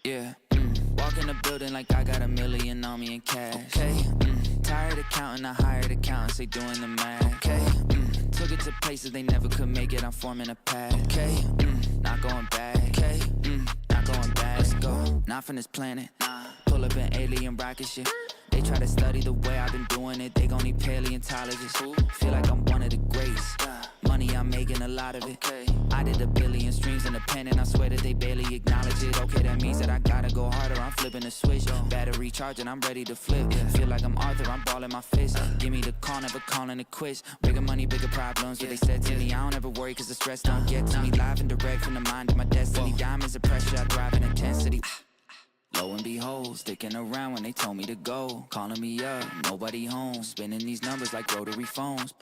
Yeah, walk in the building like I got $1 million on me in cash. Okay, tired of counting, I hired accountants, they doing the math. Okay, took it to places they never could make it, I'm forming a path. Okay, not going back. Okay, not going back. Let's go, not from this planet. Pull up in alien rocket shit. They try to study the way I've been doing it, they gon' need paleontologists. Feel like I'm one of the greats. Money, I'm making a lot of it. I did 1 billion streams in the pen and I swear that they barely acknowledge it. Okay, that means that I gotta go harder, I'm flipping the switch. Battery charging, I'm ready to flip. Feel like I'm Arthur, I'm balling my fist. Give me the call, never calling it quits. Bigger money, bigger problems, what they said to me. I don't ever worry cause the stress don't get to me. Live and direct from the mind of my destiny. Diamonds of pressure, I thrive in intensity. Lo and behold, sticking around when they told me to go. Calling me up, nobody home. Spinning these numbers like rotary phones.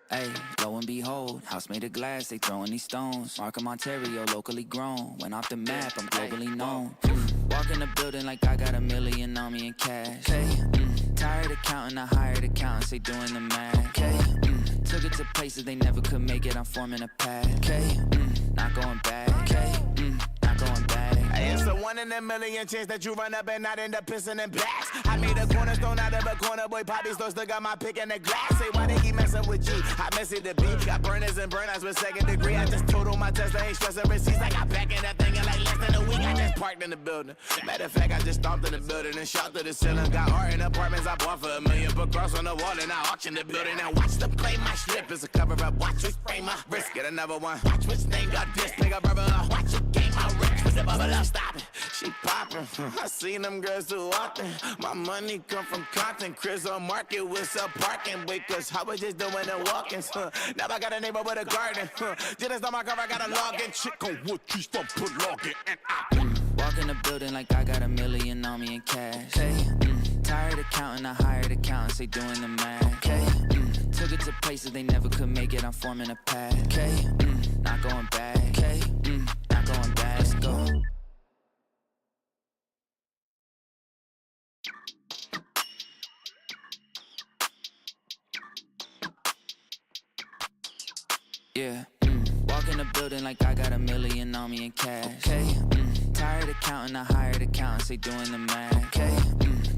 Hey, lo and behold, house made of glass, they throwing these stones. Markham, Ontario, locally grown. Went off the map, I'm globally known. Walk in the building like I got $1 million on me in cash. Okay, tired of counting, I hired accountants, they doing the math. Okay, took it to places they never could make it, I'm forming a path. Okay, not going back. Okay, not going back. It's a 1 in a million chance that you run up and not end up pissing in backs. I made a cornerstone out of a corner, boy, Poppy still got my pick in the glass. Say, why they keep messing with G? I mess it to B. Got burners and burnouts with 2nd degree. I just totaled my Tesla, ain't stressing receipts. I got back in that thing in like less than a week. I just parked in the building. Matter of fact, I just stomped in the building and shot to the ceiling. Got art in apartments I bought for $1 million. Put cross on the wall and I auction the building. Now watch them play my slip. It's a cover up. Watch me spray my wrist. Get another one. Watch which name got this. Pick up rubber up. Watch it game my wrist. Put the bubble up. Stop it. She poppin', I seen them girls too often. My money come from Compton, Chris on market with some parking. Wait, cause I was just doing the walk-ins. Now I got a neighbor with a garden. Just on my car, I got a login. Chick on wood trees, don't put login. And I walk in the building like I got $1 million on me in cash. Okay, tired of counting, I hired accountants, they doing the math. Okay, took it to places they never could make it, I'm forming a path. Okay, not going back. Okay, not going back. Let's go. Yeah, walk in the building like I got $1 million on me in cash. Okay, tired of counting, I hired accountants, they doing the math. Okay,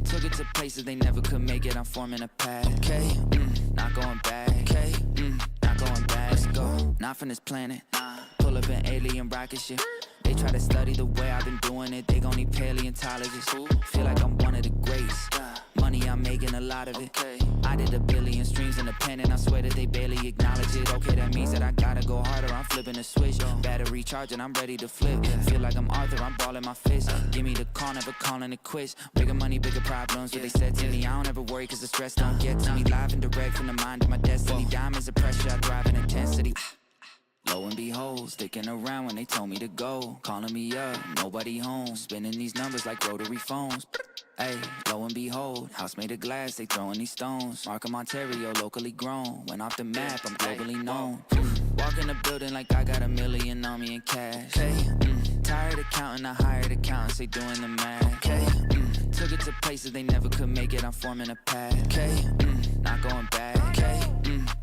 took it to places they never could make it, I'm forming a path. Okay, not going back. Okay, not going back. Let's go, not from this planet. Pull up in alien rocket shit. They try to study the way I've been doing it, they gon' need paleontologists. Feel like I'm one of the greats. Money, I'm making a lot of it. I did 1 billion streams in the pen and I swear that they barely acknowledge it. Okay, that means that I gotta go harder, I'm flipping the switch. Battery charging, I'm ready to flip. Feel like I'm Arthur, I'm balling my fist. Give me the call, never calling it quits. Bigger money, bigger problems, what they said to me. I don't ever worry cause the stress don't get to me. Live and direct from the mind of my destiny. Diamonds of pressure, I thrive in intensity. Lo and behold, sticking around when they told me to go. Calling me up, nobody home. Spinning these numbers like rotary phones. Hey, lo and behold, house made of glass, they throwing these stones. Markham, Ontario, locally grown. Went off the map, I'm globally known. Walk in the building like I got $1 million on me in cash. Hey, tired of counting, I hired accountants, they doing the math. Okay, took it to places they never could make it, I'm forming a path. Okay, not going back. Okay,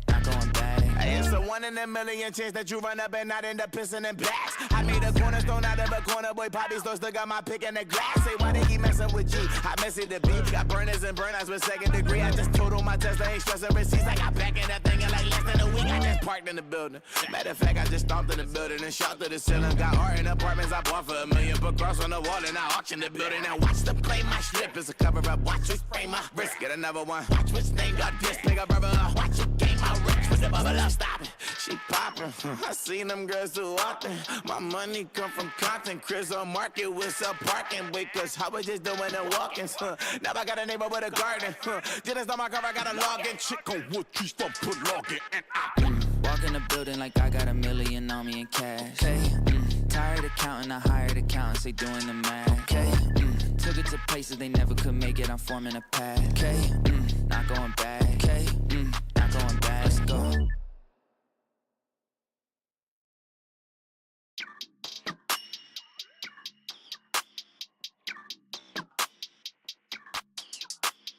not going back. It's a 1 in a million chance that you run up and not end up pissing in backs. I made a cornerstone out of a corner, boy, Poppy still got my pick in the glass. Say, why they keep messing with G? I mess it to B. Got burners and burnouts with 2nd degree. I just totaled my Tesla, ain't stressing receipts. I got back in that thing in like less than a week. I just parked in the building. Matter of fact, I just stomped in the building and shot to the ceiling. Got art in apartments I bought for $1 million. Put cross on the wall and I auction the building. Now watch them play my slip. It's a cover up. Watch me spray my wrist. Get another one. Watch which name got this. Pick up rubber up. Watch it game my wrist. Put the bubble up. Stop it. She poppin', I seen them girls too often. My money come from Compton, Chris on market with some parking. Wait, cause I was just doing the walk-ins. Now I got a neighbor with a garden. Just on my car, I got a login. Chick on wood trees, don't put login. And I walk in the building like I got $1 million on me in cash. Hey, tired of counting, I hired accountants, they doing the math. Okay, took it to places they never could make it, I'm forming a path. Okay, not going back. Okay, not going back. Let's go.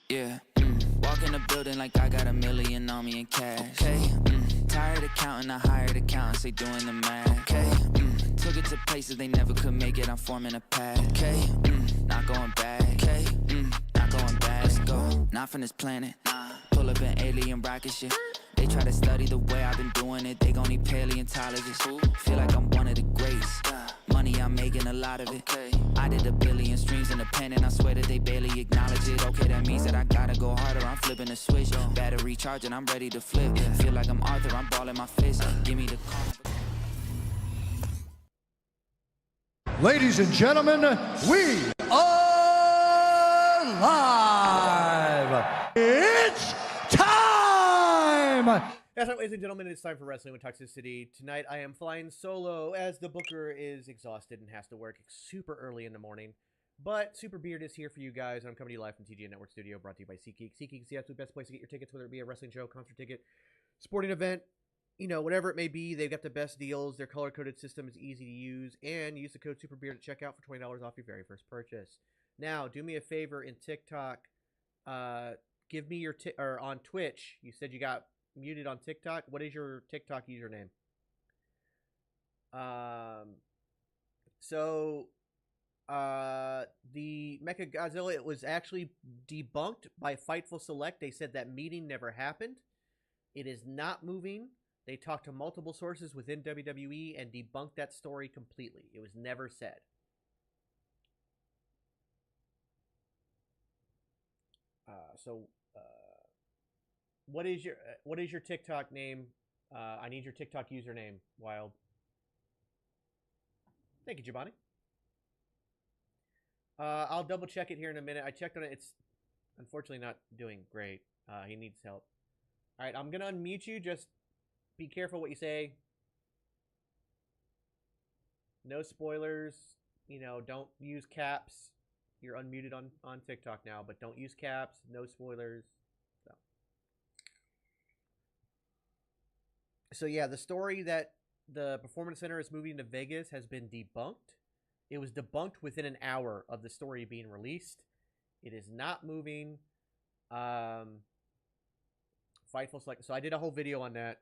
Yeah, walk in the building like I got $1 million on me in cash. Okay, tired of counting, I hired accountants, they doing the math. Okay, took Took it to places they never could make it, I'm forming a path. Okay, not going back. Okay, not going back. Let's go, not from this planet. Pull up an alien rocket ship. They try to study the way I've been doing it, they gon' need paleontologists. Feel like I'm one of the greats. Money, I'm making a lot of it. I did 1 billion streams in the pen and I swear that they barely acknowledge it. Okay, that means that I gotta go harder, I'm flipping the switch. Battery charging, I'm ready to flip. Feel like I'm Arthur, I'm balling my fist. Give me the call. Ladies and gentlemen, we are live. It's time! That's right, ladies and gentlemen, it's time for Wrestling with Toxicity. Tonight I am flying solo as the booker is exhausted and has to work super early in the morning. But Super Beard is here for you guys. I'm coming to you live from TGN Network Studio, brought to you by SeatGeek. SeatGeek is the absolute best place to get your tickets, whether it be a wrestling show, concert ticket, sporting event, you know, whatever it may be. They've got the best deals. Their color-coded system is easy to use. And use the code SuperBeard at checkout for $20 off your very first purchase. Now, do me a favor in TikTok. Give me your or on Twitch. You said you got muted on TikTok. What is your TikTok username? The Mecha Godzilla, it was actually debunked by Fightful Select. They said that meeting never happened. It is not moving. They talked to multiple sources within WWE and debunked that story completely. It was never said. What is your TikTok name? I need your TikTok username, Wild. Thank you, Giovanni. I'll double check it here in a minute. I checked on it. It's unfortunately not doing great. He needs help. All right, I'm gonna unmute you. Just be careful what you say. No spoilers. You know, don't use caps. You're unmuted on TikTok now, but don't use caps. No spoilers. So yeah, the story that the Performance Center is moving to Vegas has been debunked. It was debunked within an hour of the story being released. It is not moving. Fightful Select. So I did a whole video on that.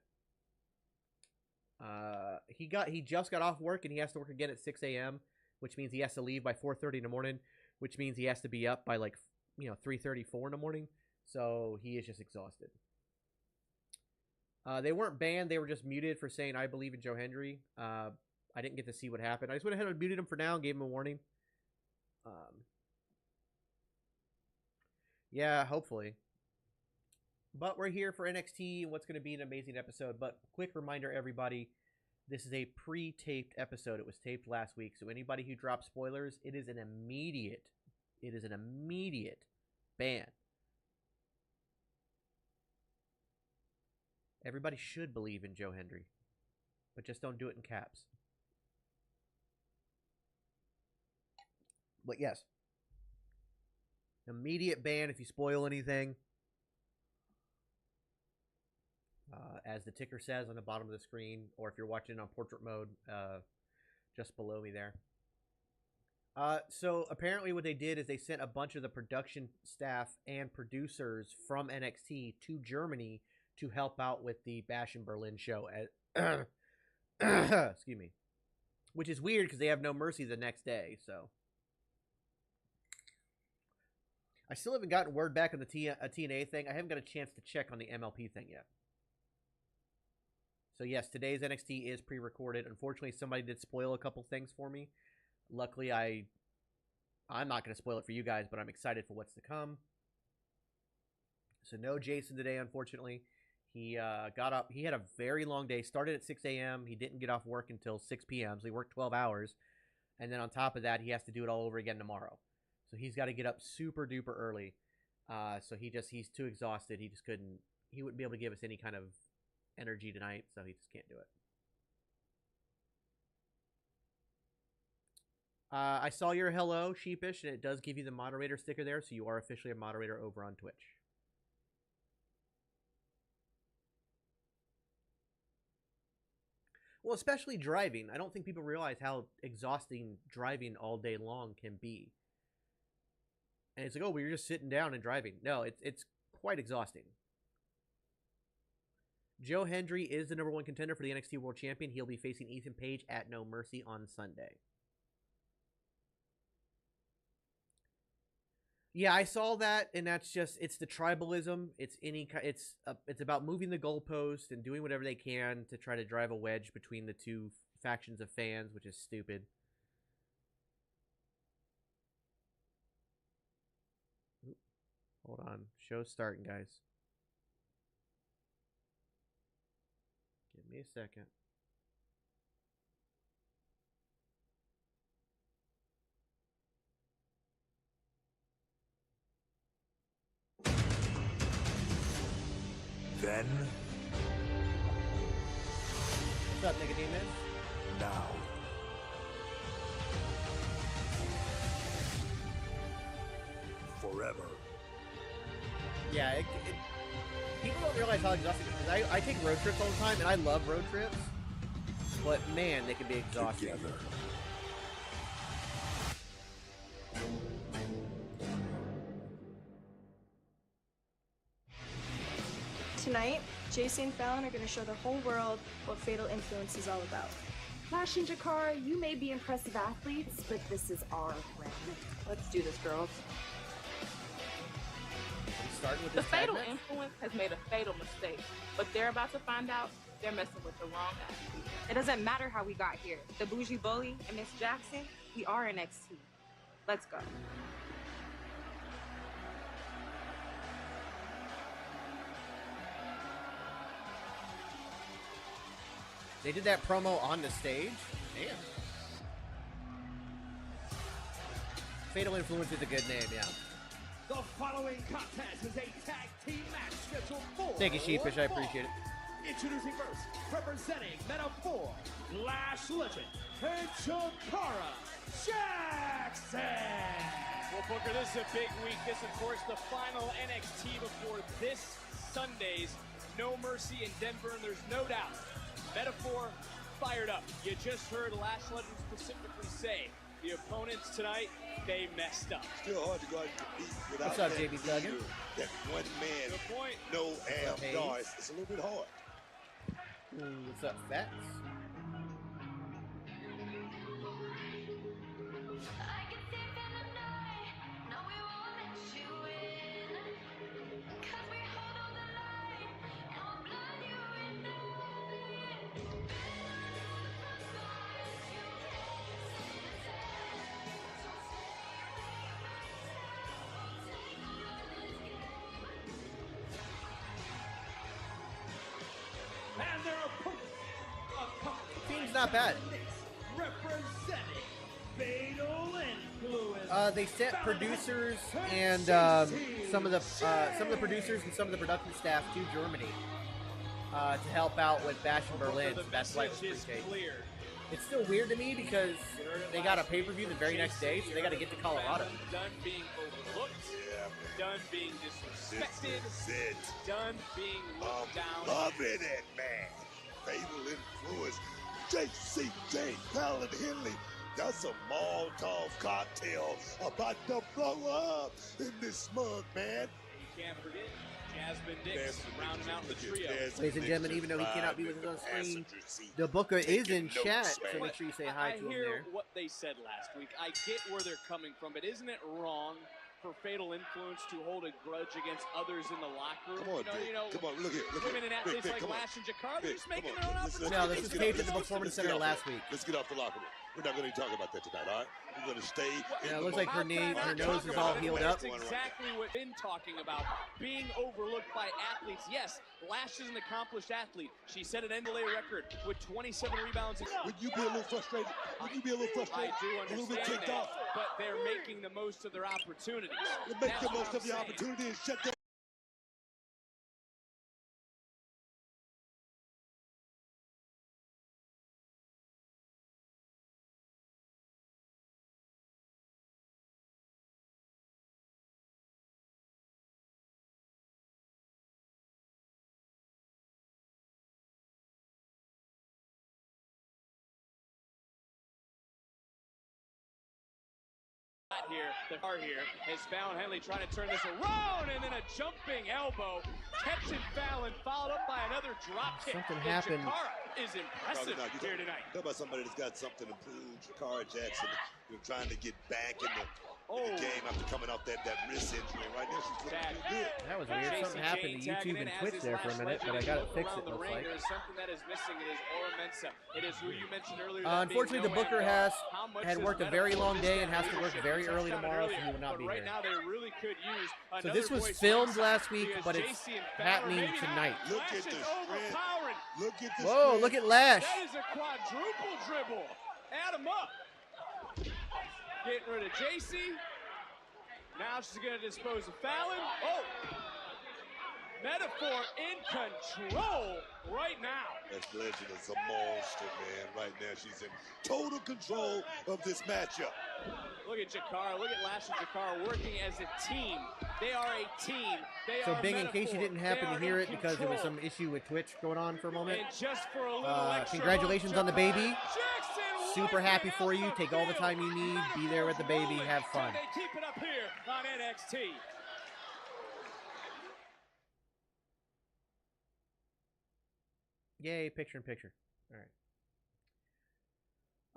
He just got off work and he has to work again at 6 a.m., which means he has to leave by 4:30 in the morning, which means he has to be up by 3:30, 4 in the morning. So he is just exhausted. They weren't banned. They were just muted for saying, I believe in Joe Hendry. I didn't get to see what happened. I just went ahead and muted him for now and gave him a warning. Yeah, hopefully. But we're here for NXT and what's going to be an amazing episode. But quick reminder, everybody, this is a pre-taped episode. It was taped last week. So anybody who drops spoilers, it is an immediate ban. Everybody should believe in Joe Hendry, but just don't do it in caps. But yes, immediate ban if you spoil anything. As the ticker says on the bottom of the screen, or if you're watching it on portrait mode, just below me there. So apparently what they did is they sent a bunch of the production staff and producers from NXT to Germany to help out with the Bash in Berlin show. Excuse me. Which is weird because they have No Mercy the next day, so. I still haven't gotten word back on the TNA thing. I haven't got a chance to check on the MLP thing yet. So yes, today's NXT is pre-recorded. Unfortunately, somebody did spoil a couple things for me. Luckily, I'm not going to spoil it for you guys, but I'm excited for what's to come. So no Jason today, unfortunately. He got up. He had a very long day. Started at 6 a.m. He didn't get off work until 6 p.m. So he worked 12 hours. And then on top of that, he has to do it all over again tomorrow. So he's got to get up super duper early. So he's too exhausted. He wouldn't be able to give us any kind of energy tonight. So he just can't do it. I saw your hello, Sheepish, and it does give you the moderator sticker there. So you are officially a moderator over on Twitch. Well, especially driving. I don't think people realize how exhausting driving all day long can be. And it's like, oh, well, you're just sitting down and driving. No, it's quite exhausting. Joe Hendry is the #1 contender for the NXT World Champion. He'll be facing Ethan Page at No Mercy on Sunday. Yeah, I saw that, and that's just—it's the tribalism. It's about moving the goalpost and doing whatever they can to try to drive a wedge between the two factions of fans, which is stupid. Oop, hold on, show's starting, guys. Give me a second. Then, What's up, Nicodemus? now. Forever. Yeah, people don't realize how exhausting it is. I take road trips all the time, and I love road trips. But man, they can be exhausting. Together. Tonight, JC and Fallon are going to show the whole world what Fatal Influence is all about. Flash and Jakara, you may be impressive athletes, but this is our brand. Let's do this, girls. Starting with The this Fatal tag match? Influence has made a fatal mistake, but they're about to find out they're messing with the wrong athlete. It doesn't matter how we got here. The Bougie Bully and Miss Jackson, we are NXT. Let's go. They did that promo on the stage? Damn. Fatal Influence is a good name, yeah. The following contest is a tag team match scheduled for. Thank you, Sheepish. I appreciate it. Introducing first, representing Meta-4, Lash Legend, and Chikara Jackson. Well, Booker, this is a big week. This, of course, the final NXT before this Sunday's No Mercy in Denver, and there's no doubt. Meta-4 fired up. You just heard Lash Legend specifically say the opponents tonight, they messed up. Still hard to go out and compete without What's up, that JB Duggan? leader, that one man, Good point. no am Hey. guards. It's a little bit hard. What's up, Fats? And their opponent, a couple Team's not bad. representing Fatal Influence. They sent producers and some of the producers and some of the production staff to Germany to help out with Bash in Berlin. So that's why it was Message is pre-taped. clear. It's still weird to me because they got a pay-per-view the very next day, so they got to get to Colorado. Done being overlooked. Done being disrespected. This is it. Done being looked down. Loving it, man. Fatal Influence. JCJ, Paladin Henley. That's a Molotov cocktail about to blow up in this mug, man. You can't forget Jasmine Dix rounding out the trio. Ladies and gentlemen, even though he cannot be with us on screen, the Booker is in Taking chat, notes, so man. make sure you say hi I to him hear there. what they said last week. I get where they're coming from, but isn't it wrong for Fatal Influence to hold a grudge against others in the locker room? Come on, Dick. Come on, look here. Look women here. and athletes Vic, like come on. Lash and Jakara, they're Vic, just come making on. their own Let's opportunities. No, this was get taped off- at the Performance let's get Center off last of it. week. Let's get off the locker room. We're not going to talk about that tonight, all right? We're going to stay. Yeah, it in looks the like her moment. knee, her Not nose talk is all about it. healed That's up. exactly what we've been talking about. Being overlooked by athletes. Yes, Lash is an accomplished athlete. She set an NCAA record with 27 rebounds. Would you be a little frustrated? Would you be a little I frustrated? do A little bit understand ticked that, off? but they're making the most of their opportunities. Make That's the what most I'm of your saying. opportunity and shut the spot here. The car here has found Henley trying to turn this around, and then a jumping elbow. Catching Fallon, followed up by another drop kick. Something happened. Jakara is impressive here tonight. Talk about somebody that's got something to prove. Jakara Jackson, trying to get back in the game after coming off that wrist injury. Right now, she's looking good. That was weird. Something happened to YouTube and Twitch there for a minute, but I got it fixed, it looks like. There's something that is missing. It is Ora Mensah. It is who you mentioned earlier. Unfortunately, the booker had worked a very long day and has to work very early tomorrow, so he will not be here. Now they really could use so this was filmed last week, but it's happening tonight. Look at the strength. Look at the Whoa, look at Lash. That is a quadruple dribble. Add him up. Getting rid of JC. Now she's going to dispose of Fallon. Oh! Metaphor in control right now. That legend is a monster, man. Right now, she's in total control of this matchup. Look at Jakara. Look at Lash and Jakara working as a team. They are a team. They so, are Bing, in case you didn't happen to hear it because control. there was some issue with Twitch going on for a moment, and just for a little congratulations on the baby. Jackson Super happy for you. Take all the time you need. Be there with the baby. Have fun. They keep it up here on NXT. Yay, picture in picture. All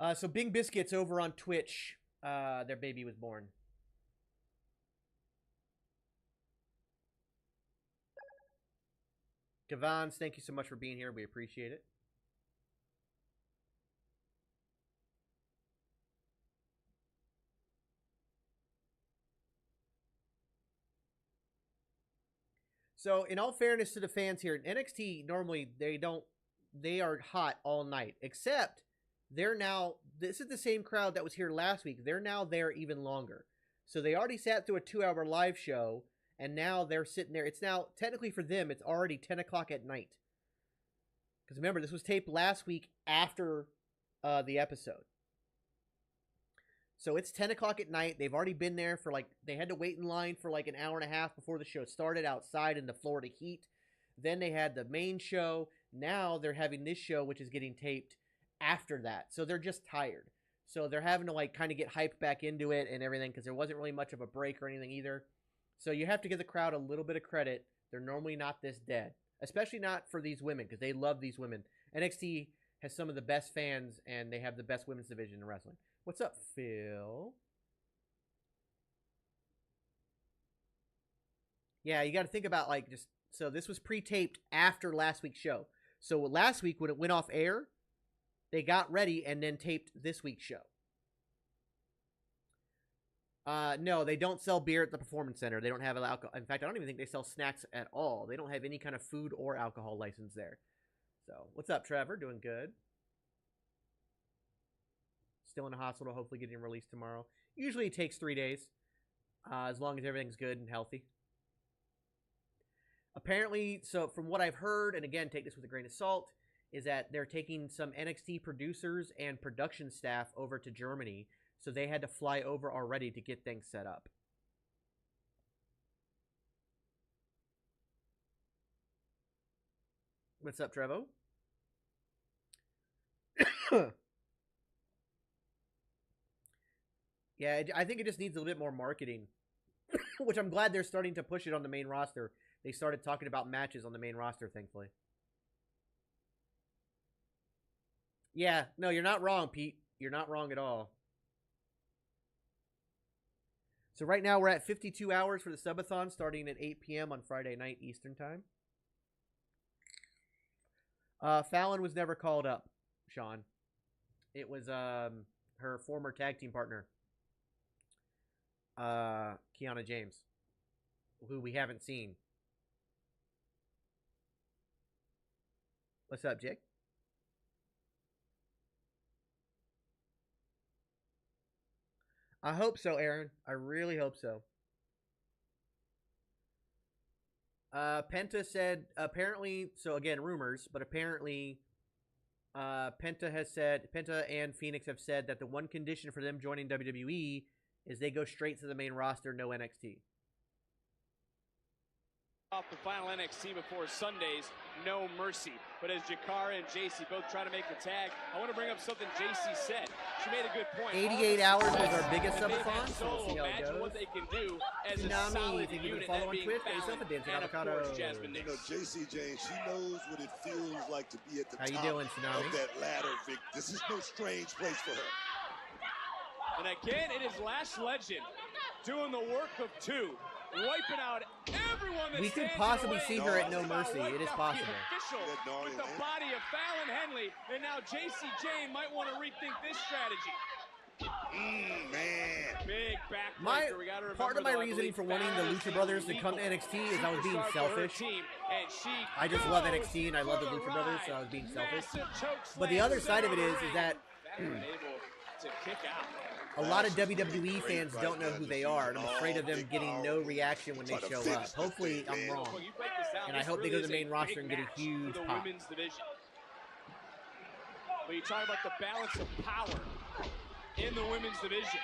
right. So Bing Biscuits over on Twitch, their baby was born. Gavans, thank you so much for being here. We appreciate it. So, in all fairness to the fans here, in NXT, normally they are hot all night, except they're now, this is the same crowd that was here last week. They're now there even longer. So they already sat through a 2-hour live show, and now they're sitting there. It's now, technically for them, it's already 10 o'clock at night. Because remember, this was taped last week after the episode. So it's 10 o'clock at night. They've already been there for they had to wait in line for an hour and a half before the show started outside in the Florida heat. Then they had the main show. Now they're having this show, which is getting taped after that. So they're just tired. So they're having to kind of get hyped back into it and everything because there wasn't really much of a break or anything either. So you have to give the crowd a little bit of credit. They're normally not this dead, especially not for these women because they love these women. NXT has some of the best fans and they have the best women's division in wrestling. What's up, Phil? Yeah, you got to think about so this was pre-taped after last week's show. So last week when it went off air, they got ready and then taped this week's show. No, they don't sell beer at the Performance Center. They don't have alcohol. In fact, I don't even think they sell snacks at all. They don't have any kind of food or alcohol license there. So, what's up, Trevor? Doing good. Still in the hospital, hopefully getting released tomorrow. Usually it takes 3 days, as long as everything's good and healthy. Apparently, so from what I've heard, and again, take this with a grain of salt, is that they're taking some NXT producers and production staff over to Germany, so they had to fly over already to get things set up. What's up, Trevo? Yeah, I think it just needs a little bit more marketing, which I'm glad they're starting to push it on the main roster. They started talking about matches on the main roster, thankfully. Yeah, no, you're not wrong, Pete. You're not wrong at all. So right now we're at 52 hours for the subathon, starting at 8 p.m. on Friday night Eastern time. Fallon was never called up, Sean. It was her former tag team partner, Kiana James, who we haven't seen. What's up, Jake? I hope so, Aaron. I really hope so. Penta said, apparently, so again, rumors, but apparently Penta and Phoenix have said that the one condition for them joining WWE is they go straight to the main roster, no NXT. Off the final NXT before Sunday's No Mercy. But as Jakara and JC both try to make the tag, I want to bring up something JC said. She made a good point. 88 hours was our biggest subathon, so we'll see how it Imagine goes. what they can do as a Tsunami, solid thank you for the unit, follow that on being Twitch. Got Fallon yourself a dancing and, of avocado. course, Jasmine You Nix. know, JC Jane, she knows what it feels like to be at the How top you doing, Tsunami? of that ladder, Vic. This is no strange place for her. And again, it is Lash Legend doing the work of two, wiping out everyone that We could stands in possibly the way. see her at No Just about Mercy. wiped It is out possible. The official That gnarly with the leg. body of Fallon Henley, and now JC Jane might want to rethink this strategy. Man. Big backbreaker. We gotta Part of remember, my though, I reasoning believe for wanting the Fallon Lucha is Brothers to the come to NXT is I was being superstar for her selfish. team, and she I just love goes NXT and I love the for Lucha Brothers, so I was ride. being selfish. Massive choke But the slam other side of it center is that ring. Fallon able to kick out. a lot of WWE fans don't know who they are, and I'm afraid of them getting no reaction when they show up. Hopefully, I'm wrong. Well, you break this down, And I this hope they really go to the is main a roster big and get a match huge for the pop. women's division. But you talk about the balance of power in the women's division.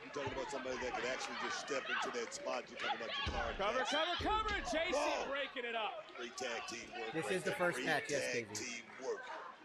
You're talking about somebody that could actually just step into that spot. You're talking about Jakara. Cover. JC Whoa. breaking it up. Great tag team work. This right is the there. first Great match, yes, tag Casey. team work.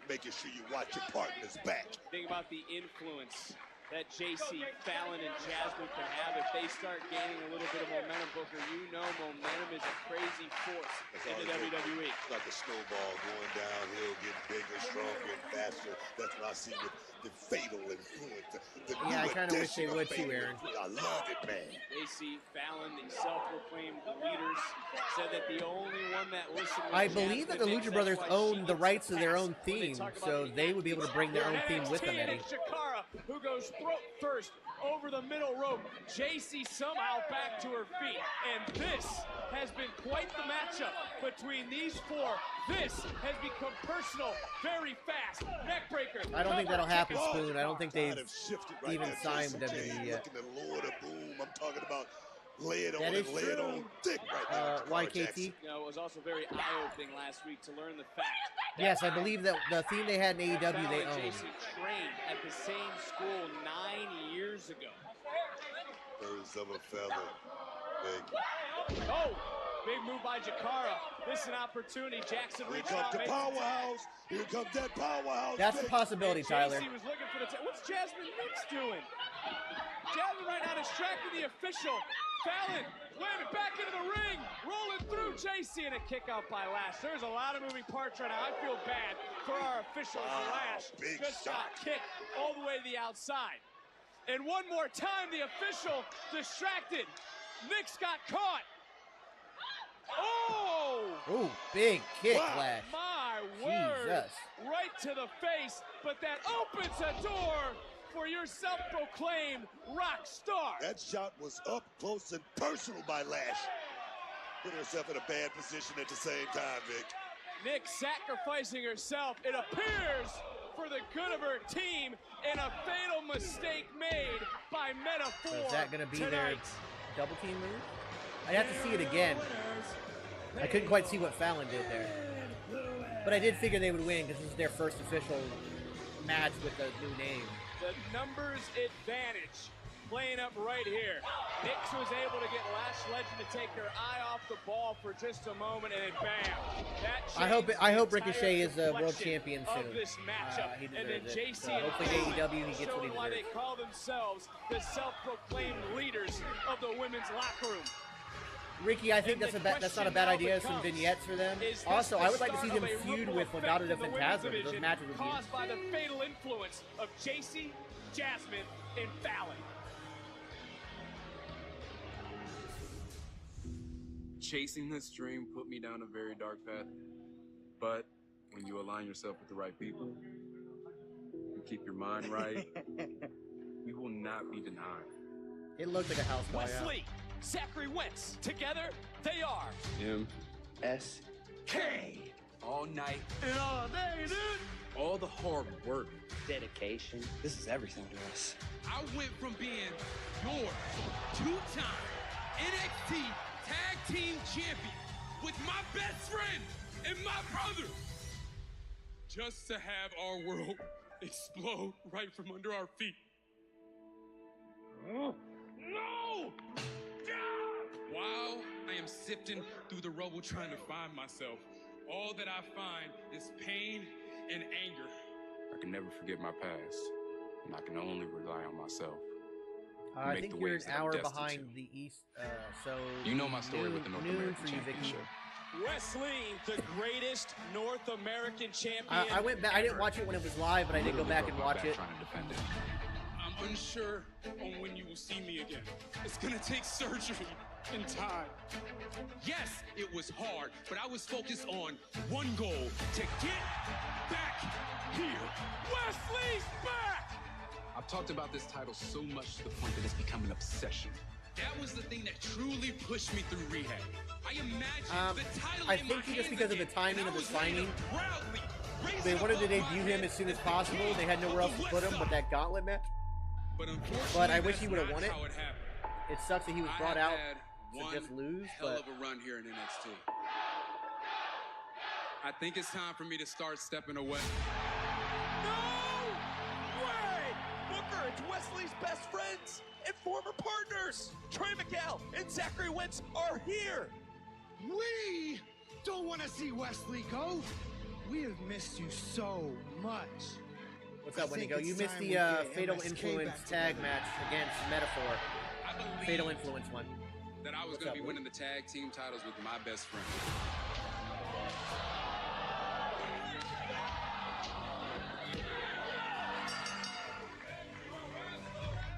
Making sure you watch your partner's back. Think about the influence that JC, Fallon, and Jasmine can have if they start gaining a little bit of momentum, Booker. You know momentum is a crazy force in the WWE. It's like a snowball going downhill, getting bigger, stronger, and faster. That's what I see with the fatal influence. The Yeah, I new kind of wish they addition would of too, fatal Aaron. influence. I love it, man. JC, Fallon, the self-proclaimed leaders, said that the only one that listened was I believe that the Jasmine Nix. Lucha Brothers That's why own she the gets rights to the their pass own when they theme, talk about so the they would be able to bring their own theme with them, NXT, and Eddie. it's Jakara who goes throat first over the middle rope. JC somehow back to her feet, and this has been quite the matchup between these four. This has become personal very fast. Neckbreaker. I don't think that'll happen, Oh, Spoon. I don't think they've God, have shifted right even there. signed with Jason WWE Jane yet. looking to lower the boom. I'm talking about lay it on That and is lay it true. on thick right there. Jakara Jackson. YKT. You know, it was also very eye-opening last week to learn the fact. Yes, I believe that the theme they had in AEW Fallon they and own. JC trained at the same school 9 years ago. Birds of a feather. Big. Oh, big move by Jakara. This is an opportunity. Jackson Here reached comes out. the makes powerhouse. Here comes that powerhouse. That's a Big. possibility, Tyler. JC was looking for the what's Jasmine Nix doing? Jasmine right now distracting the official. Fallon landed back into the ring, rolling through JC, and a kick out by Lash. There's a lot of moving parts right now. I feel bad for our officials. Wow, Lash big just shot. got kicked all the way to the outside. And one more time, the official distracted. Nix got caught. Oh! Ooh, big kick, Wow. Lash. My word! Jesus. Right to the face, but that opens a door for your self-proclaimed rock star. That shot was up close and personal by Lash. Put herself in a bad position at the same time, Vic. Nick sacrificing herself, it appears, for the good of her team, and a fatal mistake made by Metaphor. So is that going to be their tonight. double team move? I'd have to see it again. I couldn't quite see what Fallon did there. But I did figure they would win because this is their first official match with a new name. The numbers advantage playing up right here. Nix was able to get Lash Legend to take her eye off the ball for just a moment, and then bam. That I hope changed the Ricochet entire is a world complexion champion of soon. this matchup. He And then deserves it. JC So and hopefully Fallon AEW he gets what showing he why they deserves. call themselves the self-proclaimed leaders of the women's locker room. Ricky, I think that's not a bad idea. Some vignettes for them. Is this Also, the I would like to see start them of a feud ripple with effect Legado in de the women's Fantasma. Those division matches would be caused by the fatal influence of JC, Jasmine, and Fallon. Chasing this dream put me down a very dark path. But when you align yourself with the right people, you keep your mind right, you will not be denied. It looked like a house fire. Wes Lee, Zachary Wentz, together they are M.S.K. All night and all day, dude. All the hard work. Dedication. This is everything to us. I went from being your two-time NXT Tag Team Champion with my best friend and my brother, just to have our world explode right from under our feet. No! While I am sifting through the rubble trying to find myself. All that I find is pain and anger. I can never forget my past, and I can only rely on myself. I think you're an hour behind the East, so you know my story with the North American for you, Championship. Wes Lee, the greatest North American champion. I went back. I didn't watch it when it was live, but I did go back and watch it. I'm unsure on when you will see me again. It's gonna take surgery and time. Yes, it was hard, but I was focused on one goal: to get back here. Wes Lee's back! I've talked about this title so much to the point that it's become an obsession. That was the thing that truly pushed me through rehab. I imagined the title I think just because of the timing of the signing, they wanted to debut him as soon as possible. They had nowhere else to put him but that gauntlet match. But I wish he would have won it. It sucks that he was brought out to just lose. Hell of a run here in NXT. I think it's time for me to start stepping away. Booker, it's Wesley's best friends and former partners. Trey Miguel and Zachary Wentz are here. We don't want to see Wes Lee go. We have missed you so much. What's up, Wendigo? You missed the Fatal Influence tag match against Metaphor. Fatal Influence one. That I was going to be winning the tag team titles with my best friend.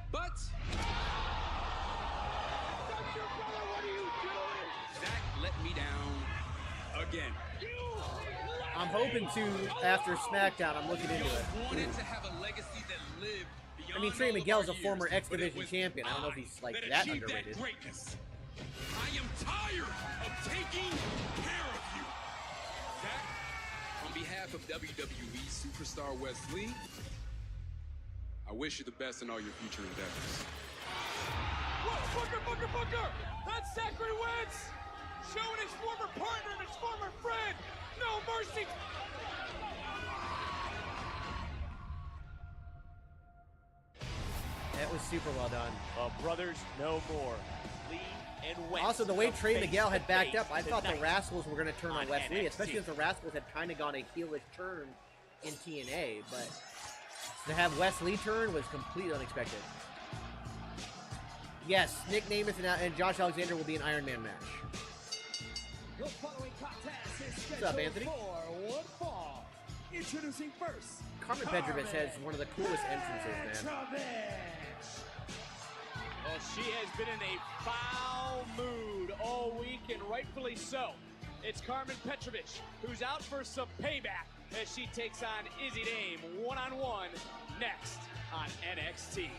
But What are you doing? Zach let me down again. I'm hoping to after SmackDown. I'm looking into it. Wanted to have a legacy that lived beyond. I mean, Trey Miguel's a former X Division champion. I don't know if he's like that underrated. That greatness. I am tired of taking care of you. Zach, on behalf of WWE superstar Wes Lee, I wish you the best in all your future endeavors. Whoa, Booker! That's Zachary Wentz! Showing his former partner and his former friend! No mercy! That was super well done. Brothers no more. Lee and Wentz. Also, the way Trey Miguel had backed up, I thought the Rascals were going to turn on Wes Lee, especially since the Rascals had kind of gone a heelish turn in TNA, but to have Wes Lee turn was completely unexpected. Yes, Nick Namath and Josh Alexander will be an Iron Man match. What's up, Anthony? Introducing first, Carmen Petrovich has one of the coolest entrances, man. Well, she has been in a foul mood all week, and rightfully so. It's Carmen Petrovich, who's out for some payback as she takes on Izzy Dame one-on-one next on NXT.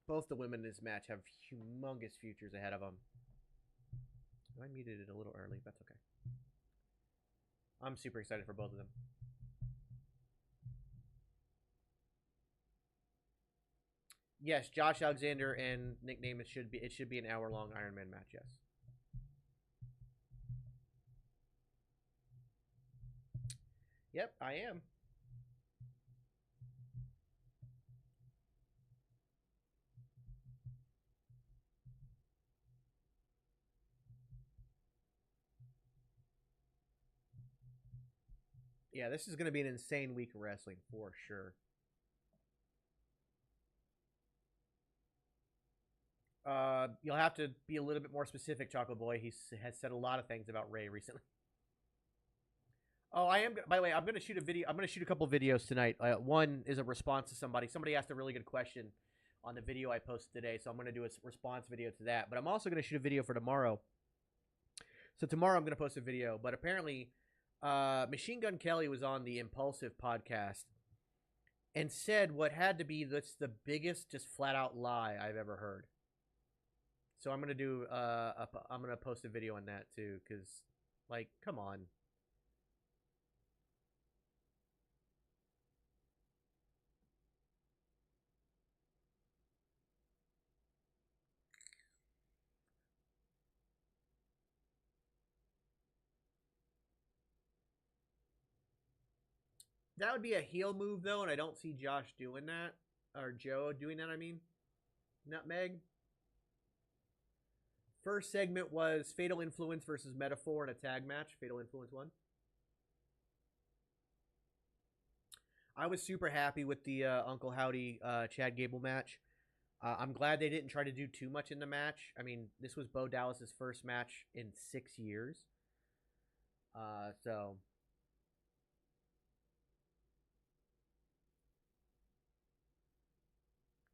Both the women in this match have humongous futures ahead of them. I muted it a little early. That's okay. I'm super excited for both of them. Yes, Josh Alexander and Nick Namath should be an hour-long Iron Man match, yes. Yep, I am. Yeah, this is going to be an insane week of wrestling for sure. You'll have to be a little bit more specific, Chocolate Boy. He has said a lot of things about Ray recently. Oh, I am. By the way, I'm going to shoot a video. I'm going to shoot a couple videos tonight. One is a response to somebody. Somebody asked a really good question on the video I posted today, so I'm going to do a response video to that. But I'm also going to shoot a video for tomorrow. So tomorrow I'm going to post a video. But apparently, Machine Gun Kelly was on the Impulsive podcast and said what had to be that's the biggest, just flat out lie I've ever heard. So I'm gonna do I'm gonna post a video on that too, because like, come on. That would be a heel move though, and I don't see Josh doing that, or Joe doing that. I mean, Nutmeg. First segment was Fatal Influence versus Metaphor in a tag match. Fatal Influence won. I was super happy with the Uncle Howdy Chad Gable match. I'm glad they didn't try to do too much in the match. I mean, this was Bo Dallas's first match in 6 years. So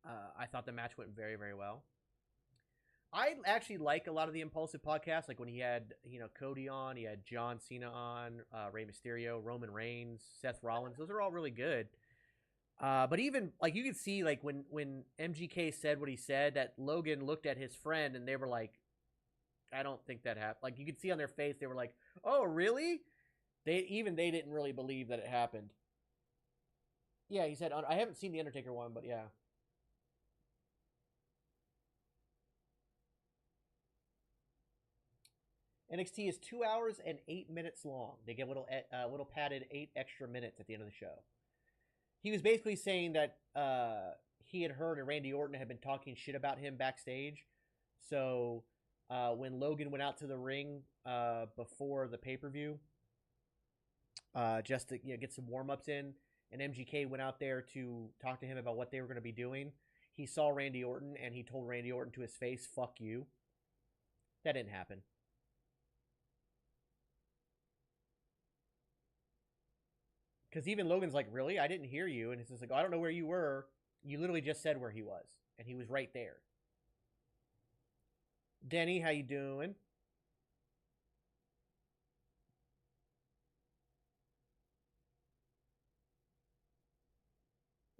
I thought the match went very, very well. I actually like a lot of the Impulsive podcasts, like when he had, Cody on, he had John Cena on, Rey Mysterio, Roman Reigns, Seth Rollins. Those are all really good. But even, like, you could see, like, when MGK said what he said, that Logan looked at his friend and they were like, I don't think that happened. Like, you could see on their face, they were like, oh, really? They didn't really believe that it happened. Yeah, he said, I haven't seen the Undertaker one, but yeah. NXT is 2 hours and 8 minutes long. They get a little padded 8 extra minutes at the end of the show. He was basically saying that he had heard and Randy Orton had been talking shit about him backstage. So when Logan went out to the ring before the pay-per-view, just to get some warm-ups in, and MGK went out there to talk to him about what they were going to be doing, he saw Randy Orton and he told Randy Orton to his face, fuck you. That didn't happen. Because even Logan's like, really? I didn't hear you. And it's just like, I don't know where you were. You literally just said where he was. And he was right there. Denny, how you doing?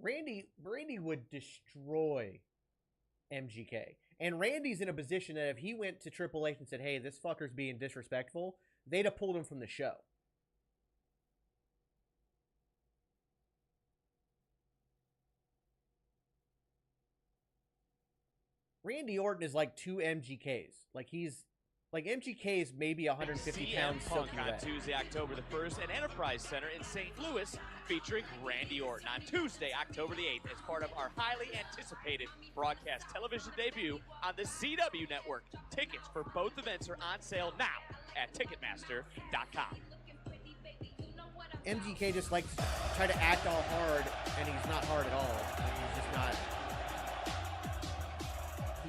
Randy would destroy MGK. And Randy's in a position that if he went to Triple H and said, hey, this fucker's being disrespectful, they'd have pulled him from the show. Randy Orton is like 2 MGKs. Like MGK is maybe 150 pounds Punk soaking on wet. Tuesday, October the 1st at Enterprise Center in St. Louis, featuring Randy Orton on Tuesday, October the 8th, as part of our highly anticipated broadcast television debut on the CW network. Tickets for both events are on sale now at Ticketmaster.com. MGK just likes to try to act all hard, and he's not hard at all. Like, he's just not.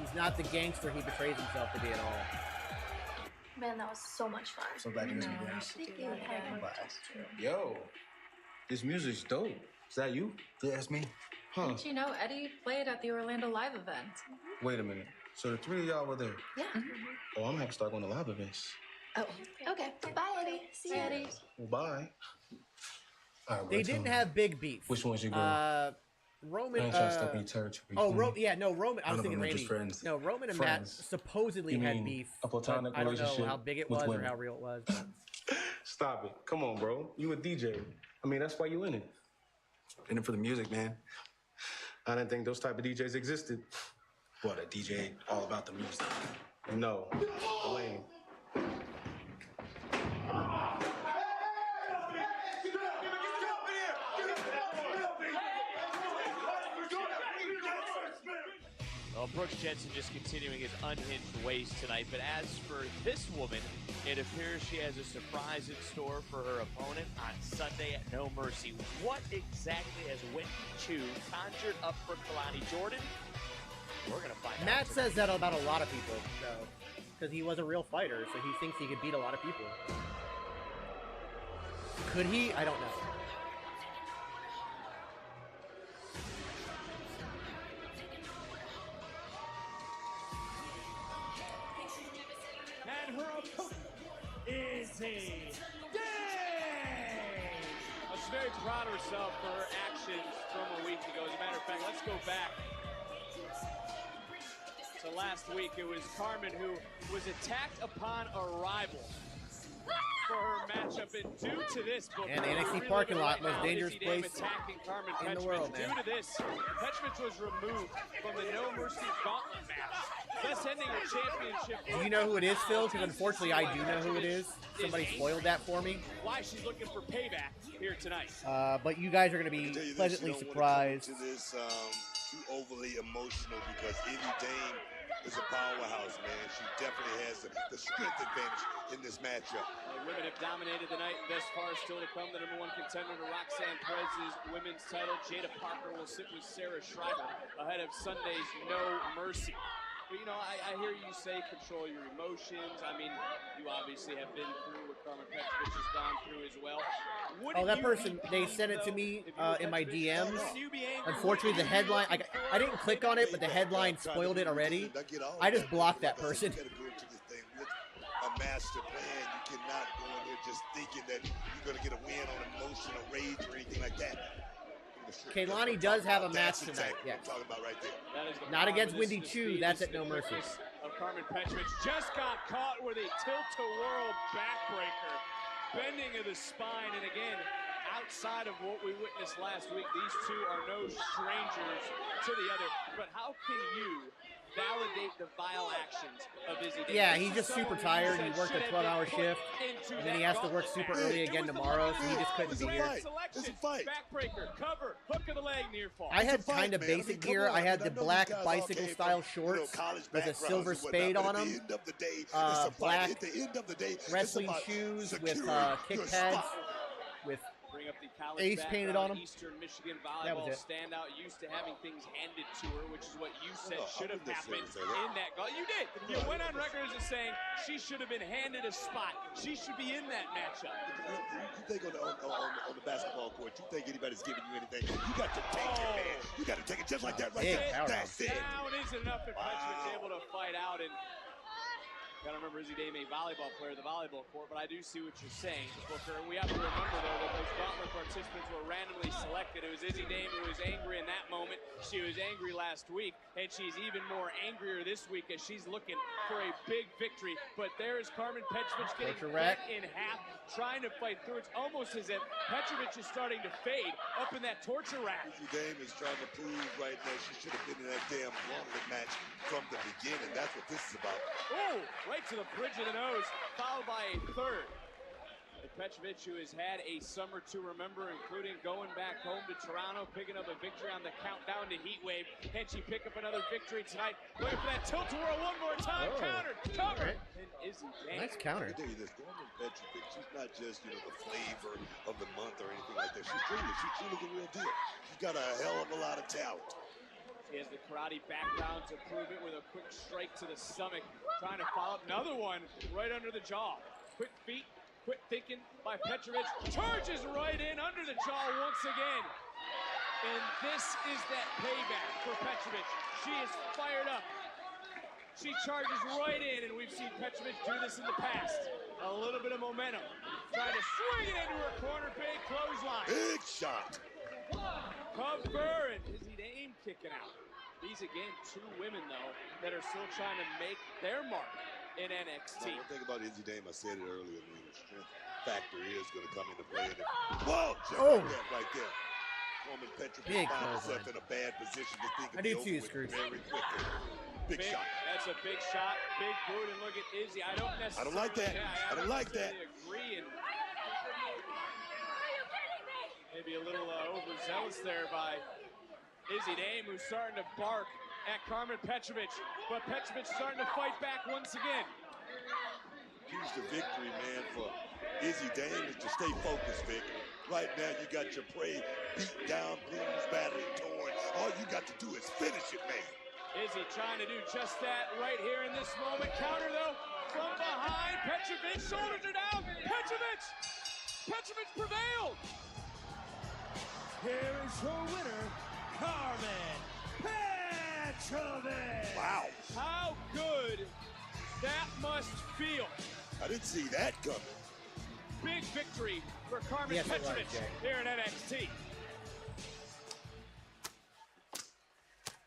He's not the gangster he betrays himself to be at all. Man, that was so much fun. So glad to meet you guys. Yo, this music's dope. Is that you? Yeah, it's me. Huh. Didn't you know Eddie played at the Orlando Live event? Wait a minute. So the 3 of y'all were there? Yeah. Oh, I'm gonna have to start going to live events. Oh, okay. Bye, Eddie. See you, Eddie. Well, bye. All right, They didn't have big beef. Which one's your girl? Roman. I ain't trying to step any territory. Roman. I was thinking Randy. Friends. No, Roman and Friends. Matt supposedly You had mean beef. a platonic I don't know relationship how big it with was or women. how real it was. But. Stop it. Come on, bro. You a DJ. I mean, that's why you in it. In it for the music, man. I didn't think those type of DJs existed. What, a DJ all about the music? No. Lame. Well, Brooks Jensen just continuing his unhinged ways tonight. But as for this woman, it appears she has a surprise in store for her opponent on Sunday at No Mercy. What exactly has Whitney Chu conjured up for Kalani Jordan? We're going to find out. Matt says that about a lot of people, because he was a real fighter, so he thinks he could beat a lot of people. Could he? I don't know. And her opponent is a She's very proud of herself for her actions from a week ago. As a matter of fact, let's go back. So last week it was Carmen who was attacked upon arrival for her matchup, and due to this, and the NXT parking lot, most dangerous place in the world, man. Due to this, Petrovich was removed from the No Mercy Gauntlet match, thus ending her championship. Do you know who it is, Phil? Because unfortunately, I do know who it is. Somebody spoiled that for me. Why she's looking for payback here tonight. But you guys are going to be pleasantly surprised. To this too overly emotional because Izzy Dame is a powerhouse, man. She definitely has the strength advantage in this matchup. Women have dominated the night thus far. Still to come, the #1 contender to Roxanne Perez's women's title. Jada Parker will sit with Sarah Schreiber ahead of Sunday's No Mercy. But, you know, I hear you say control your emotions. I mean, you obviously have been through what Carmen Petrovich has gone through as well. Oh, that person, they sent it to me in my DMs. Unfortunately, the headline, I didn't click on it, but the headline spoiled it already. I just blocked that person. A master plan. You cannot go in here just thinking that you're going to get a win on emotion or rage or anything like that. Kaylani does have a match tonight, yes. Talking about right there. Not against Wendy Chu, that's at No Mercy. Of Carmen Petrovich just got caught with a tilt-to-whirl backbreaker. Bending of the spine, and again, outside of what we witnessed last week, these two are no strangers to the other. But how can you validate the vile actions of Izzy Dame? Yeah, he's just super tired. He worked a 12-hour shift, and then he has to work super early again tomorrow, so he just couldn't be here. It's a fight. Backbreaker, cover, hook of the leg, near fall. I had kind of basic gear. I had the black bicycle-style shorts with a silver spade on them, black wrestling shoes with kick pads, with Bring up the college Ace painted on them. Eastern Michigan volleyball standout, used to having things handed to her, which is what you said should have happened in that goal. You did. You went on record as saying she should have been handed a spot. She should be in that matchup. You think on the basketball court, you think anybody's giving you anything? You got to take it, man. You got to take it just like that right there. That's it. Down isn't enough if Petrovich able to fight out. And gotta remember Izzy Dame, a volleyball player, the volleyball court, but I do see what you're saying, Booker. And we have to remember, though, that those gauntlet participants were randomly selected. It was Izzy Dame who was angry in that moment. She was angry last week, and she's even more angrier this week as she's looking for a big victory. But there is Carmen Petrovich getting cut in half, trying to fight through. It's almost as if Petrovich is starting to fade up in that torture rack. Izzy Dame is trying to prove right now she should have been in that damn gauntlet match from the beginning. That's what this is about. Oh, right to the bridge of the nose, followed by a third. Petrovich, who has had a summer to remember, including going back home to Toronto, picking up a victory on the countdown to Heatwave. Can she pick up another victory tonight? Looking for that tilt-to-whirl one more time. Counter, cover. And Izzy Dame. Nice counter. I tell you this, Carmen Petrovich, she's not just, you know, the flavor of the month or anything like that. She's truly the real deal. She's got a hell of a lot of talent. She has the karate background to prove it with a quick strike to the stomach. Trying to follow up another one right under the jaw. Quick feet, quick thinking by Petrovich. Charges right in under the jaw once again. And this is that payback for Petrovich. She is fired up. She charges right in, and we've seen Petrovich do this in the past. A little bit of momentum. Trying to swing it into her corner, big clothesline. Big shot. Cover, and Izzy Dame kicking out. These, again, two women, though, that are still trying to make their mark in NXT. One thing about Izzy Dame, I said it earlier, I mean, the strength factor is going to come into play. Whoa! That right there. Carmen Petrovich found herself in a bad position to think I did see you, Scrooge. Very quickly. Big shot. That's a big shot. Big boot, and look at Izzy. I don't necessarily like that. I don't like that. Agree, and maybe a little overzealous there by Izzy Dame, who's starting to bark at Carmen Petrovich, but Petrovich starting to fight back once again. Keys to victory, man, for Izzy Dame is to stay focused, Vic. Right now, you got your prey beat down, bruised, battered, torn. All you got to do is finish it, man. Izzy trying to do just that right here in this moment. Counter, though, from behind. Petrovich, shoulders are down. Petrovich prevailed. Here is your winner, Carmen Petrovich. Wow. How good that must feel. I didn't see that coming. Big victory for Carmen Petrovich here in NXT.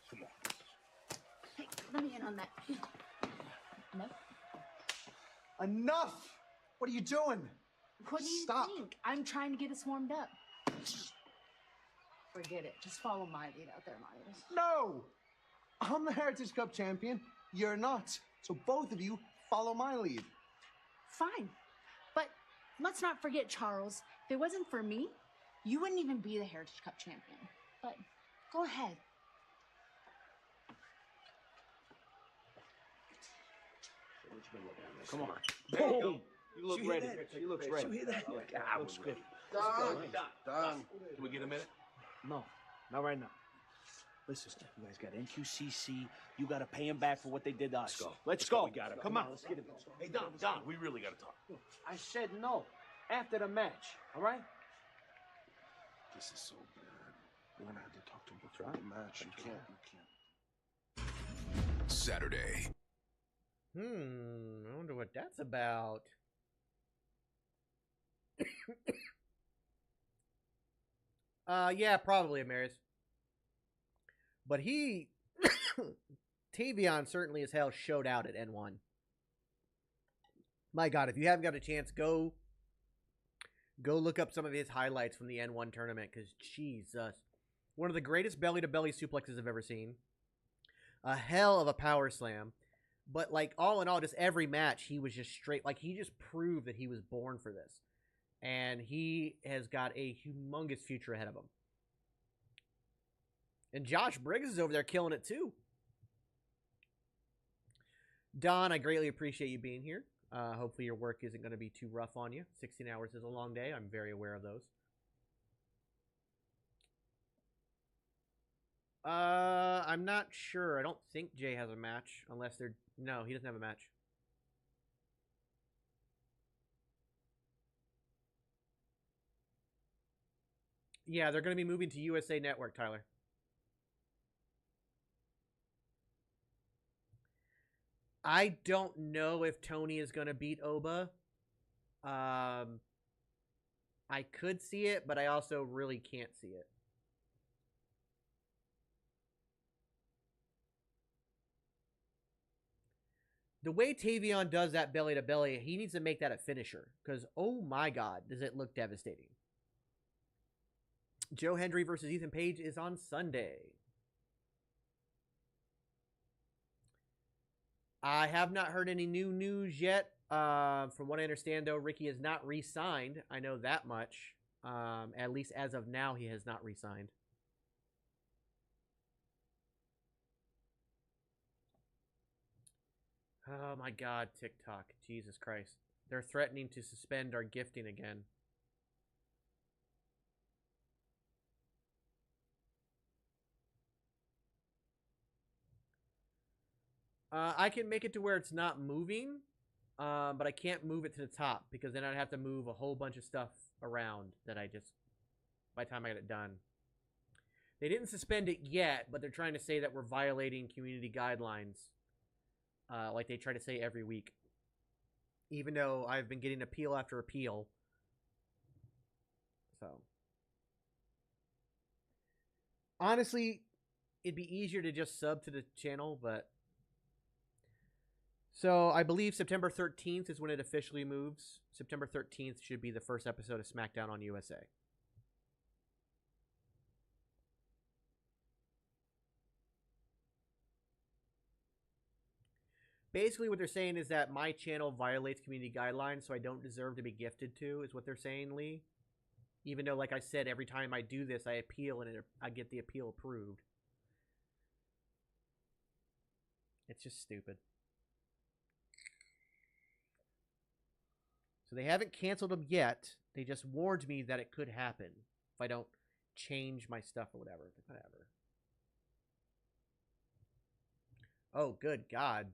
Come on. Hey, let me in on that. No? Enough! What are you doing? What do you think? I'm trying to get us warmed up. Forget it. Just follow my lead out there, Miles. No! I'm the Heritage Cup champion. You're not. So both of you follow my lead. Fine. But let's not forget, Charles, if it wasn't for me, you wouldn't even be the Heritage Cup champion. But go ahead. Come on. There you go. Boom. You look Did you hear ready. that? She looks Did ready. you hear that? God, looks good. Don. Can we get a minute? No, not right now. Listen, you guys got NQCC. You got to pay them back for what they did to us. Let's go. We got it. Come on. Let's get it. Hey, Don, we really got to talk. I said no. After the match, all right? This is so bad. We're gonna have to talk to him before the match. You can't. Saturday. I wonder what that's about. Yeah, probably Amaris. But he, Tavion certainly as hell showed out at N1. My God, if you haven't got a chance, go look up some of his highlights from the N1 tournament, because Jesus. One of the greatest belly-to-belly suplexes I've ever seen. A hell of a power slam. But, like, all in all, just every match, he was just straight. Like, he just proved that he was born for this. And he has got a humongous future ahead of him. And Josh Briggs is over there killing it, too. Don, I greatly appreciate you being here. Hopefully your work isn't going to be too rough on you. 16 hours is a long day. I'm very aware of those. I'm not sure. I don't think Jay has a match unless they're... No, he doesn't have a match. Yeah, they're going to be moving to USA Network, Tyler. I don't know if Tony is going to beat Oba. I could see it, but I also really can't see it. The way Tavion does that belly-to-belly, he needs to make that a finisher. Because, oh my God, does it look devastating. Joe Hendry versus Ethan Page is on Sunday. I have not heard any new news yet. From what I understand, though, Ricky has not re-signed. I know that much. At least as of now, he has not re-signed. Oh my God, TikTok. Jesus Christ. They're threatening to suspend our gifting again. I can make it to where it's not moving, but I can't move it to the top because then I'd have to move a whole bunch of stuff around that I just, by the time I get it done. They didn't suspend it yet, but they're trying to say that we're violating community guidelines. Like they try to say every week. Even though I've been getting appeal after appeal. So. Honestly, it'd be easier to just sub to the channel, but... So, I believe September 13th is when it officially moves. September 13th should be the first episode of SmackDown on USA. Basically, what they're saying is that my channel violates community guidelines, so I don't deserve to be gifted to, is what they're saying, Lee. Even though, like I said, every time I do this, I appeal and I get the appeal approved. It's just stupid. So they haven't canceled them yet. They just warned me that it could happen if I don't change my stuff or whatever. Whatever. Oh, good God.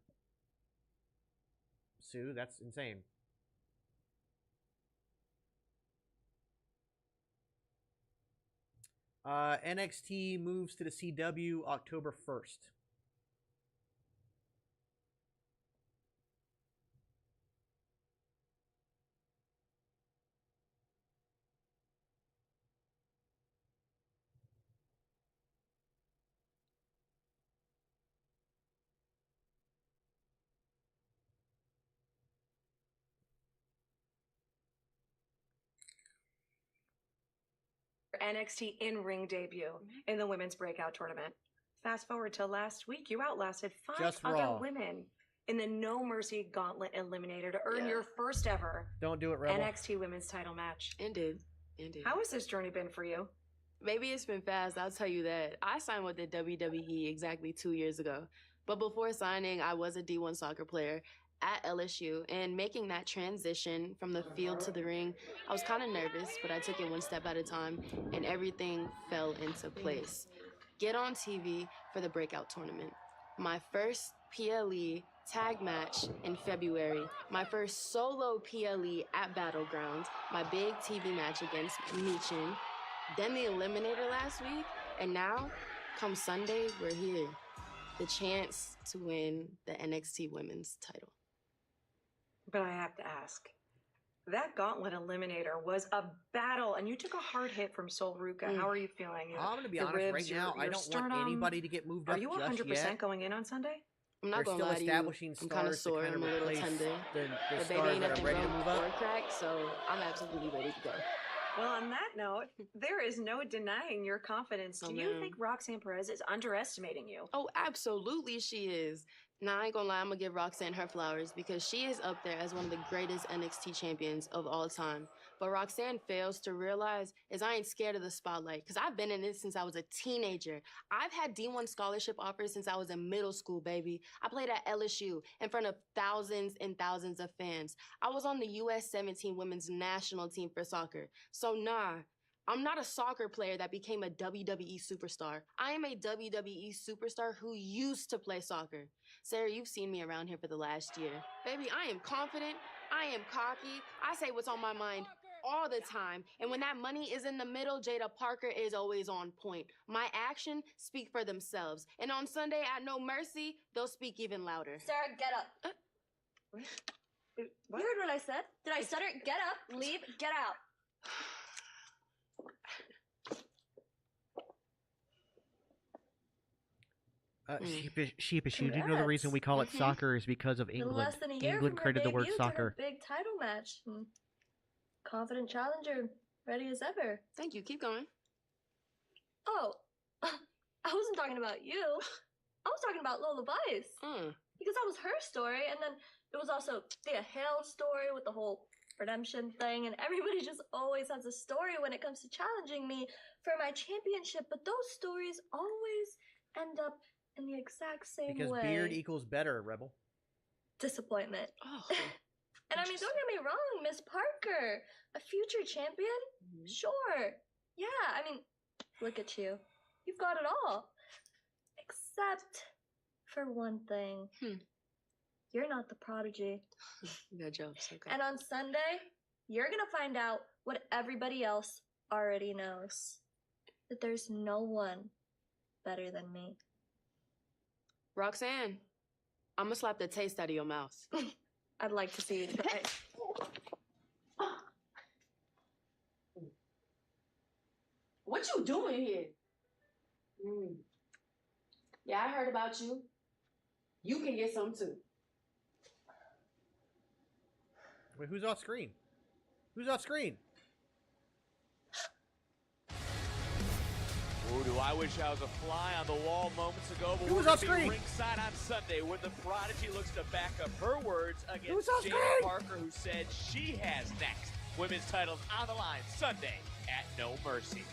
Sue, that's insane. NXT moves to the CW October 1st. NXT in-ring debut in the women's breakout tournament. Fast forward to last week, you outlasted 5 other women in the No Mercy Gauntlet Eliminator to earn your first ever Don't do it, Rebel. NXT women's title match. Indeed. How has this journey been for you? Maybe it's been fast, I'll tell you that. I signed with the WWE exactly 2 years ago. But before signing, I was a D1 soccer player. at LSU, and making that transition from the field to the ring, I was kind of nervous, but I took it one step at a time, and everything fell into place. Get on TV for the breakout tournament. My first PLE tag match in February, my first solo PLE at Battleground, my big TV match against Michin, then the Eliminator last week, and now, come Sunday, we're here. The chance to win the NXT Women's title. But I have to ask, that Gauntlet Eliminator was a battle, and you took a hard hit from Sol Ruca. How are you feeling? I'm going to be honest right now. I don't want anybody to get moved up Are you just 100% yet. going in on Sunday? I'm not They're gonna lie to you. I'm kind of sore. I'm a little tender. The but stars baby ain't that are nothing ready to broke move or up. cracked, so I'm absolutely ready to go. Well, on that note, there is no denying your confidence. Do you think Roxanne Perez is underestimating you? Oh, absolutely she is. Now, I ain't gonna lie, I'm gonna give Roxanne her flowers because she is up there as one of the greatest NXT champions of all time. But Roxanne fails to realize is I ain't scared of the spotlight because I've been in it since I was a teenager. I've had D1 scholarship offers since I was in middle school, baby. I played at LSU in front of thousands and thousands of fans. I was on the US 17 women's national team for soccer. So nah, I'm not a soccer player that became a WWE superstar. I am a WWE superstar who used to play soccer. Sarah, you've seen me around here for the last year. Baby, I am confident. I am cocky. I say what's on my mind all the time. And when that money is in the middle, Jada Parker is always on point. My actions speak for themselves. And on Sunday at No Mercy, they'll speak even louder. Sarah, get up. You heard what I said? Did I stutter? Get up, leave, get out. Sheepish, you do know the reason we call it soccer is because of England. Less than a year England from her created the word debut to her soccer. big title match. Confident challenger, ready as ever. Thank you. Keep going. Oh, I wasn't talking about you. I was talking about Lola Vice. Because that was her story, and then there was also Thea Hale's story with the whole redemption thing, and everybody just always has a story when it comes to challenging me for my championship, but those stories always end up in the exact same Because way. beard equals better, Rebel. Disappointment. Oh. And I mean, don't get me wrong, Miss Parker, a future champion? Sure. Yeah, I mean, look at you. You've got it all. Except for one thing. You're not the prodigy. No jokes, okay. And on Sunday, you're gonna find out what everybody else already knows. That there's no one better than me. Roxanne, I'm gonna slap the taste out of your mouth. I'd like to see you try. What you doing here? Yeah, I heard about you. You can get some too. Wait, who's off screen? Who's off screen? Ooh, do I wish I was a fly on the wall moments ago, but Who was we're off gonna be screen? ringside on Sunday where the prodigy looks to back up her words Who's against off Jada screen? Parker, who said she has next women's titles on the line Sunday at No Mercy.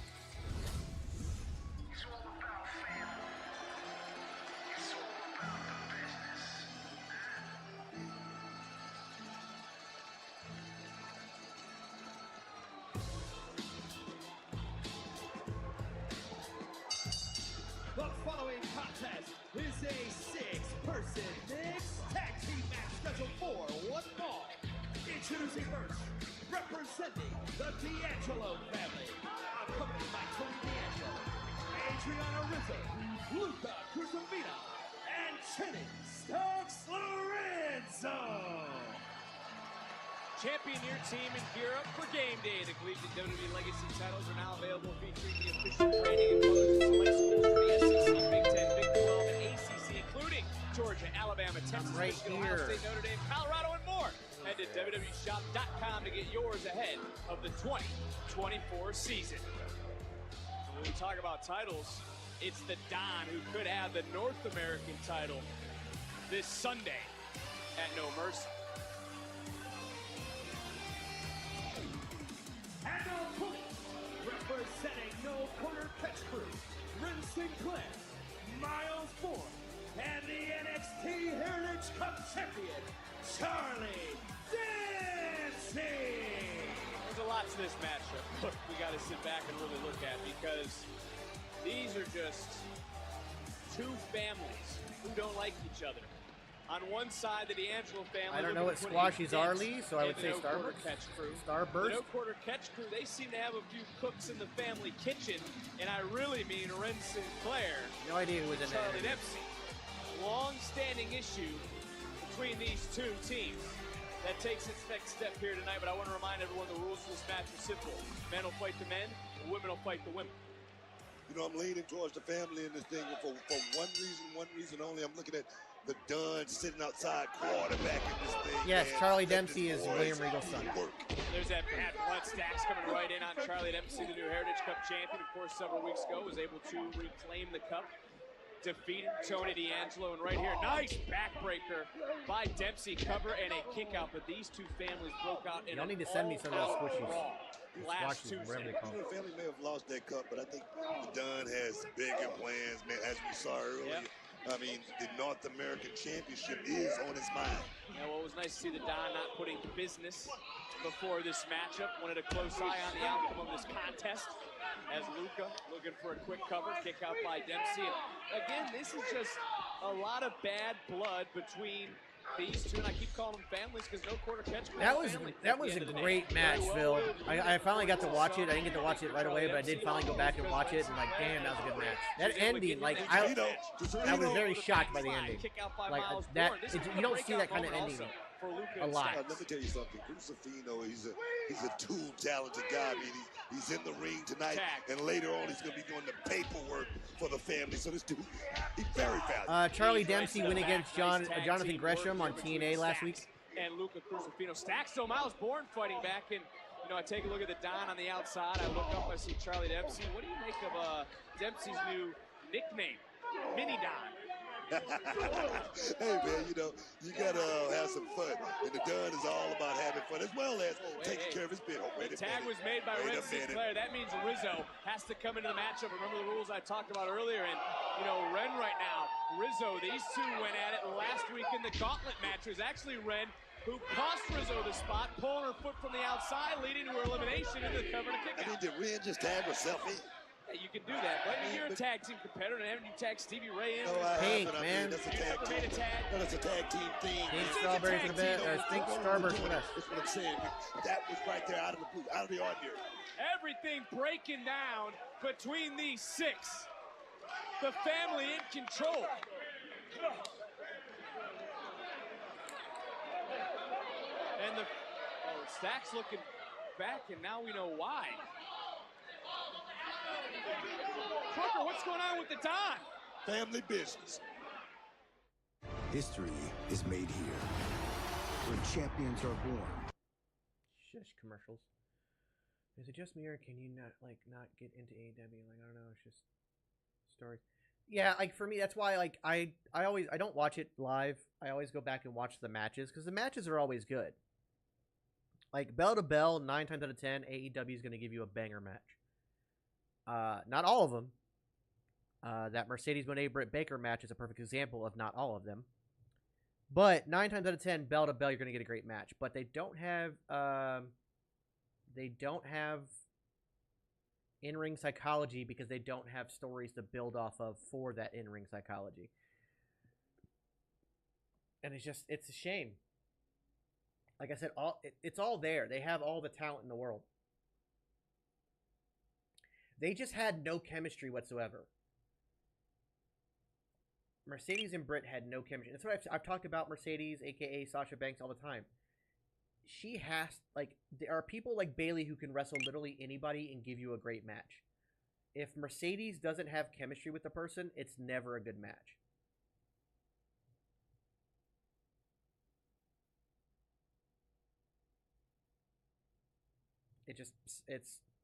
The following contest is a six-person mixed tag team match scheduled for one fall. Introducing first, representing the D'Angelo family, accompanied by Tony D'Angelo, Adriana Rizzo, Luca Cruzamino, and Chenny Stokes Lorenzo. Champion your team and gear up for game day. The Collegiate WWE Legacy titles are now available, featuring the official branding and colors of select schools for the SEC, Big Ten, Big 12, and ACC, including Georgia, Alabama, Texas, right Michigan, Ohio here. State, Notre Dame, Colorado, and more. Head to WWEshop.com to get yours ahead of the 2024 season. When we talk about titles, it's the Don who could have the North American title this Sunday at No Mercy. And now opponent, representing No Corner Catch Crew, Ren Sinclair, Miles Ford, and the NXT Heritage Cup champion, Charlie Dempsey. There's a lot to this matchup. Look, we got to sit back and really look at, because these are just two families who don't like each other. On one side, the D'Angelo family. I don't know what squashies are, Lee, so I would say Starburst. The No Quarter Catch Crew, they seem to have a few cooks in the family kitchen, and I really mean Ren Sinclair. No idea who was in Charlie Dempsey. Long-standing issue between these two teams that takes its next step here tonight, but I want to remind everyone the rules of this match are simple. Men will fight the men, the women will fight the women. You know, I'm leaning towards the family in this thing for one reason only. I'm looking at the Dunn sitting outside quarterback in this thing. Yes, man. Charlie Dempsey is William Regal's son. There's that bad blood stacks coming right in on Charlie Dempsey, the new Heritage Cup champion. Of course, several weeks ago was able to reclaim the cup, defeating Tony D'Angelo. And right here, nice backbreaker by Dempsey, cover and a kick out. But these two families broke out in Y'all need to send me some of those squishies. Last Tuesday. The family may have lost that cup, but I think Dunn has bigger plans, man, as we saw earlier. Yep. I mean, the North American Championship is on his mind. Yeah, well, it was nice to see the Don not putting business before this matchup. Wanted a close eye on the outcome of this contest, as Luka looking for a quick cover, kick out by Dempsey. And again, this is just a lot of bad blood between these two, and I keep calling them families because No Quarter Catch Crew. That was a great match, Phil. I finally got to watch it. I didn't get to watch it right away, but I did finally go back and watch it, and like, damn, that was a good match. That ending, like, I was very shocked by the ending. Like you don't see that kind of ending a lot. Let me tell you something. Crucifino, he's a tool talented guy. I mean, he's in the ring tonight, and later on he's going to be doing the paperwork for the family. So this dude, he's very valuable. Charlie Dempsey went against Jonathan Gresham on TNA last week. And Luka Crucifino stacks. So Miles Bourne fighting back, and you know, I take a look at the Don on the outside. I look up, I see Charlie Dempsey. What do you make of Dempsey's new nickname, Mini Don? Hey man, you know, you gotta have some fun, and the Dunn is all about having fun as well as taking care of his bit. The tag was made by Ren Sinclair. That means Rizzo has to come into the matchup. Remember the rules I talked about earlier, and you know, Ren right now, Rizzo, these two went at it last week in the gauntlet match. It was actually Ren who cost Rizzo the spot, pulling her foot from the outside, leading to her elimination into the cover to kick out. I mean, did Ren just tag herself in? Yeah, you can do that, but you're a tag team competitor, and haven't you tagged Stevie Ray in? No, I Pink, haven't. man. That's a tag team. No, that's a tag team thing. Pink Strawberry for the best, or Pink Starburst for the best. That's what I'm saying. That was right there out of the blue, out of the ordinary. Everything breaking down between these six. The family in control. And Stacks looking back, and now we know why. Crooker, what's going on with the Don? Family business. History is made here, where champions are born. Shush, commercials. Is it just me, or can you not get into AEW? Like, I don't know, it's just stories. Yeah, like for me, that's why like I don't watch it live. I always go back and watch the matches because the matches are always good. Like bell to bell, 9 times out of 10, AEW is going to give you a banger match. Not all of them. That Mercedes Moné Britt Baker match is a perfect example of not all of them. But 9 times out of 10, bell to bell, you're going to get a great match. But they don't have in-ring psychology because they don't have stories to build off of for that in-ring psychology. And it's a shame. Like I said, it's all there. They have all the talent in the world. They just had no chemistry whatsoever. Mercedes and Britt had no chemistry. That's what I've talked about Mercedes, a.k.a. Sasha Banks, all the time. She has, like, there are people like Bayley who can wrestle literally anybody and give you a great match. If Mercedes doesn't have chemistry with the person, it's never a good match.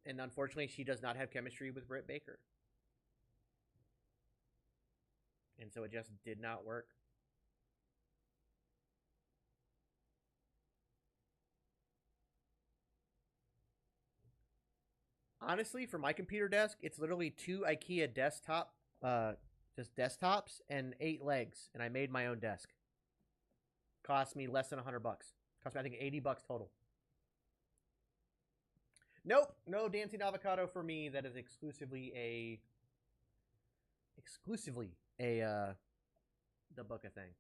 And unfortunately, she does not have chemistry with Britt Baker. And so it just did not work. Honestly, for my computer desk, it's literally 2 IKEA just desktops and 8 legs, and I made my own desk. Cost me less than $100. Cost me, I think, $80 total. Nope, no dancing avocado for me. That is exclusively a the Booker thing.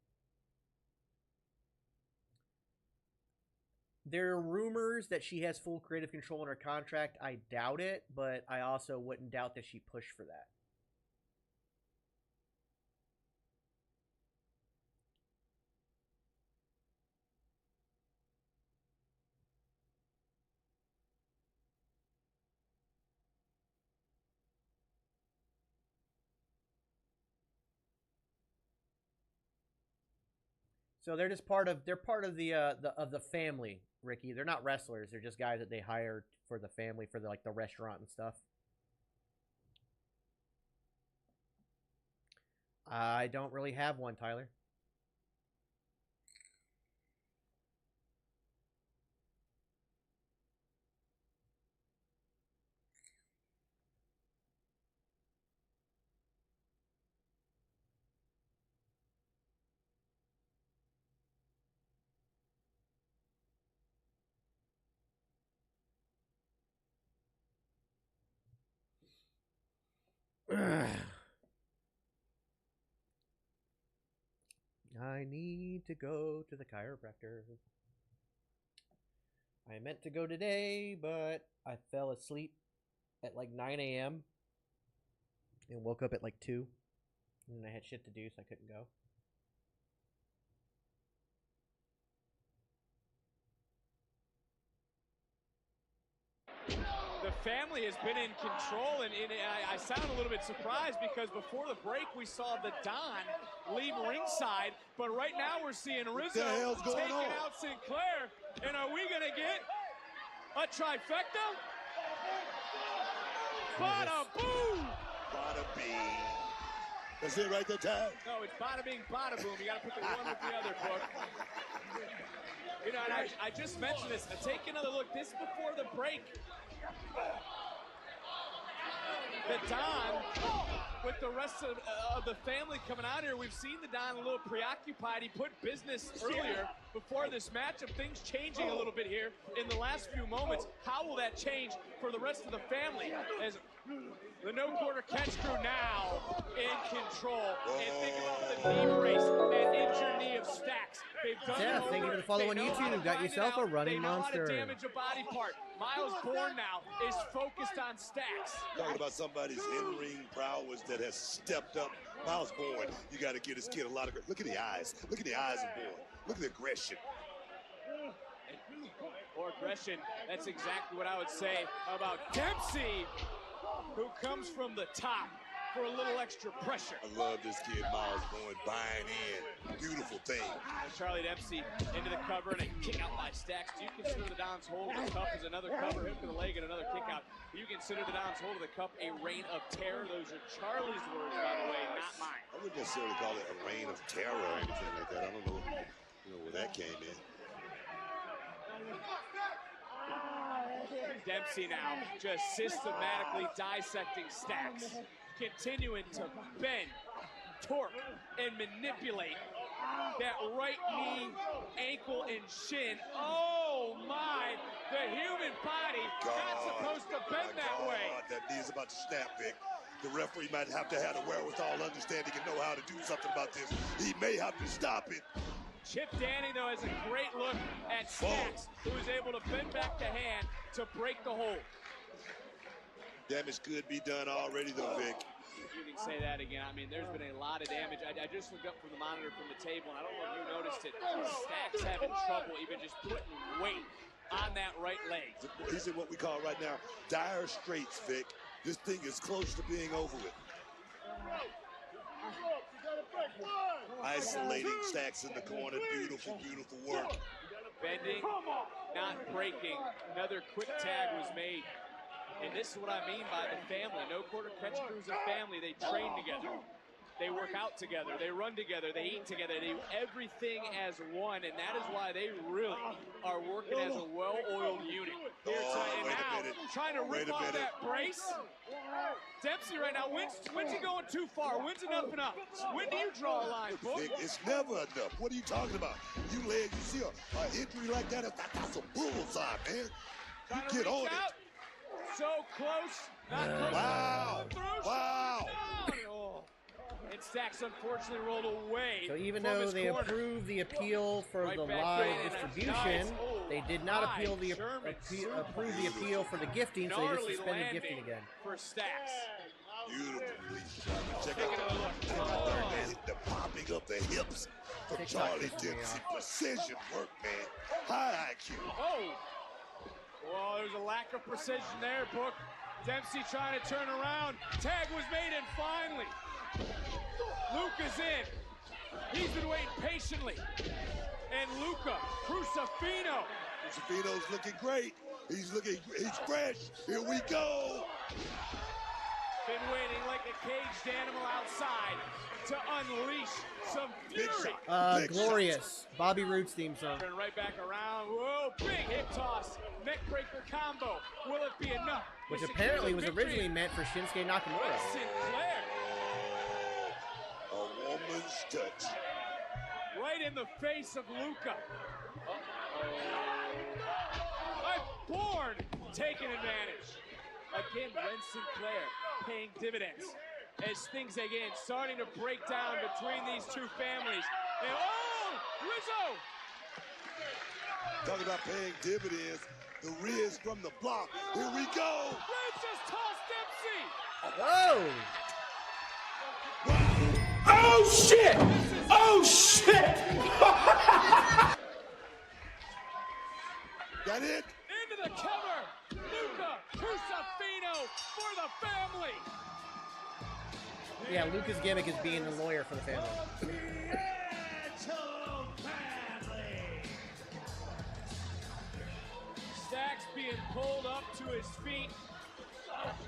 There are rumors that she has full creative control in her contract. I doubt it, but I also wouldn't doubt that she pushed for that. So they're just part of the family, Ricky. They're not wrestlers. They're just guys that they hired for the family, for the restaurant and stuff. I don't really have one, Tyler. I need to go to the chiropractor. I meant to go today, but I fell asleep at like 9 a.m. and woke up at like 2. And I had shit to do, so I couldn't go. The family has been in control, and I sound a little bit surprised because before the break we saw the Don leave ringside, but right now we're seeing Rizzo taking out Sinclair, and are we going to get a trifecta? Bada boom! Bada bing. That's it right there, Ty? No, it's bada bing, bada boom. You got to put the one with the other, book. You know, and I just mentioned this. Take another look. This before the break. The Don, with the rest of the family coming out here, we've seen the Don a little preoccupied. He put business earlier before this matchup. Things changing a little bit here in the last few moments. How will that change for the rest of the family? As the no-quarter catch crew now in control. And think about the knee brace and injured knee of Stacks. They've done Yeah, thank you for the follow on YouTube. You've got yourself a running monster. They know how to damage a body part. Miles Bourne now is focused on Stacks. Talking about somebody's in-ring prowess that has stepped up. Miles Bourne, you got to give this kid a lot of... Look at the eyes. Look at the eyes of Bourne. Look at the aggression. Or aggression, that's exactly what I would say about Dempsey, who comes from the top for a little extra pressure. I love this kid, Miles Bourne, buying in. Beautiful thing. Charlie Dempsey into the cover and a kick out by Stacks. Do you consider the Don's hold of the cup as another cover, hit to the leg and another kick out? Do you consider the Don's hold of the cup a reign of terror? Those are Charlie's words, by the way, not mine. I wouldn't necessarily call it a reign of terror or anything like that. I don't know, where that came in. Dempsey now just systematically dissecting Stacks, continuing to bend, torque, and manipulate that right knee, ankle, and shin. Oh my, the human body not supposed to bend that way. That knee is about to snap, Vic. The referee might have to have the wherewithal, understand he can know how to do something about this. He may have to stop it. Chip Danny, though, has a great look at Stacks, who is able to bend back the hand to break the hold. Damage could be done already, though, Vic. You can say that again. I mean, there's been a lot of damage. I just looked up from the monitor from the table, and I don't know if you noticed it. Stacks having trouble even just putting weight on that right leg. He's in what we call right now dire straits, Vic. This thing is close to being over with. Isolating Stacks in the corner. Beautiful, beautiful work. Bending, not breaking. Another quick tag was made. And this is what I mean by the family. No quarter catch crews a family. They train together. They work out together, they run together, they eat together, they do everything as one, and that is why they really are working as a well-oiled unit. Here tonight, and now trying to rip off that brace. Dempsey right now, when's he going too far? When's enough? When do you draw a line, Book? It's never enough. What are you talking about? You see a injury like that, that's a bullseye, man. You get on it. So close, not close. Wow. Wow. Oh. And Stacks unfortunately rolled away. So even though they approved the appeal for the live distribution, they did not approve the appeal for the gifting, so they just suspended gifting again. For Stacks. Beautifully shot. Check out the popping of the hips from Charlie Dempsey. Precision work, man. High IQ. Oh. Well, there's a lack of precision there, Book. Dempsey trying to turn around. Tag was made, and finally, Luca's in. He's been waiting patiently. And Luca Crucifino. Crucifino's looking great. He's fresh. Here we go. Been waiting like a caged animal outside to unleash some fury. Glorious. Bobby Roode's theme song. Turn right back around. Whoa, big hip toss. Neck breaker combo. Will it be enough? Which apparently was originally meant for Shinsuke Nakamura. Sinclair. A woman's touch. Right in the face of Luca. A Born taking advantage. Again, Ren Sinclair paying dividends as things again starting to break down between these two families. And Rizzo! Talking about paying dividends. The Riz from the block. Here we go. Riz just tossed Dempsey. Oh! Oh shit! Oh shit! That it? Into the cover. Luca Crucifino for the family. Yeah, Luca's gimmick is being the lawyer for the family. Stacks being pulled up to his feet.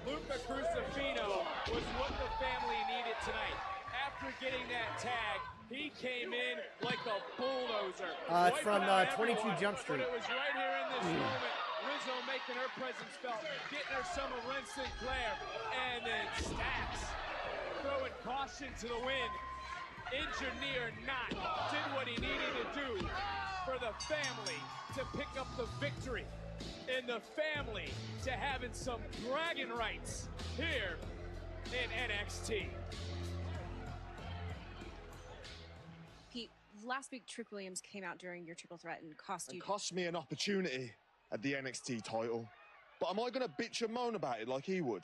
Luca Crucifino was what the family needed tonight. After getting that tag, he came in like a bulldozer. It's from 22 Jump Street. But it was right here in this moment. Rizzo making her presence felt, getting her some of Ren Sinclair, and then Stacks throwing caution to the wind. Engineer not did what he needed to do for the family to pick up the victory, and the family to having some bragging rights here in NXT. Pete, last week Trick Williams came out during your triple threat and cost you. It cost me an opportunity at the NXT title. But am I going to bitch and moan about it like he would?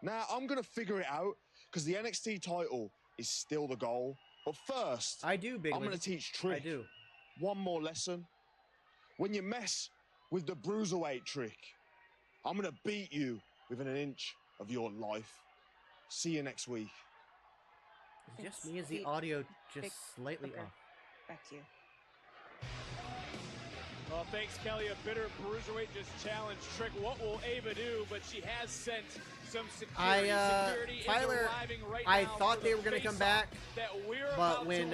Nah, I'm going to figure it out because the NXT title is still the goal. But first, I do, Big I'm going to teach Trick one more lesson. When you mess with the Bruiserweight Trick, I'm going to beat you within an inch of your life. See you next week. Just me, is the audio just slightly off? Back to you. Well, thanks, Kelly. A bitter Bruiserweight just challenged Trick. What will Ava do? But she has sent some security. Tyler, I thought they were going to come back, but when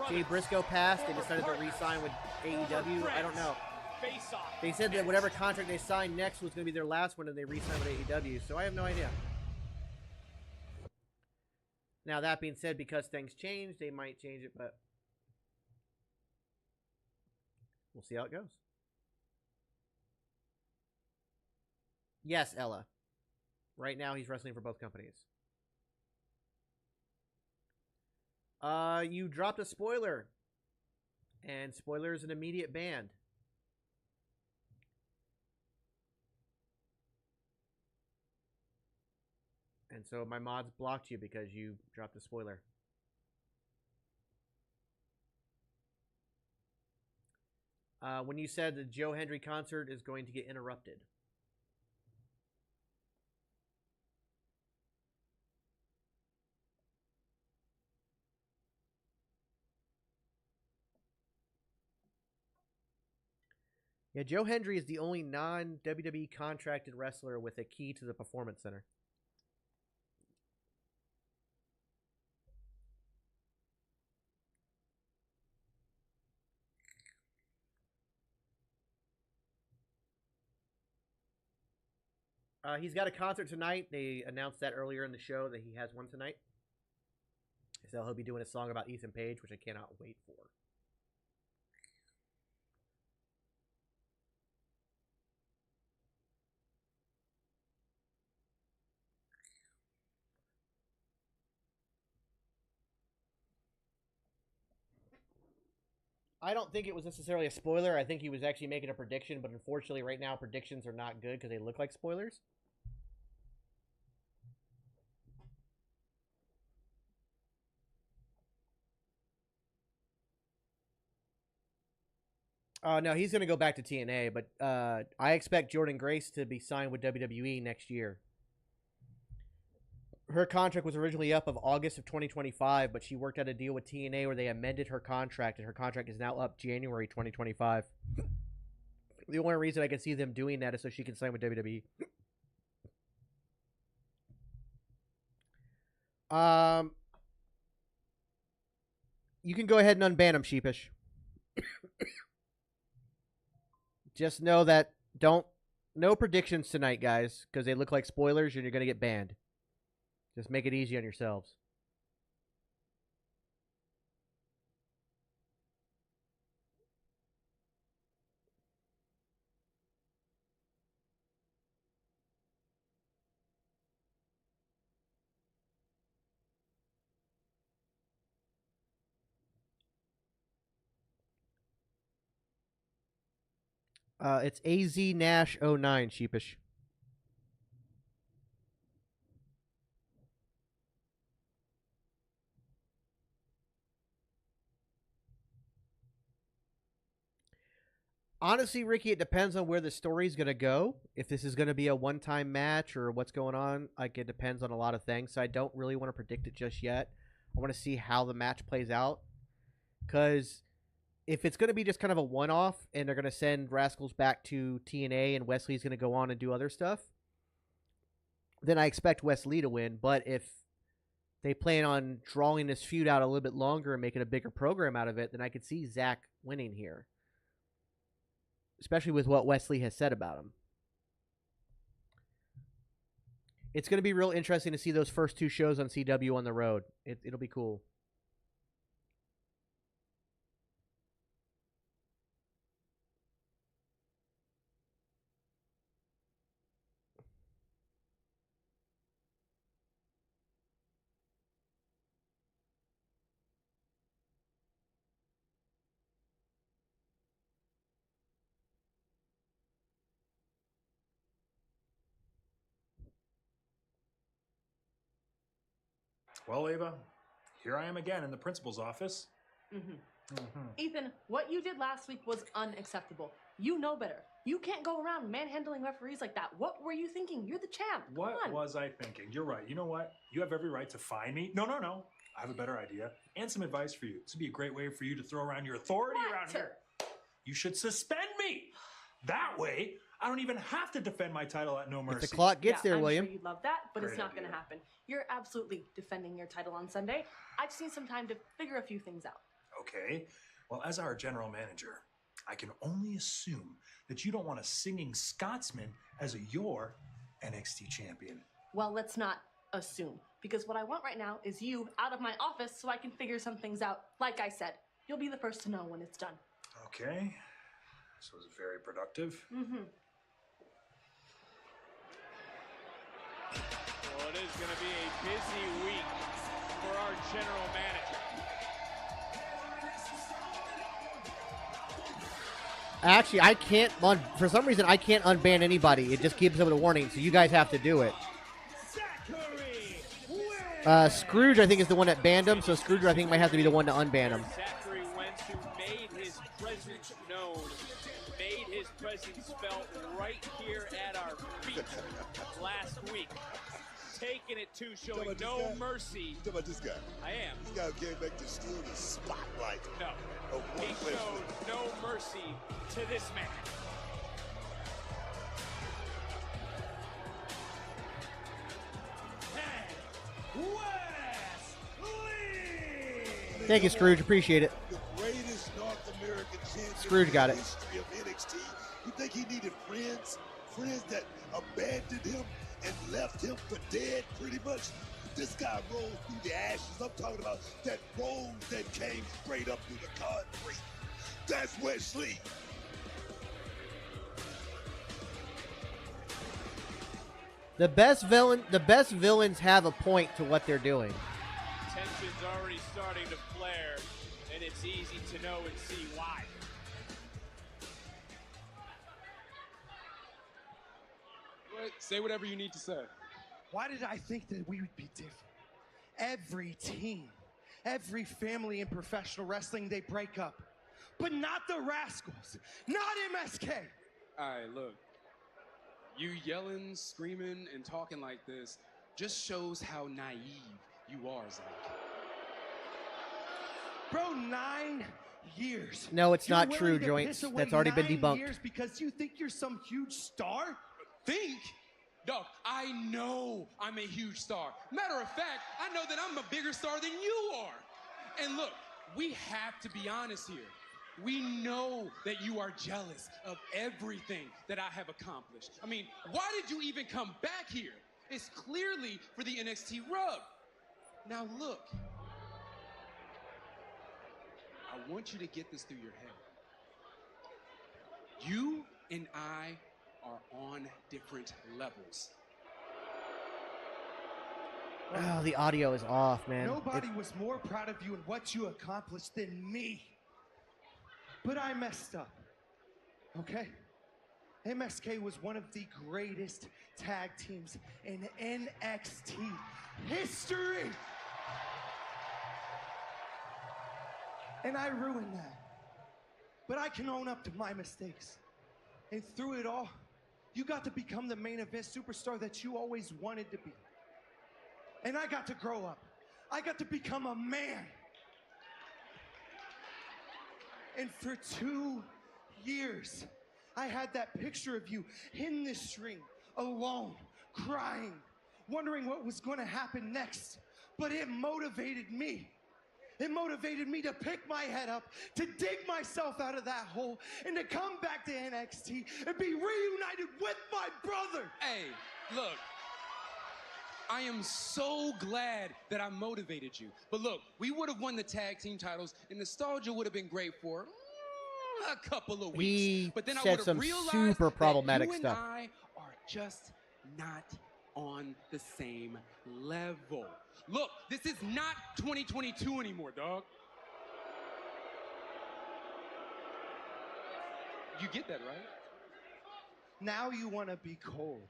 Jay Briscoe passed, they decided to re-sign with AEW. I don't know. They said that whatever contract they signed next was going to be their last one, and they re-signed with AEW, so I have no idea. Now, that being said, because things change, they might change it, but we'll see how it goes. Yes, Ella. Right now, he's wrestling for both companies. You dropped a spoiler. And spoiler is an immediate ban. And so my mods blocked you because you dropped a spoiler. When you said the Joe Hendry concert is going to get interrupted. Yeah, Joe Hendry is the only non-WWE contracted wrestler with a key to the Performance Center. He's got a concert tonight. They announced that earlier in the show that he has one tonight. So he'll be doing a song about Ethan Page, which I cannot wait for. I don't think it was necessarily a spoiler. I think he was actually making a prediction, but unfortunately right now predictions are not good because they look like spoilers. No, he's going to go back to TNA, but I expect Jordynne Grace to be signed with WWE next year. Her contract was originally up of August of 2025, but she worked out a deal with TNA where they amended her contract, and her contract is now up January 2025. The only reason I can see them doing that is so she can sign with WWE. You can go ahead and unban him, Sheepish. Just know that no predictions tonight, guys, because they look like spoilers and you're going to get banned. Just make it easy on yourselves. It's AZ Nash 09, Sheepish. Honestly, Ricky, it depends on where the story's going to go. If this is going to be a one-time match or what's going on, like it depends on a lot of things. So I don't really want to predict it just yet. I want to see how the match plays out. Because if it's going to be just kind of a one-off and they're going to send Rascals back to TNA and Wes Lee's going to go on and do other stuff, then I expect Wes Lee to win. But if they plan on drawing this feud out a little bit longer and making a bigger program out of it, then I could see Zach winning here. Especially with what Wes Lee has said about him. It's going to be real interesting to see those first two shows on CW on the road. It'll be cool. Well, Ava, here I am again in the principal's office. Ethan, what you did last week was unacceptable. You know better. You can't go around manhandling referees like that. What were you thinking? You're the champ. What was I thinking? You're right. You know what? You have every right to fine me. No. I have a better idea and some advice for you. This would be a great way for you to throw around your authority around here. You should suspend me. That way, I don't even have to defend my title at No Mercy. If the clock gets there, I'm William. Sure you'd love that, but Great it's not going to happen. You're absolutely defending your title on Sunday. I just need some time to figure a few things out. Okay. Well, as our general manager, I can only assume that you don't want a singing Scotsman as your NXT champion. Well, let's not assume, because what I want right now is you out of my office so I can figure some things out. Like I said, you'll be the first to know when it's done. Okay. So it's very productive. Well, it is going to be a busy week for our general manager. Actually, I can't, for some reason, I can't unban anybody. It just gives them a warning, so you guys have to do it. Scrooge, I think, is the one that banned him, so Scrooge, I think, might have to be the one to unban him. Zachary Wentz, who made his presence known, made his presence felt right here at our feet last week. Taking it to, showing no mercy. You talking about this guy? I am. This guy came back to steal the spotlight. No. He showed no mercy to this man. Wes Lee! Thank you, Scrooge. Appreciate it. The greatest North American champion Scrooge got in it. the history of NXT. You think he needed friends? friends that abandoned him and left him for dead, pretty much. This guy rolled through the ashes. I'm talking about that rose that came straight up through the concrete. That's Wes Lee. The best villains have a point to what they're doing. Tension's already starting to flare, and it's easy to know and see why. Say whatever you need to say. Why did I think that we would be different? Every team, every family in professional wrestling, they break up. But not the Rascals, not MSK. All right, look. You yelling, screaming, and talking like this just shows how naive you are, Zach. Bro, 9 years. No, it's You're not true, willing to Joints. piss away That's already been 9 debunked. years because you think you're some huge star? Think? Dog, I know I'm a huge star. Matter of fact, I know that I'm a bigger star than you are. And look, we have to be honest here. We know that you are jealous of everything that I have accomplished. I mean, why did you even come back here? It's clearly for the NXT rub. Now look, I want you to get this through your head. You and I are on different levels. Oh, the audio is off, man. Nobody was more proud of you and what you accomplished than me. But I messed up, okay? MSK was one of the greatest tag teams in NXT history. And I ruined that. But I can own up to my mistakes. And through it all, you got to become the main event superstar that you always wanted to be. And I got to grow up. I got to become a man. And for 2 years, I had that picture of you in this ring, alone, crying, wondering what was going to happen next. But it motivated me. It motivated me to pick my head up, to dig myself out of that hole, and to come back to NXT and be reunited with my brother. Hey, look. I am so glad that I motivated you. But look, we would have won the tag team titles, and nostalgia would have been great for a couple of weeks. He but then I said would have some realized super problematic that you stuff. and I are just not on the same level. Look, this is not 2022 anymore, dog. You get that, right? Now you want to be cold.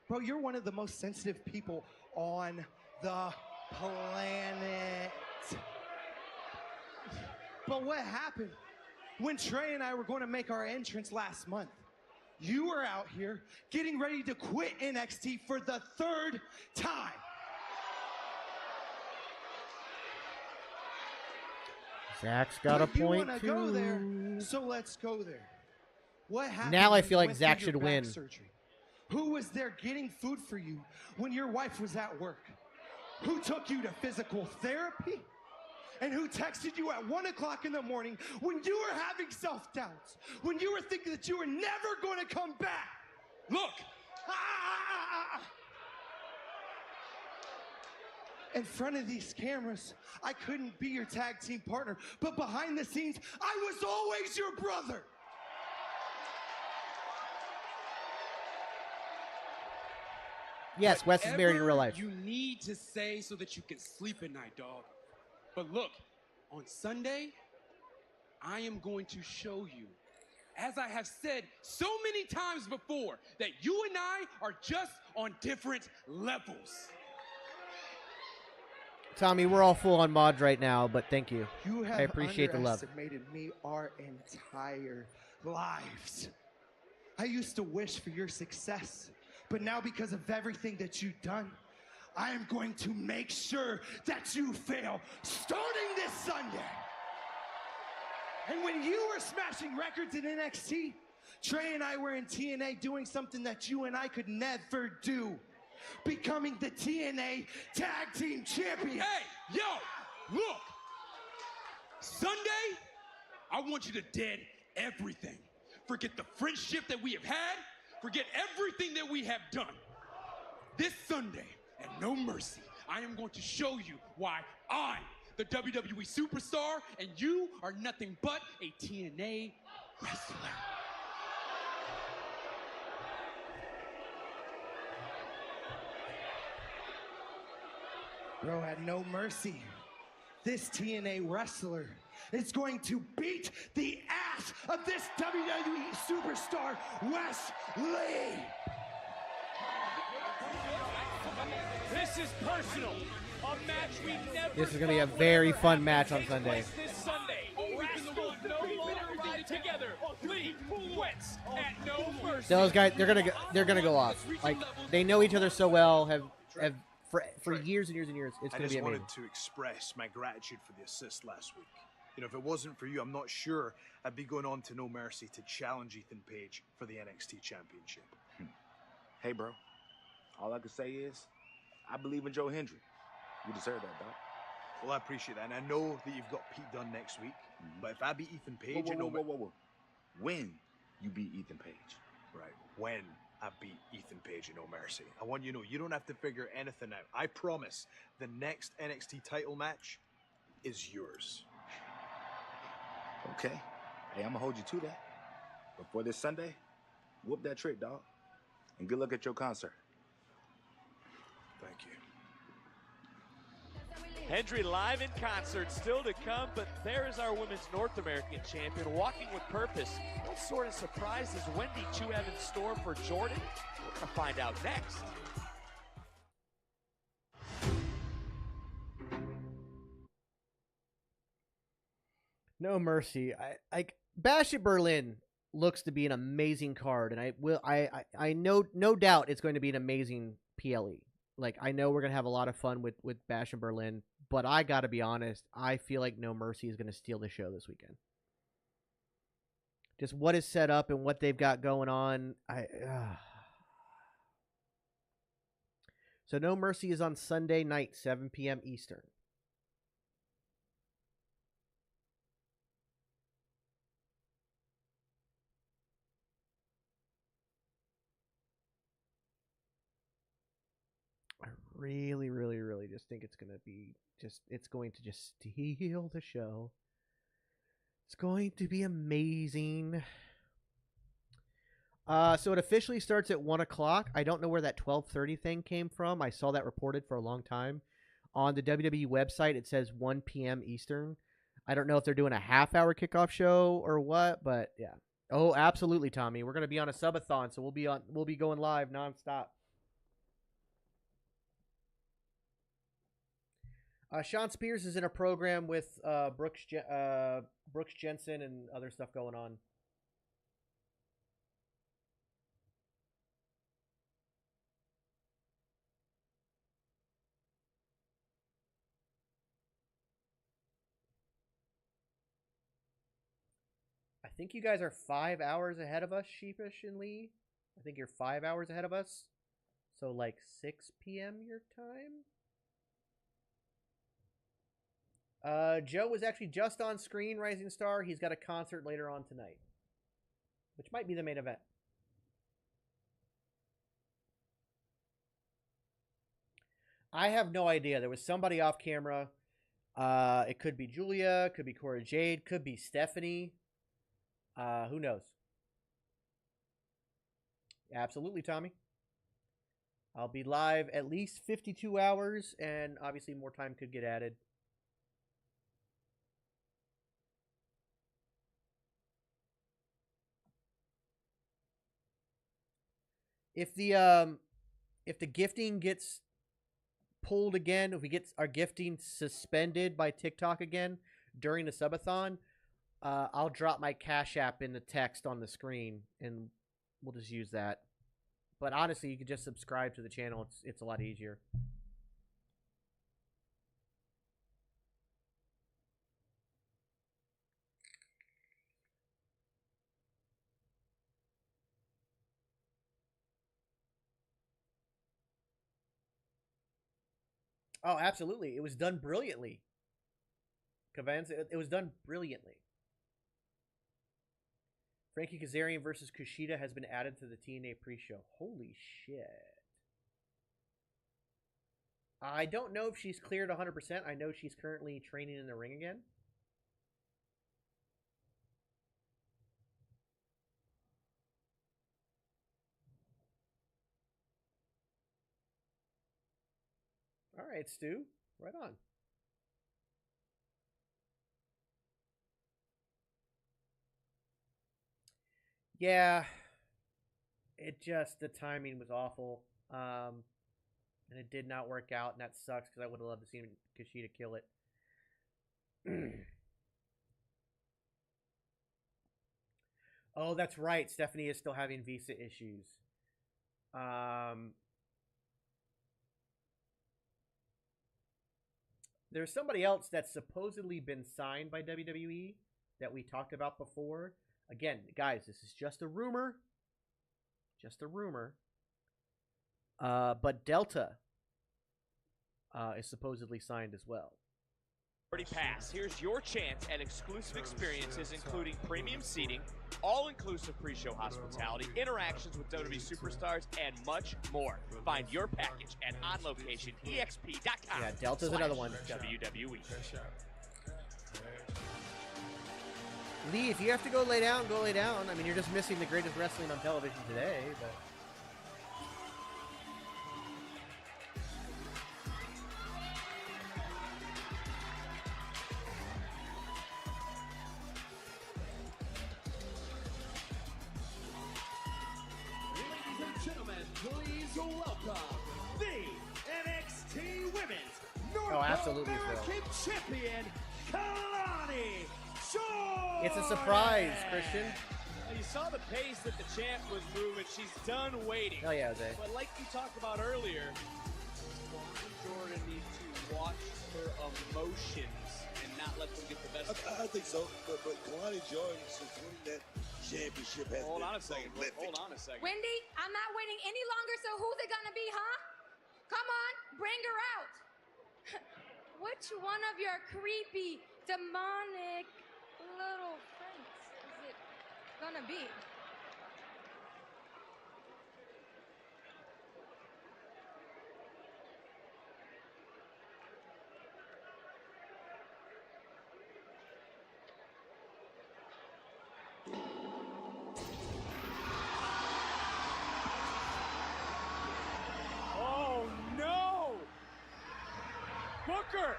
Bro, you're one of the most sensitive people on the planet. But what happened when Trey and I were going to make our entrance last month? You were out here getting ready to quit NXT for the 3rd time. Zach's got a But you point wanna too. go there, so let's go there. What happened Now I when feel you like went Zach through your should back win. surgery? Who was there getting food for you when your wife was at work? Who took you to physical therapy? And who texted you at 1 o'clock in the morning when you were having self-doubts? When you were thinking that you were never going to come back? Look! In front of these cameras, I couldn't be your tag team partner, but behind the scenes, I was always your brother. Yes, Wes is married in real life. You need to say so that you can sleep at night, dog. But look, on Sunday, I am going to show you, as I have said so many times before, that you and I are just on different levels. Tommy, we're all full on mods right now, but thank you. You have I appreciate the love. underestimated me our entire lives. I used to wish for your success, but now because of everything that you've done, I am going to make sure that you fail starting this Sunday. And when you were smashing records in NXT, Trey and I were in TNA doing something that you and I could never do. Becoming the TNA Tag Team Champion. Hey, yo, look. Sunday, I want you to dead everything. Forget the friendship that we have had. forget everything that we have done. This Sunday, at No Mercy, I am going to show you why I'm the WWE superstar and you are nothing but a TNA wrestler. Bro, at No Mercy, this TNA wrestler is going to beat the ass of this WWE superstar, Wes Lee. This is personal. A match we never. This is going to be a very fun match on Sunday. This Sunday, Rascals no longer ride together. Lee, Wentz at No Mercy. Those guys, they're gonna go off. Like they know each other so well. Have for years and years and years. It's I going to just be amazing. wanted to express my gratitude for the assist last week. You know, if it wasn't for you, I'm not sure I'd be going on to No Mercy to challenge Ethan Page for the NXT Championship. Hey, bro. All I can say is, I believe in Joe Hendry. You deserve that, dog. Well, I appreciate that, and I know that you've got Pete Dunne next week. But if I beat Ethan Page, whoa. When you beat Ethan Page. Right, when I beat Ethan Page in No Mercy. I want you to know, you don't have to figure anything out. I promise the next NXT title match is yours. Okay. Hey, I'm going to hold you to that. Before this Sunday, whoop that trick, dog. And good luck at your concert. Thank you. Hendry live in concert still to come, but there is our Women's North American champion walking with purpose. What sort of surprise does Wendy Chu have in store for Jordan? We're going to find out next. No Mercy. Bash at Berlin looks to be an amazing card, and I know no doubt it's going to be an amazing PLE. Like I know we're gonna have a lot of fun with Bash in Berlin, but I gotta be honest, I feel like No Mercy is gonna steal the show this weekend. Just what is set up and what they've got going on. So No Mercy is on Sunday night, 7 p.m. Eastern. Really just think it's going to be it's going to just steal the show. It's going to be amazing. So it officially starts at 1 o'clock. I don't know where that 12:30 thing came from. I saw that reported for a long time. On the WWE website, it says 1 p.m. Eastern. I don't know if they're doing a half-hour kickoff show or what, but yeah. Oh, absolutely, Tommy. We're going to be on a subathon, so we'll be going live nonstop. Sean Spears is in a program with Brooks Jensen and other stuff going on. I think you guys are 5 hours ahead of us, Sheepish and Lee. I think you're 5 hours ahead of us. So like 6 p.m. your time? Joe was actually just on screen, Rising Star. He's got a concert later on tonight, which might be the main event. I have no idea. There was somebody off camera. It could be Julia, could be Cora Jade, could be Stephanie. Who knows? Absolutely, Tommy. I'll be live at least 52 hours, and obviously more time could get added. If the gifting gets pulled again, if we get our gifting suspended by TikTok again during the subathon, I'll drop my Cash App in the text on the screen, and we'll just use that. But honestly, you can just subscribe to the channel. It's a lot easier. Oh, absolutely. It was done brilliantly. Cavans, it was done brilliantly. Frankie Kazarian versus Kushida has been added to the TNA pre-show. Holy shit. I don't know if she's cleared 100%. I know she's currently training in the ring again. All right, Stu. Right on. Yeah. The timing was awful. And it did not work out, and that sucks because I would have loved to see Kushida kill it. Oh, that's right. Stephanie is still having visa issues. There's somebody else that's supposedly been signed by WWE that we talked about before. Again, guys, this is just a rumor. Just a rumor. But Delta is supposedly signed as well. Pass. Here's your chance at exclusive experiences, including premium seating, all-inclusive pre-show hospitality, interactions with WWE superstars, and much more. Find your package at onlocationexp.com. Yeah, Delta's another one. WWE. Lee, if you have to go lay down, go lay down. I mean, you're just missing the greatest wrestling on television today, but... Please welcome the NXT Women's North absolutely, American Champion, Kalani Jordan. It's a surprise, Christian. You saw the pace that the champ was moving. She's done waiting. Hell yeah, Jose. But like you talked about earlier, Jordan needs to watch her emotions and not let them get the best of her. I think so, but Kalani Jordan, since winning that championship, has Hold been on a second. prolific. Hold on a second. Wendy, I'm not waiting any longer, so who's it gonna be, huh? Come on, bring her out. Which one of your creepy, demonic little friends is it gonna be? Oh no! Booker!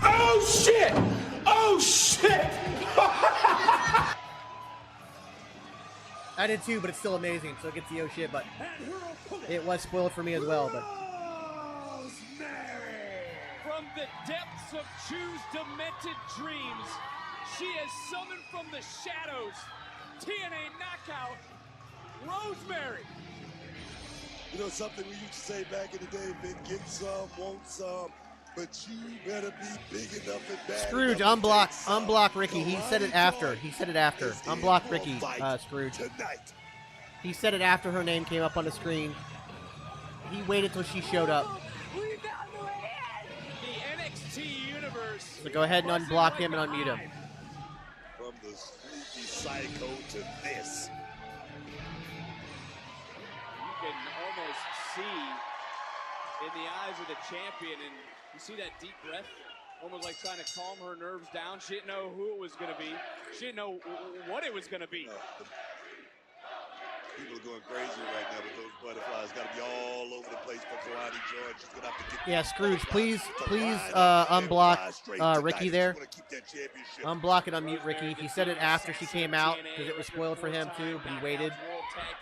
Oh shit! Oh shit! I did too, but it's still amazing, so it gets the oh shit, but it was spoiled for me as well, but... From the depths of Chu's demented dreams, she has summoned from the shadows TNA knockout Rosemary. You know something we used to say back in the day, Ben, get some, want some, but you better be big enough and bad Scrooge, enough to take some. unblock Ricky. He said it after. He said it after. Unblock Ricky, Scrooge. Tonight. He said it after her name came up on the screen. He waited till she showed up. The NXT universe. So go ahead and unblock him and unmute him. From the sleepy psycho to this. You can almost see in the eyes of the champion, and you see that deep breath, almost like trying to calm her nerves down. She didn't know who it was going to be. She didn't know what it was going to be. People are going crazy right now with those butterflies. Got to be all over the place for Kalani Jordan. She's going to have to get... Yeah, Scrooge, please unblock Ricky there. Unblock and unmute Ricky. He said it after she came out because it was spoiled for him too, but he waited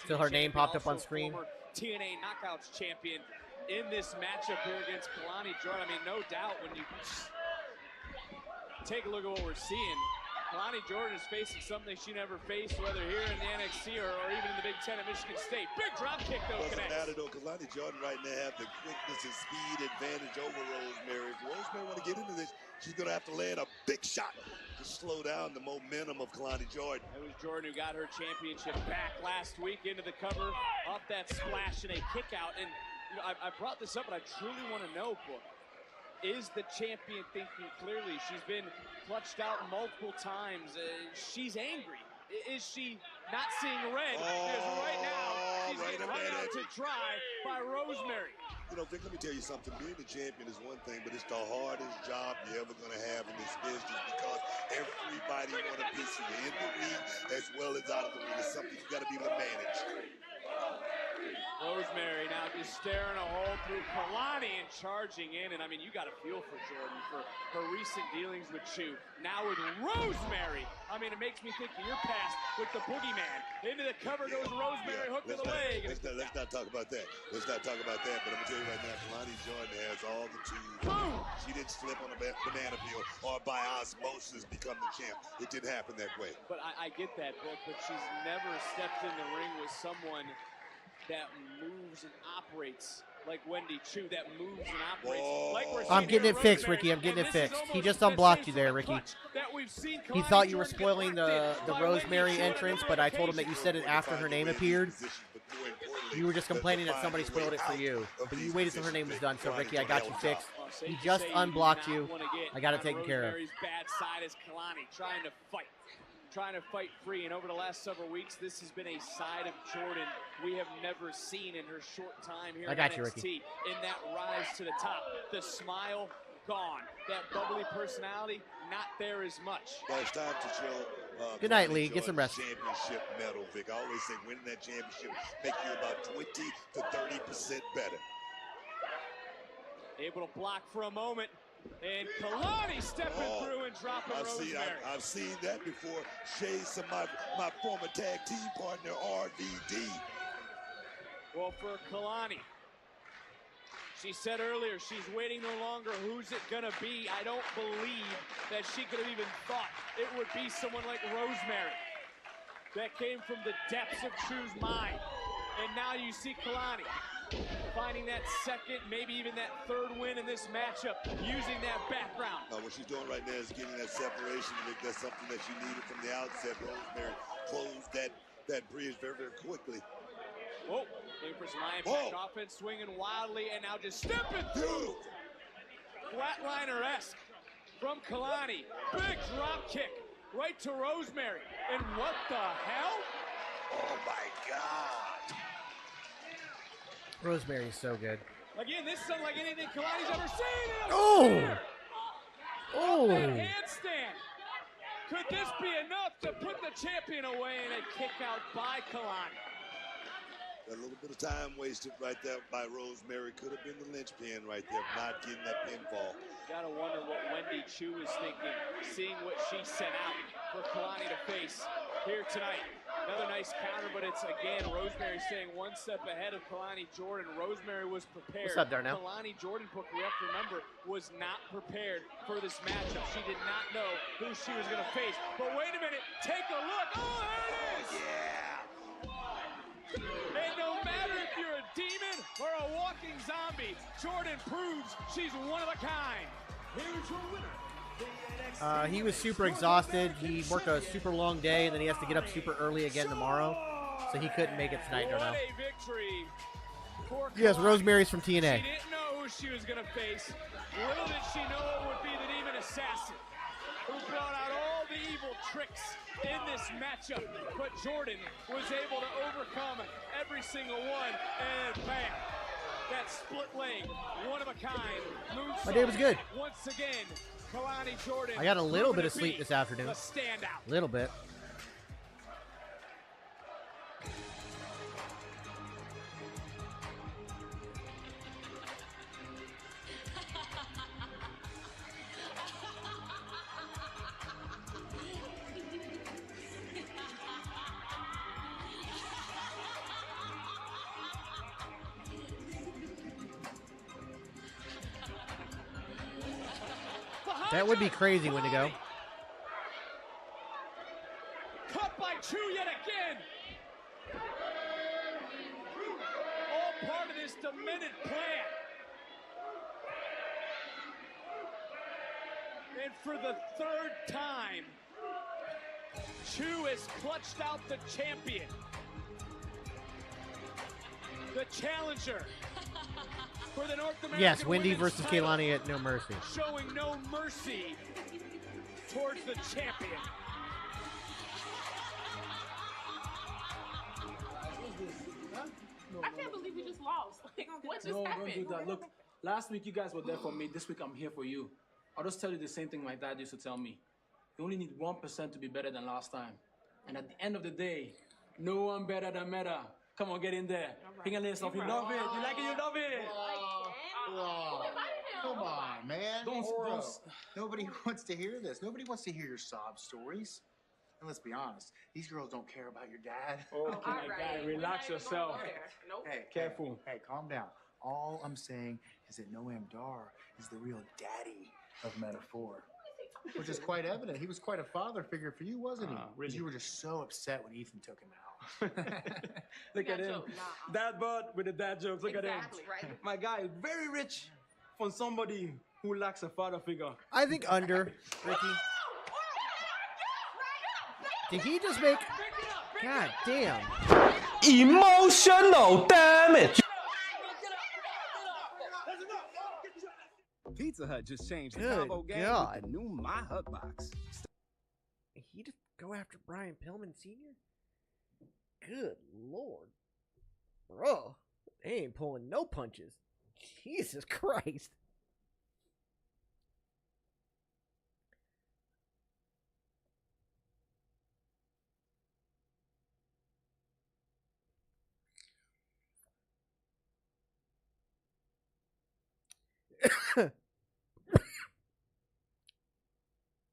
till her name popped up on screen. TNA Knockouts champion in this matchup here against Kalani Jordan. I mean, no doubt when you take a look at what we're seeing, Kalani Jordan is facing something she never faced, whether here in the NXT or even in the Big Ten at Michigan State. Big drop kick, though, Doesn't connects. matter, though. Kalani Jordan right now have the quickness and speed advantage over Rosemary. If Rosemary want to get into this, she's going to have to land a big shot to slow down the momentum of Kalani Jordan. It was Jordan who got her championship back last week into the cover, off that splash and a kick out. And you know, I brought this up, but I truly want to know, Book, is the champion thinking clearly? She's been clutched out multiple times. She's angry. is she not seeing red? Because right now, she's getting hung out to dry by Rosemary. You know, Vic, let me tell you something. Being the champion is one thing, but it's the hardest job you're ever going to have in this business because everybody want a piece of you in the ring as well as out of the ring. It's something you got to be able to manage. Rosemary now just staring a hole through Kalani and charging in. And I mean, you got to feel for Jordan for her recent dealings with Chu. Now with Rosemary. I mean, it makes me think of your past with the boogeyman. Into the cover goes Rosemary, hook to the leg. Let's not talk about that. Let's not talk about that. But I'm going to tell you right now, Kalani Jordan has all the tools. Boom! She didn't slip on a banana peel or by osmosis become the champ. It didn't happen that way. But I get that, Brooke, but she's never stepped in the ring with someone that moves and operates like Wendy Chu, that moves and operates like we're seeing. I'm getting it fixed, Ricky. I'm getting it fixed. He just unblocked you there, Ricky. He thought you were spoiling the Rosemary entrance, but I told him that you said it after her name appeared. You were just complaining that somebody spoiled it for you. But you waited till her name was done, so Ricky, I got you fixed. He just unblocked you. I got it taken care of. Rosemary's bad side is Kalani trying to fight free, and over the last several weeks, this has been a side of Jordan we have never seen in her short time here I got in you, NXT. Ricky. In that rise to the top, the smile gone, that bubbly personality not there as much. Well, it's time to show. Good night, Lee. Get some rest. Championship medal, Vic. I always say winning that championship make you about 20 to 30% better. Able to block for a moment. And Kalani stepping through and dropping Rosemary. I've seen that before. Shades of my former tag team partner, RVD. Well, for Kalani, she said earlier she's waiting no longer. Who's it going to be? I don't believe that she could have even thought it would be someone like Rosemary. That came from the depths of Chu's mind. And now you see Kalani finding that second, maybe even that third win in this matchup, using that background. What she's doing right now is getting that separation. I think that's something that she needed from the outset. Rosemary closed that bridge very, very quickly. Whoa, looking for some high-impact offense, swinging wildly, and now just stepping through. Flatliner-esque from Kalani. Big drop kick right to Rosemary. And what the hell? Oh, my God. Rosemary's so good. Again, this is unlike anything Kalani's ever seen. Oh! Oh! Handstand. Could this be enough to put the champion away in a kick out by Kalani? A little bit of time wasted right there by Rosemary. Could have been the linchpin right there, not getting that pinfall. Gotta wonder what Wendy Chu is thinking, seeing what she sent out for Kalani to face here tonight. Another nice counter, but it's again Rosemary staying one step ahead of Kalani Jordan. Rosemary was prepared. What's up, Darnell? Kalani Jordan, we have to remember, was not prepared for this matchup. She did not know who she was going to face. But wait a minute, take a look. Oh, there it is! Yeah! And no matter if you're a demon or a walking zombie, Jordan proves she's one of a kind. Here's your winner. He was super exhausted. He worked a super long day, and then he has to get up super early again tomorrow, so he couldn't make it tonight. What a victory for Yes, Kalani. Rosemary's from TNA. She didn't know who she was going to face. Little did she know it would be the demon assassin who brought out all the evil tricks in this matchup. But Jordan was able to overcome every single one, and bam. That split leg, one of a kind. My day was good. Once again, Kalani Jordan. I got a little bit of sleep this afternoon. A standout. Little bit. That would be crazy, Wendigo. Cut by Chu yet again. All part of this demented plan. And for the third time, Chu has clutched out the champion. The challenger. For the North American Yes, Wendy Women's versus title, Kaylani at No Mercy. showing no mercy towards the champion. I can't believe we just lost. Like, what just No, happened? don't do that. Look, last week you guys were there for me. This week I'm here for you. I'll just tell you the same thing my dad used to tell me. You only need 1% to be better than last time. And at the end of the day, no one better than Meta. Come on, get in there. Fingernails off. You love it. You like it, you love it. Come on, man. Don't- Nobody wants to hear this. Nobody wants to hear your sob stories. And let's be honest, these girls don't care about your dad. Okay, my guy, relax yourself. Hey, Careful. Hey, calm down. All I'm saying is that Noam Dar is the real daddy of Metaphor. Which is quite evident. He was quite a father figure for you, wasn't he? Really? You were just so upset when Ethan took him out. Look at him. Dad bod with the dad jokes. Look at him. Right? My guy is very rich from somebody who lacks a father figure. I think under, Ricky. Did he just make... God damn. Emotional damage. Pizza Hut just changed the Good combo game God. with the new My Hut box. He just go after Brian Pillman Sr.? Good Lord. Bro, they ain't pulling no punches. Jesus Christ.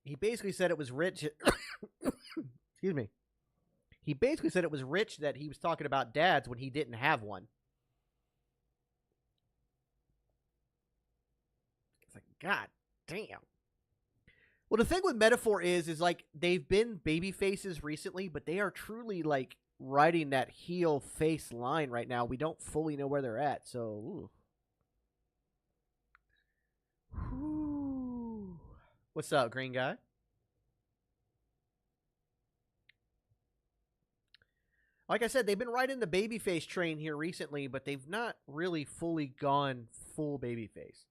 He basically said it was rich. Excuse me. He basically said it was rich that he was talking about dads when he didn't have one. It's like, God damn. Well, the thing with Metaphor is like they've been baby faces recently, but they are truly like riding that heel face line right now. We don't fully know where they're at, so. Ooh. Whew. What's up, green guy? Like I said, they've been riding the babyface train here recently, but they've not really fully gone full babyface.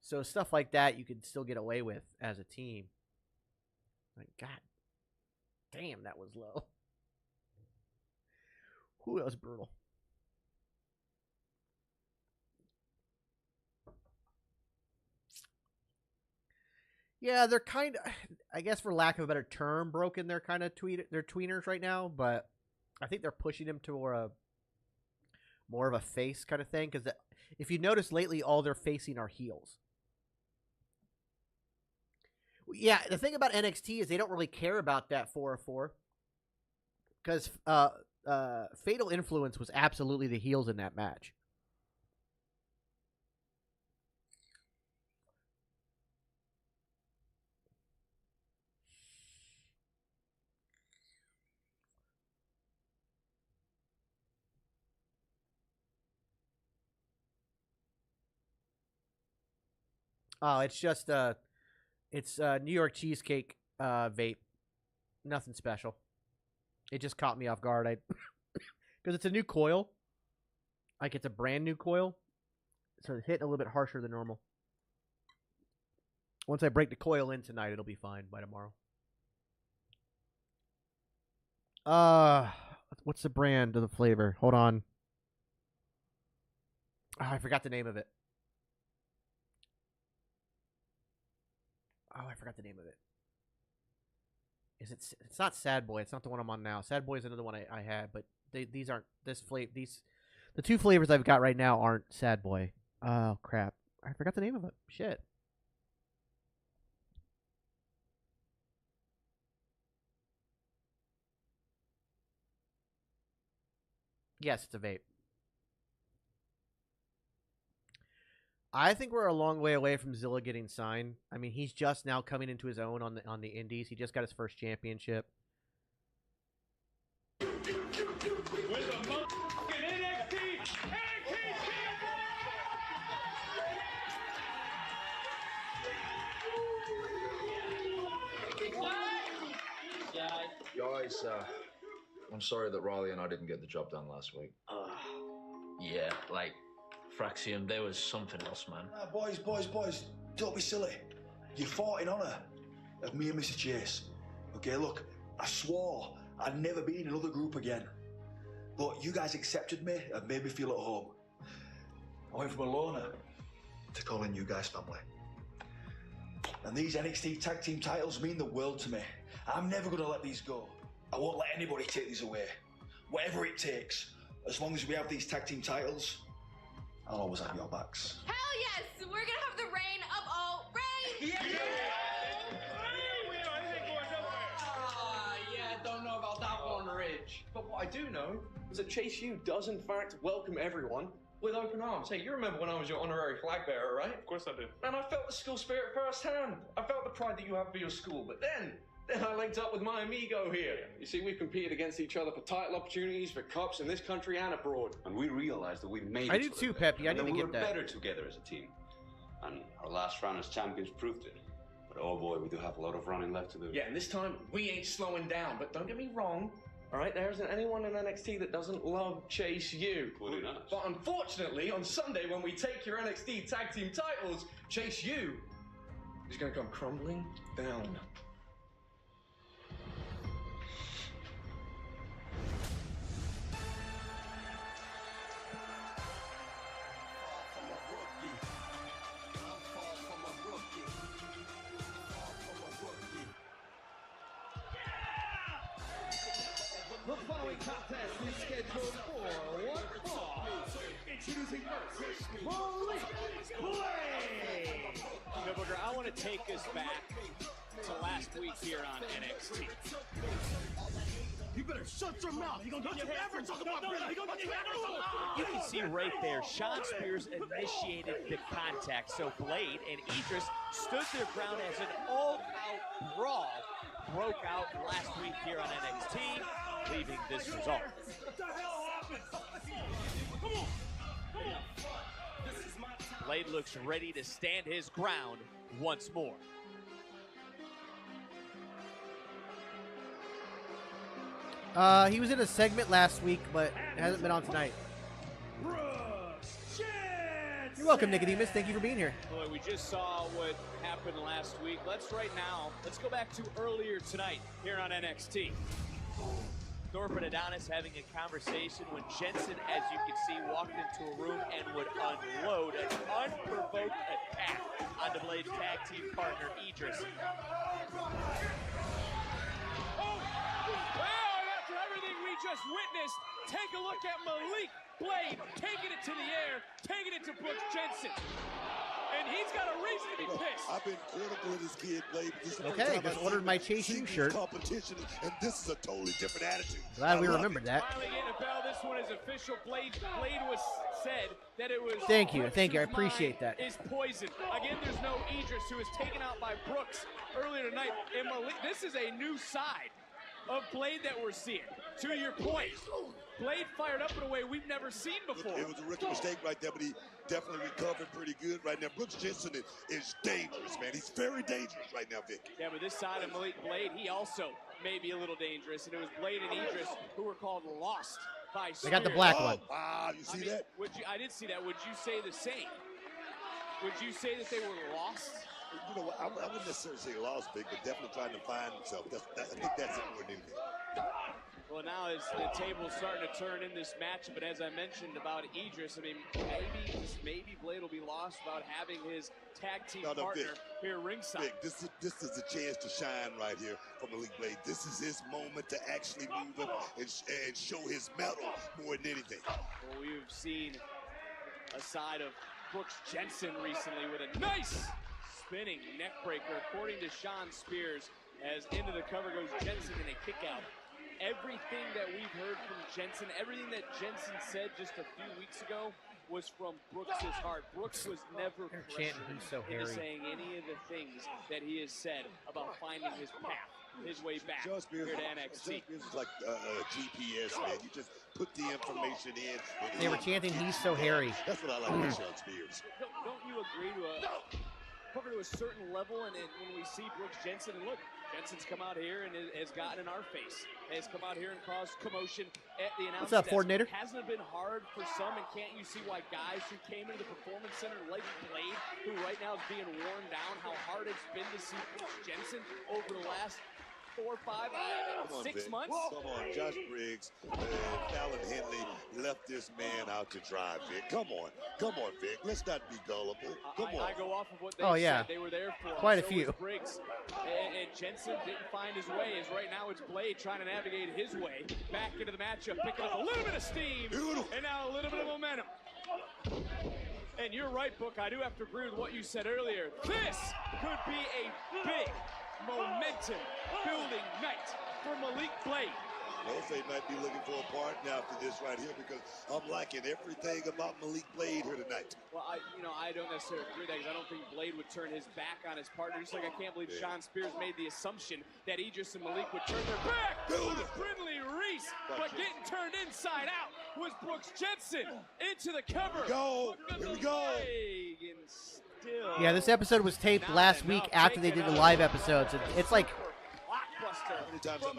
So stuff like that you can still get away with as a team. Like, God damn, that was low. Whew, that was brutal. Yeah, they're kind of, I guess for lack of a better term, broken. They're kind of they're tweeners right now, but I think they're pushing him to more of a face kind of thing. Because if you notice lately, all they're facing are heels. Yeah, the thing about NXT is they don't really care about that 404. Because Fatal Influence was absolutely the heels in that match. Oh, it's just it's New York cheesecake vape. Nothing special. It just caught me off guard. Because it's a new coil. Like it's a brand new coil. So it's hitting a little bit harsher than normal. Once I break the coil in tonight, it'll be fine by tomorrow. What's the brand of the flavor? Hold on. Oh, I forgot the name of it. Oh, I forgot the name of it. Is it? It's not Sad Boy. It's not the one I'm on now. Sad Boy is another one I had, but these aren't this flavor. The two flavors I've got right now aren't Sad Boy. Oh crap! I forgot the name of it. Shit. Yes, it's a vape. I think we're a long way away from Zilla getting signed. I mean, he's just now coming into his own on the indies. He just got his first championship. Guys, I'm sorry that Riley and I didn't get the job done last week. Yeah, like Fraxium, there was something else, man. Boys, don't be silly. You fought in honour of me and Mr. Chase. Okay, look, I swore I'd never be in another group again. But you guys accepted me and made me feel at home. I went from a loner to calling you guys family. And these NXT tag team titles mean the world to me. I'm never going to let these go. I won't let anybody take these away. Whatever it takes. As long as we have these tag team titles, I'll always have your backs. Hell yes! We're gonna have the reign of all reigns! Yeah, don't know about that one, Rich. But what I do know is that Chase U does in fact welcome everyone with open arms. Hey, you remember when I was your honorary flag bearer, right? Of course I do. And I felt the school spirit firsthand. I felt the pride that you have for your school. But then I linked up with my amigo here. You see, we've competed against each other for title opportunities, for cups in this country and abroad. And we realized that we made I did too, Peppy. I didn't we get were that. better together as a team. And our last run as champions proved it. But oh boy, we do have a lot of running left to do. Yeah, and this time we ain't slowing down. But don't get me wrong, all right? There isn't anyone in NXT that doesn't love Chase U. Including us. But unfortunately, on Sunday when we take your NXT tag team titles, Chase U is going to come crumbling down. The following contest is scheduled for one fall. Introducing first, Malik Blade. No, Booker, I want to take us back to last week here on NXT. You better shut your mouth. You gonna ever talk about Blade? You can see right there, Sean Spears initiated the contact, so Blade and Idris stood their ground as an all-out brawl broke out last week here on NXT, leaving this result. What the hell happened? Come on. Blade looks ready to stand his ground once more. He was in a segment last week, but hasn't been on tonight. You're welcome, Nicodemus. Thank you for being here. Boy, we just saw what happened last week. Let's go back to earlier tonight here on NXT. Thorpe and Adonis having a conversation when Jensen, as you can see, walked into a room and would unload an unprovoked attack onto Blade's tag team partner, Idris. After everything we just witnessed, take a look at Malik Blade taking it to the air, taking it to Brooks Jensen. And he's got a reason to be pissed. I've been critical of this kid, Blade. But this is the Okay, first time just I've ordered seen my him Chase U sing shirt. Competition, and this is a totally different attitude. Glad we I love remembered it. that. Finally getting a bell. This one is official. Blade was said that it was. Thank you. Brooks Thank you. I whose appreciate mind that. Is poison. Again, there's no Idris, who was taken out by Brooks earlier tonight. And Malik, this is a new side of Blade that we're seeing. To your point, Blade fired up in a way we've never seen before. It was a rookie mistake right there, but he definitely recovered pretty good right now. Brooks Jensen is dangerous, man. He's very dangerous right now, Vic. Yeah, but this side of Malik Blade, he also may be a little dangerous. And it was Blade and Idris who were called lost by Spears. They got the black one. Wow, you see that? I did see that. Would you say the same? Would you say that they were lost? You know what? I wouldn't necessarily say lost, Vic, but definitely trying to find himself. I think that's important. Well, now as the table's starting to turn in this matchup, but as I mentioned about Idris, I mean, maybe Blade will be lost about having his tag team partner here ringside. Vic, this is a chance to shine right here for Malik Blade. This is his moment to actually move him and show his mettle more than anything. Well, we've seen a side of Brooks Jensen recently with a nice spinning neck breaker, according to Sean Spears, as into the cover goes Jensen in a kick out. Everything that we've heard from Jensen, everything that Jensen said just a few weeks ago was from Brooks' heart. Brooks was never pressured into saying any of the things that he has said about finding his path, his way back here to NXT. This is like a GPS, man. You just put the information in. They were chanting, "He's so hairy." That's what I like about Sean Spears. Don't you agree to a certain level? And when we see Brooks Jensen, and look, Jensen's come out here and has gotten in our face, has come out here and caused commotion at the announcement. What's up, coordinator? Hasn't it been hard for some, and can't you see why guys who came into the Performance Center like Blade, who right now is being worn down, how hard it's been to see Brooks Jensen over the last 4, 5, Come on, 6 Vic. months. Come on, Josh Briggs and Fallon Henley left this man out to dry, Vic. Come on, Vic. Let's not be gullible. Come on. I go off of what they Oh, yeah. said. They were there for him. Quite a So few. was Briggs. And Jensen didn't find his way, as right now it's Blade trying to navigate his way back into the matchup, picking up a little bit of steam, and now a little bit of momentum. And you're right, Book. I do have to agree with what you said earlier. This could be a big momentum-building night for Malik Blade. They might be looking for a partner after this right here because I'm liking everything about Malik Blade here tonight. Well, I don't necessarily agree with that because I don't think Blade would turn his back on his partner. Just like I can't believe Sean Spears made the assumption that Idris and Malik would turn their back on Brindley Reese. But getting turned inside out was Brooks Jensen into the cover. Here we go. Yeah, this episode was taped last week after they did the live episodes. It's like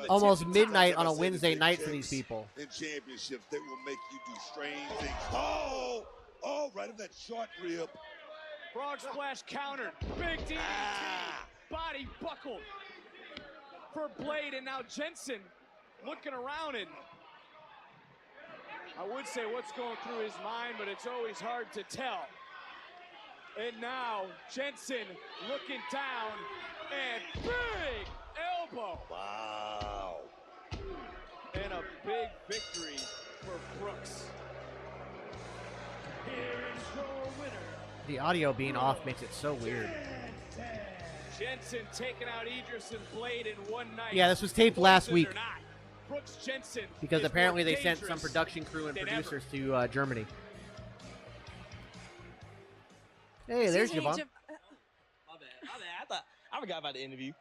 almost midnight on a Wednesday night for these people. In championships, they will make you do strange things. Oh, right in that short rib. Frog splash countered. Big DDT. Body buckled for Blade, and now Jensen looking around, and I would say what's going through his mind, but it's always hard to tell. And now Jensen looking down, and big elbow. Wow. And a big victory for Brooks. Here's your winner. The audio being off makes it so weird. Jensen taking out Idris and Blade in one night. Yeah, this was taped last week. Brooks Jensen Because is apparently more they sent some dangerous production crew and than producers ever. to Germany. Hey, there's Javon. My bad. I forgot about the interview.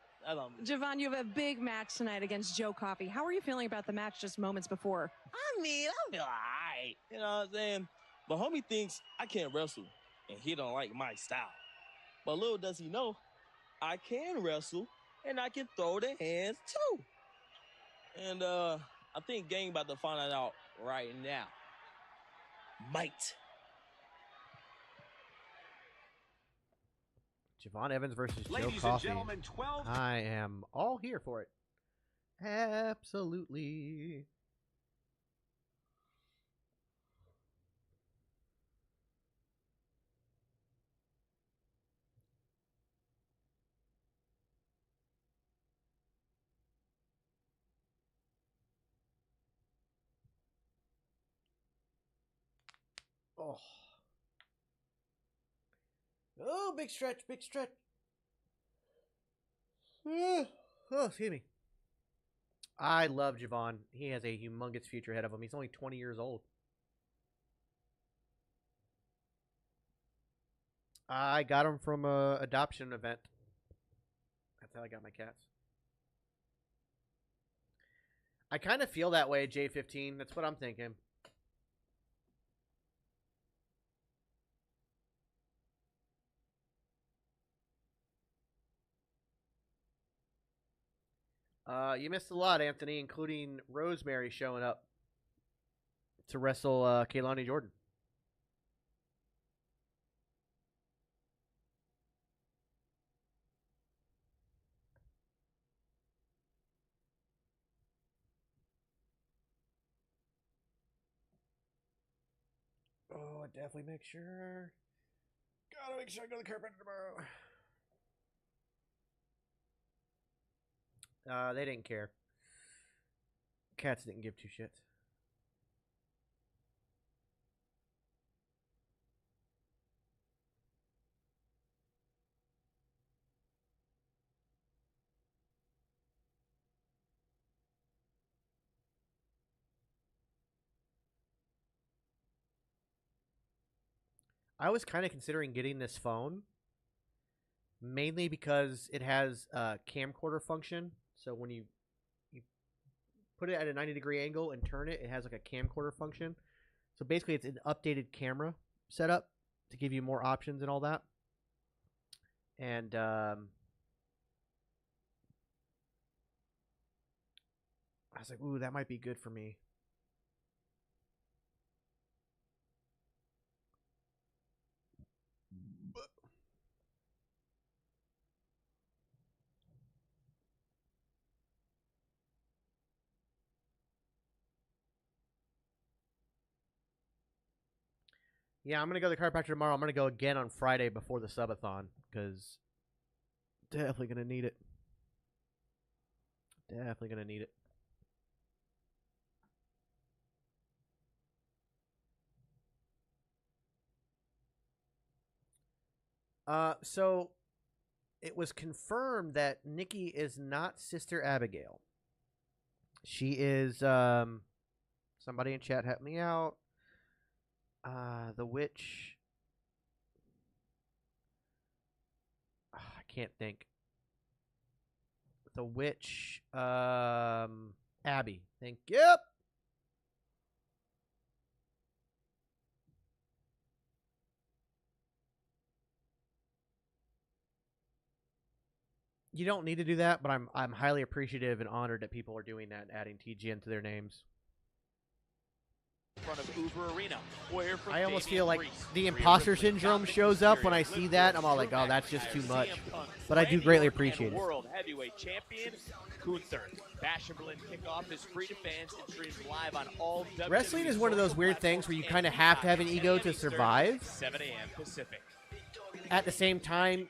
Javon, you have a big match tonight against Joe Coffey. How are you feeling about the match just moments before? I mean, I feel all right. You know what I'm saying? But homie thinks I can't wrestle, and he don't like my style. But little does he know, I can wrestle, and I can throw the hands too. And I think Gang about to find that out right now. Might. Javon Evans versus Joe Ladies and Coffey. gentlemen, 12. I am all here for it. Absolutely. Oh. Oh, big stretch, big stretch. Oh, excuse me. I love Javon. He has a humongous future ahead of him. He's only 20 years old. I got him from a adoption event. That's how I got my cats. I kind of feel that way, J15. That's what I'm thinking. You missed a lot, Anthony, including Rosemary showing up to wrestle Kaylani Jordan. Oh, definitely make sure. Gotta make sure I go to the chiropractor tomorrow. They didn't care. Cats didn't give two shits. I was kind of considering getting this phone, mainly because it has a camcorder function. So when you put it at a 90-degree angle and turn it, it has like a camcorder function. So basically it's an updated camera setup to give you more options and all that. And I was like, ooh, that might be good for me. Yeah, I'm going to go to the chiropractor tomorrow. I'm going to go again on Friday before the subathon because definitely going to need it. Definitely going to need it. So it was confirmed that Nikki is not Sister Abigail. She is, somebody in chat help me out. The witch. I can't think. The witch, Abby. Thank you. You don't need to do that, but I'm highly appreciative and honored that people are doing that, adding TGN to their names. In front of Uber Arena. We'll hear from I almost Damian feel like Priest. the Rhea imposter Ripley, syndrome Dominic shows up when I Mysterio, see Liv that. Morgan, I'm all like, Drew oh, that's just too McIntyre, much. CM Punk, But I do Randy greatly Orton, appreciate and it. World Heavyweight Champion Gunther. Bashamberlin kickoff is free to fans and streams live on all WWE Wrestling is one of those weird things where you kind of have to have an ego to survive. 7 a.m. Pacific. At the same time,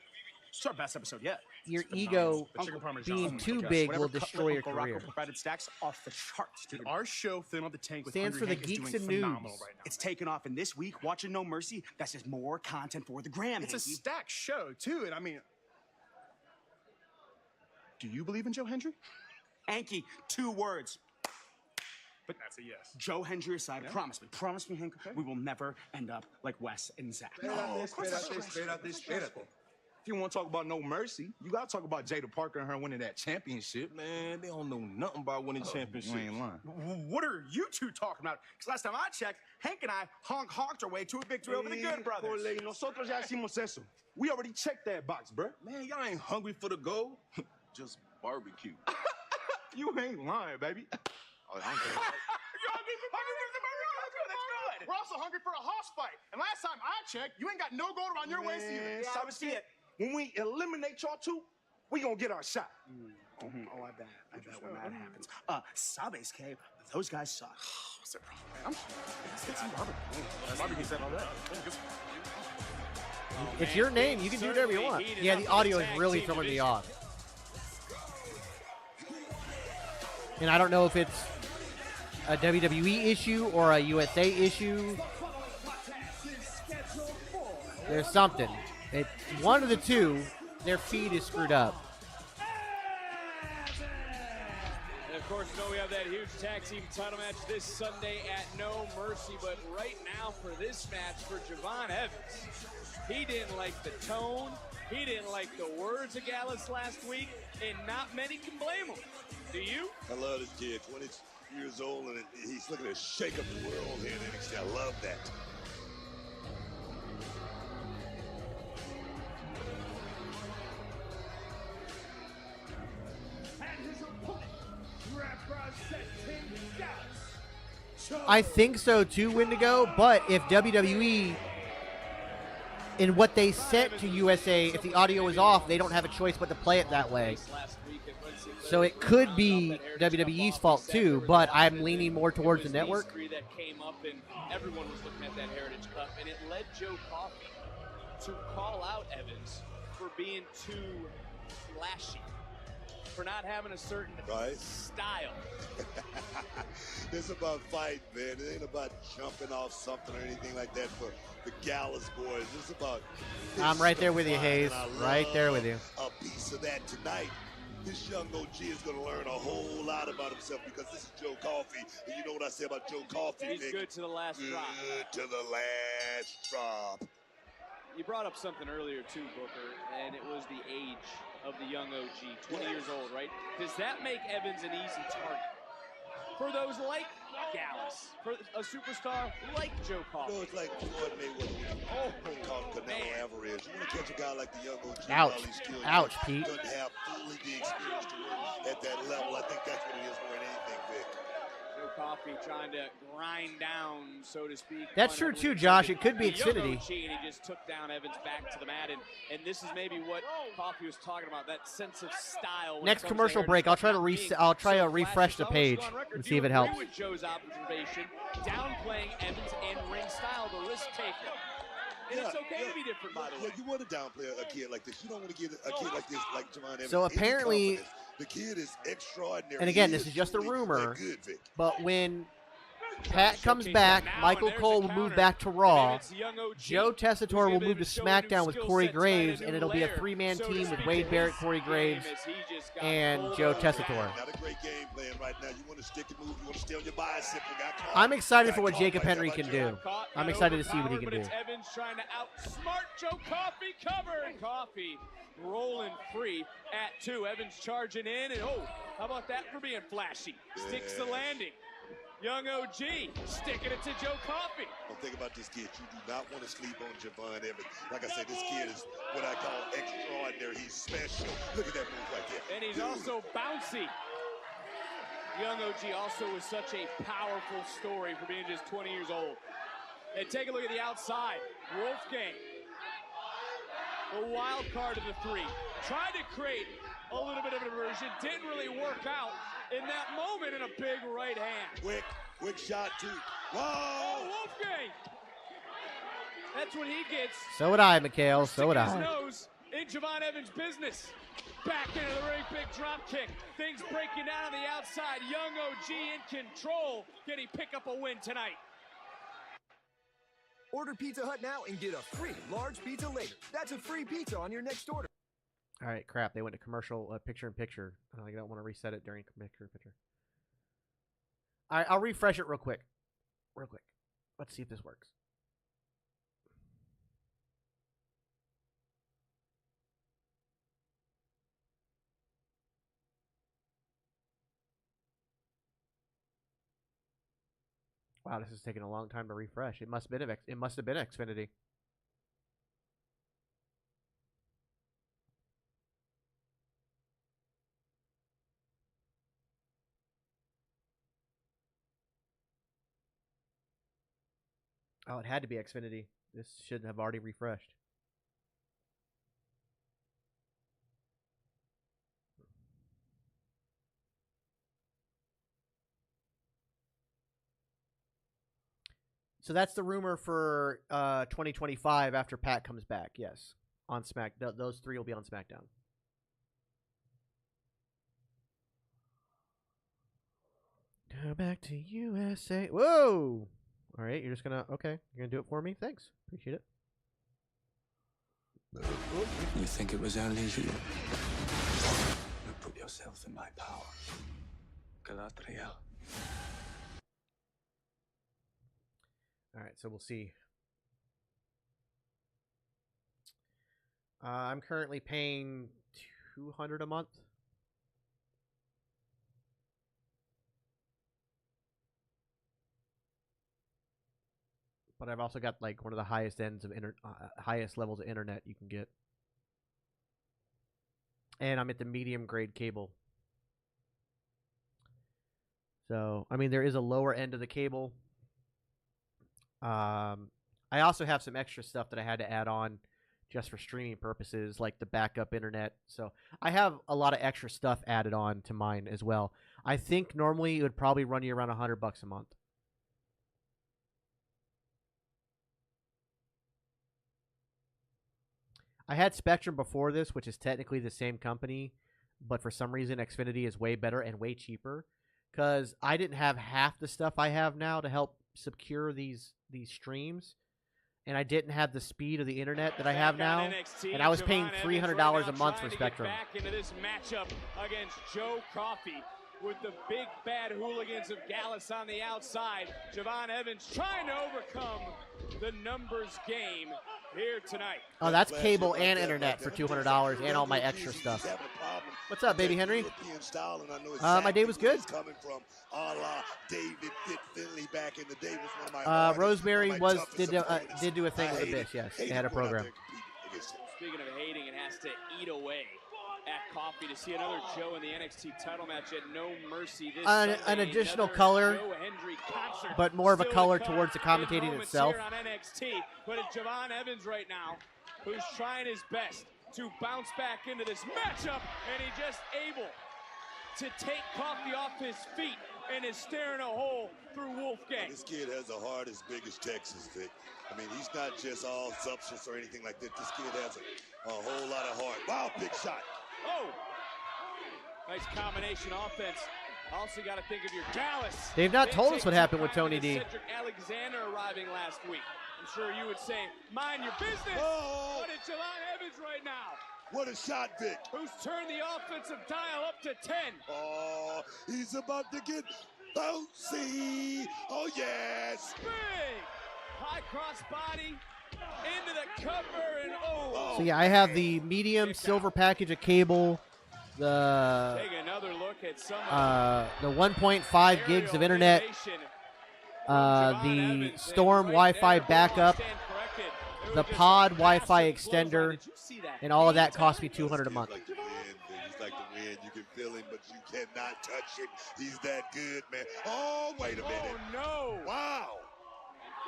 It's our best episode yet. your It's phenomenal. ego The chicken parmesan. being Oh my too gosh. big Whatever will cutlet destroy your Uncle Rocco career. provided stacks off the charts, dude. Our show, Film of the Tank, with Stands Hungry for the Hank, Geeks is doing and Noobs. phenomenal right now. It's taken off, and this week, watching No Mercy, that's just more content for the gram. It's a stacked show too, and I mean, do you believe in Joe Hendry? Hanky, 2 words. But that's a yes. Joe Hendry aside, promise me, Hank, we will never end up like Wes and Zach. If you want to talk about No Mercy, you got to talk about Jada Parker and her winning that championship. Man, they don't know nothing about winning championships. You ain't lying. What are you two talking about? Because last time I checked, Hank and I honked our way to a victory over the Good Brothers. Jorge, nosotros ya hicimos eso. We already checked that box, bruh. Man, y'all ain't hungry for the gold. Just barbecue. You ain't lying, baby. You're hungry for the We're also hungry for a house fight. And last time I checked, you ain't got no gold around your waist either. Yeah, I see it. When we eliminate y'all two, we gonna get our shot. Oh, I bet when that happens. Sabe's cave, those guys suck. What's their problem, man? Let's get some barbecue. Barbecue said all that. It's your name. You can do whatever you want. Yeah, the audio is really throwing me off. And I don't know if it's a WWE issue or a USA issue. There's something. It's one of the two. Their feed is screwed up. And of course, you know we have that huge tag team title match this Sunday at No Mercy. But right now for this match for Javon Evans, he didn't like the tone. He didn't like the words of Gallus last week, and not many can blame him. Do you? I love this kid, 20 years old, and he's looking to shake up the world here in NXT. I love that. I think so too, Wendigo, but if WWE, in what they sent to USA, if the audio is off, they don't have a choice but to play it that way. So it could be WWE's fault too, but I'm leaning more towards the network. That came up and everyone was looking at that Heritage Cup, and it led Joe Coffey to call out Evans for being too flashy, for not having a certain style. It's about fighting, man. It ain't about jumping off something or anything like that for the Gallus boys. It's about... I'm right there with you, Hayes. Right there with you. A piece of that tonight. This young OG is going to learn a whole lot about himself because this is Joe Coffey. And you know what I say about Joe Coffey, He's Nick? good to the last drop. Good to the last drop. You brought up something earlier too, Booker, and it was the age of the young OG, 20 years old, right? Does that make Evans an easy target for those like Gallus, for a superstar like Joe Coffey? You know, it's like Floyd Mayweather called Canelo Alvarez. You want to catch a guy like the young OG? Ouch. while he's still Ouch, young, Pete. doesn't have fully the experience to work at that level. I think that's what it is more than anything, Vic. Joe Coffey trying to grind down, so to speak. That's true too, Josh. It could be Xfinity. And he just took down Evans back to the mat, and this is maybe what Coffey was talking about, that sense of style. Next commercial break, I'll try to refresh the page and see if it helps. With Joe's observation, downplaying Evans and ring style, the risk taker. And it's okay to be different, by the way. Yeah, you want to downplay a kid like this. You don't want to give a kid like this, like Javon Evans. So apparently, the kid is extraordinary. And again, this is just a rumor, but when Pat comes back, Michael Cole will move back to Raw. Joe Tessitore will move to SmackDown with Corey Graves, and it'll be a three-man team with Wade Barrett, Corey Graves, and Joe Tessitore. Not a great game plan right now. You want to stick and move. You want to stay on your bicycle. I'm excited for what Jacob Henry can do. I'm excited to see what he can do. Evans trying to outsmart Joe Coffey, cover, and Coffey rolling free at 2. Evans charging in, and how about that for being flashy? Sticks the landing. Young OG sticking it to Joe Coffey. Don't think about this kid. You do not want to sleep on Javon Evans. Like I said, this kid is what I call extraordinary. He's special. Look at that move right there. And he's also bouncy. Young OG also is such a powerful story for being just 20 years old. And take a look at the outside. Wolfgang, the wild card of the 3. Tried to create a little bit of a diversion. Didn't really work out in that moment, in a big right hand. Quick shot, too. Whoa! Oh, Wolfgang! That's what he gets. So would I, Mikhail. So would I. Nose in Javon Evans' business. Back into the ring, big drop kick. Things breaking down on the outside. Young OG in control. Can he pick up a win tonight? Order Pizza Hut now and get a free large pizza later. That's a free pizza on your next order. All right, crap. They went to commercial picture-in-picture. I don't want to reset it during picture-in-picture. All right, I'll refresh it real quick. Let's see if this works. Wow, this is taking a long time to refresh. It must have been Xfinity. Oh, it had to be Xfinity. This should have already refreshed. So that's the rumor for 2025 after Pat comes back. Yes, on SmackDown. Those 3 will be on SmackDown. Go back to USA. Whoa! All right, you're just gonna you're gonna do it for me. Thanks, appreciate it. You think it was only you? You put yourself in my power, Galadriel. All right, so we'll see. I'm currently paying $200 a month. But I've also got like one of the highest ends of highest levels of internet you can get. And I'm at the medium grade cable. So, I mean, there is a lower end of the cable. I also have some extra stuff that I had to add on just for streaming purposes, like the backup internet. So I have a lot of extra stuff added on to mine as well. I think normally it would probably run you around $100 a month. I had Spectrum before this, which is technically the same company, but for some reason Xfinity is way better and way cheaper because I didn't have half the stuff I have now to help secure these streams, and I didn't have the speed of the internet that I have now, and I was paying $300 a month for Spectrum. Back into this matchup against Joe Coffey with the big bad hooligans of Gallus on the outside. Javon Evans trying to overcome the numbers game here tonight. Oh, that's cable and internet for $200 and all my extra stuff. What's up, baby Henry? My day was good. Rosemary did do a thing with the bitch. Yes, they had a program. Speaking of hating, it has to eat away at Coffee to see another Joe in the NXT title match at No Mercy this An Sunday. additional Another color, Joe Hendry concert but more of a still to color come towards the in commentating moments itself. here on NXT, but it's Javon Evans right now who's trying his best to bounce back into this matchup, and he just able to take Coffee off his feet and is staring a hole through Wolfgang. This kid has a heart as big as Texas, Vic. I mean, he's not just all substance or anything like that. This kid has a whole lot of heart. Wow, big shot. Oh! Nice combination offense. Also got to think of your Gallus. They've not told us what happened with Tony D. Cedric Alexander arriving last week. I'm sure you would say, mind your business. Oh. But it's Javon Evans right now. What a shot, Vic. Who's turned the offensive dial up to 10. Oh, he's about to get bouncy. Oh, yes. Big. High cross body into the cover and So yeah, I have the medium silver package of cable, the Take another look at some the 1.5 gigs of internet, the Storm Wi-Fi backup, the Pod Wi-Fi extender, and all of that cost me $200 a month. He's like the wind. You can feel him, but you cannot touch him. He's that good, man. Oh, wait a minute. Oh, no. Wow.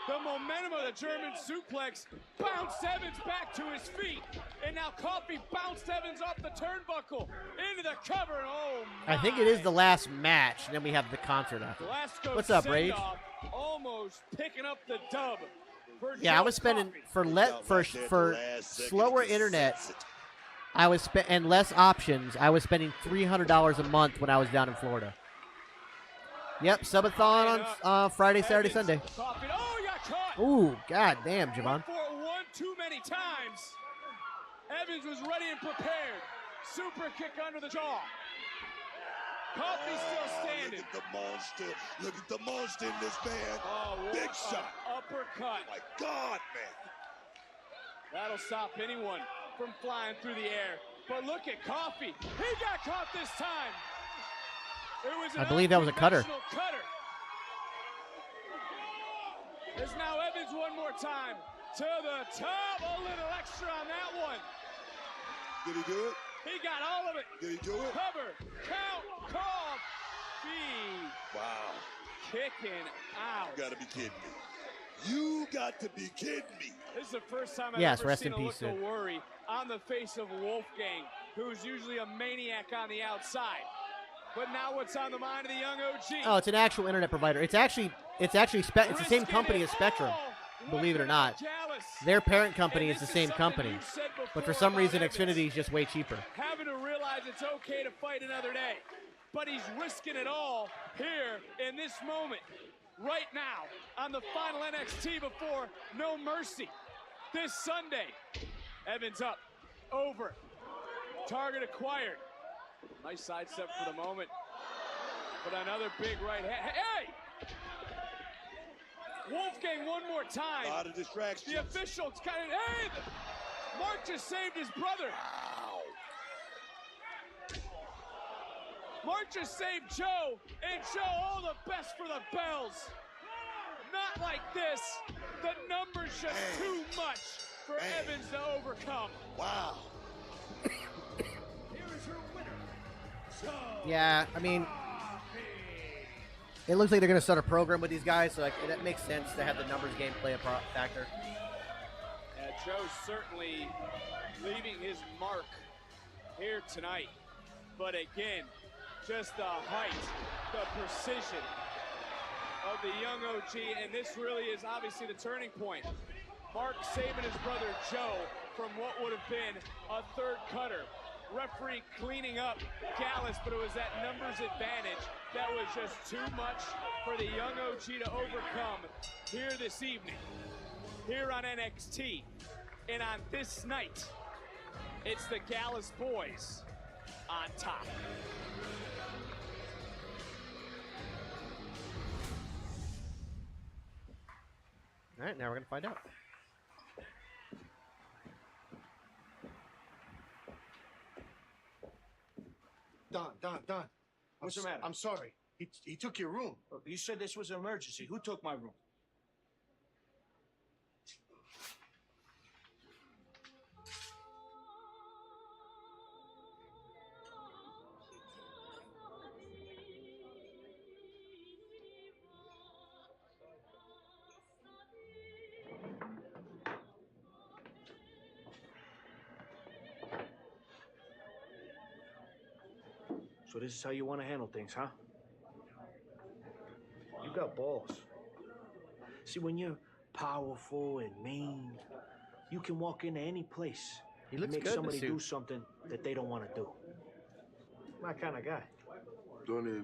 The momentum of the German suplex bounced Evans back to his feet. And now Coffee bounced Evans off the turnbuckle into the cover. And oh, my. I think it is the last match, and then we have the concert after. Glasgow What's up, Rage? Almost picking up the dub. Yeah, I was spending for slower internet. I was and less options. I was spending $300 a month when I was down in Florida. Yep, subathon on Friday, Saturday, Sunday. Coffee. Oh, you got caught. Ooh, god damn, Javon. For one too many times. Evans was ready and prepared. Super kick under the jaw. Coffee still standing. Look at the monster. Look at the monster in this man. Oh, big shot. Uppercut. My God, man. That'll stop anyone from flying through the air. But look at Coffee. He got caught this time. It was I believe that was a cutter. Cutter. There's now Evans one more time to the top. A little extra on that one. Did he do it? He got all of it. Did he do it? Cover, count, Coffee. Wow. Kicking out. You gotta be kidding me. You got to be kidding me. This is the first time I've Yes, ever rest seen in a peace, look of Sid. worry on the face of Wolfgang, who's usually a maniac on the outside. But now what's on the mind of the young OG? Oh, it's an actual internet provider. It's actually it's the same company as Spectrum. Believe it or not, their parent company is the same company, but for some reason Xfinity is just way cheaper. Having to realize it's okay to fight another day, but he's risking it all here in this moment, right now, on the final NXT before No Mercy. This Sunday, Evans up, over, target acquired. Nice sidestep for the moment, but another big right hand. Hey! Wolfgang one more time. A lot of distractions. The officials kind of, hey! Mark just saved his brother. Wow. Mark just saved Joe, and Joe all the best for the bells. Not like this. The number's just too much for Evans to overcome. Wow. Yeah, I mean, it looks like they're going to start a program with these guys, so that makes sense to have the numbers game play a factor. Joe certainly leaving his mark here tonight. But again, just the height, the precision of the young OG, and this really is obviously the turning point. Mark saving his brother Joe from what would have been a third cutter. Referee cleaning up Gallus, but it was that numbers advantage that was just too much for the young OG to overcome here this evening, here on NXT. And on this night, it's the Gallus boys on top. All right, now we're going to find out. Don. What's the matter? I'm sorry. He took your room. You said this was an emergency. Who took my room? So this is how you want to handle things, huh? You got balls. See, when you're powerful and mean, you can walk into any place He and looks make good in somebody the suit. do something that they don't want to do. My kind of guy. Donnie,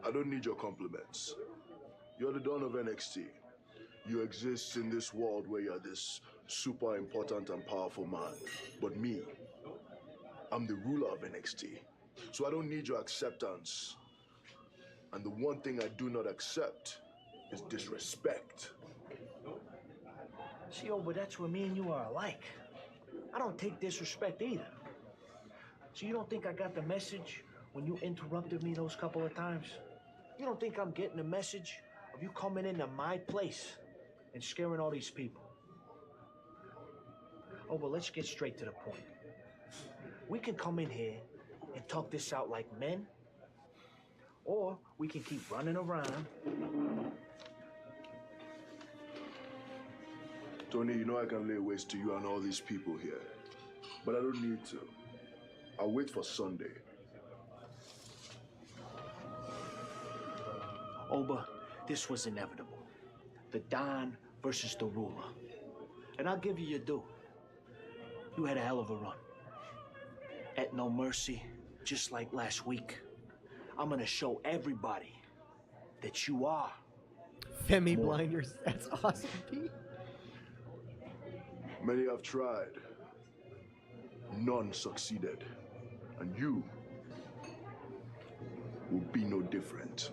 I don't need your compliments. You're the Don of NXT. You exist in this world where you're this super important and powerful man. But me, I'm the ruler of NXT. So I don't need your acceptance. And the one thing I do not accept is disrespect. See, oh, but that's where me and you are alike. I don't take disrespect either. So you don't think I got the message when you interrupted me those couple of times? You don't think I'm getting the message of you coming into my place and scaring all these people? Oh, but let's get straight to the point. We can come in here and talk this out like men, or we can keep running around. Tony, you know I can lay waste to you and all these people here. But I don't need to. I'll wait for Sunday. Oba, this was inevitable. The Don versus the ruler. And I'll give you your due. You had a hell of a run. At No Mercy, just like last week, I'm gonna show everybody that you are. Femi Blinders, that's awesome, Pete. Many have tried. None succeeded. And you will be no different.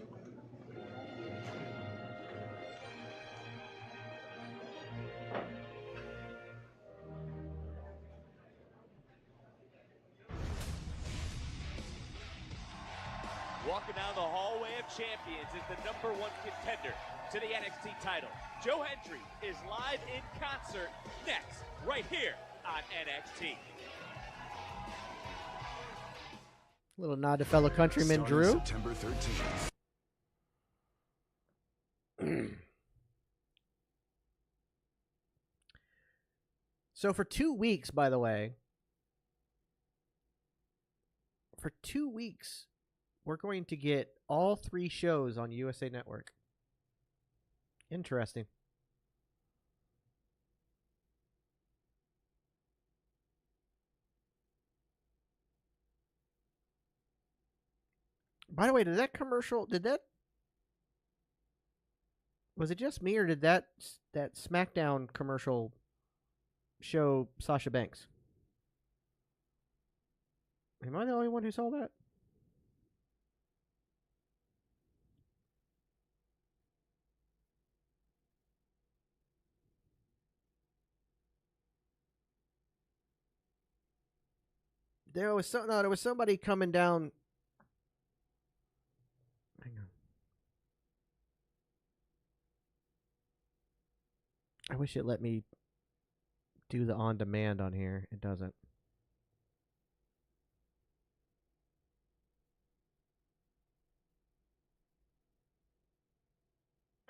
Walking down the hallway of champions is the #1 contender to the NXT title. Joe Hendry is live in concert next, right here on NXT. Little nod to fellow countryman Starting Drew. September 13th. So for 2 weeks, by the way, for 2 weeks, we're going to get all 3 shows on USA Network. Interesting. By the way, was it just me, or did that SmackDown commercial show Sasha Banks? Am I the only one who saw that? There was somebody coming down. Hang on. I wish it let me do the on demand on here. It doesn't.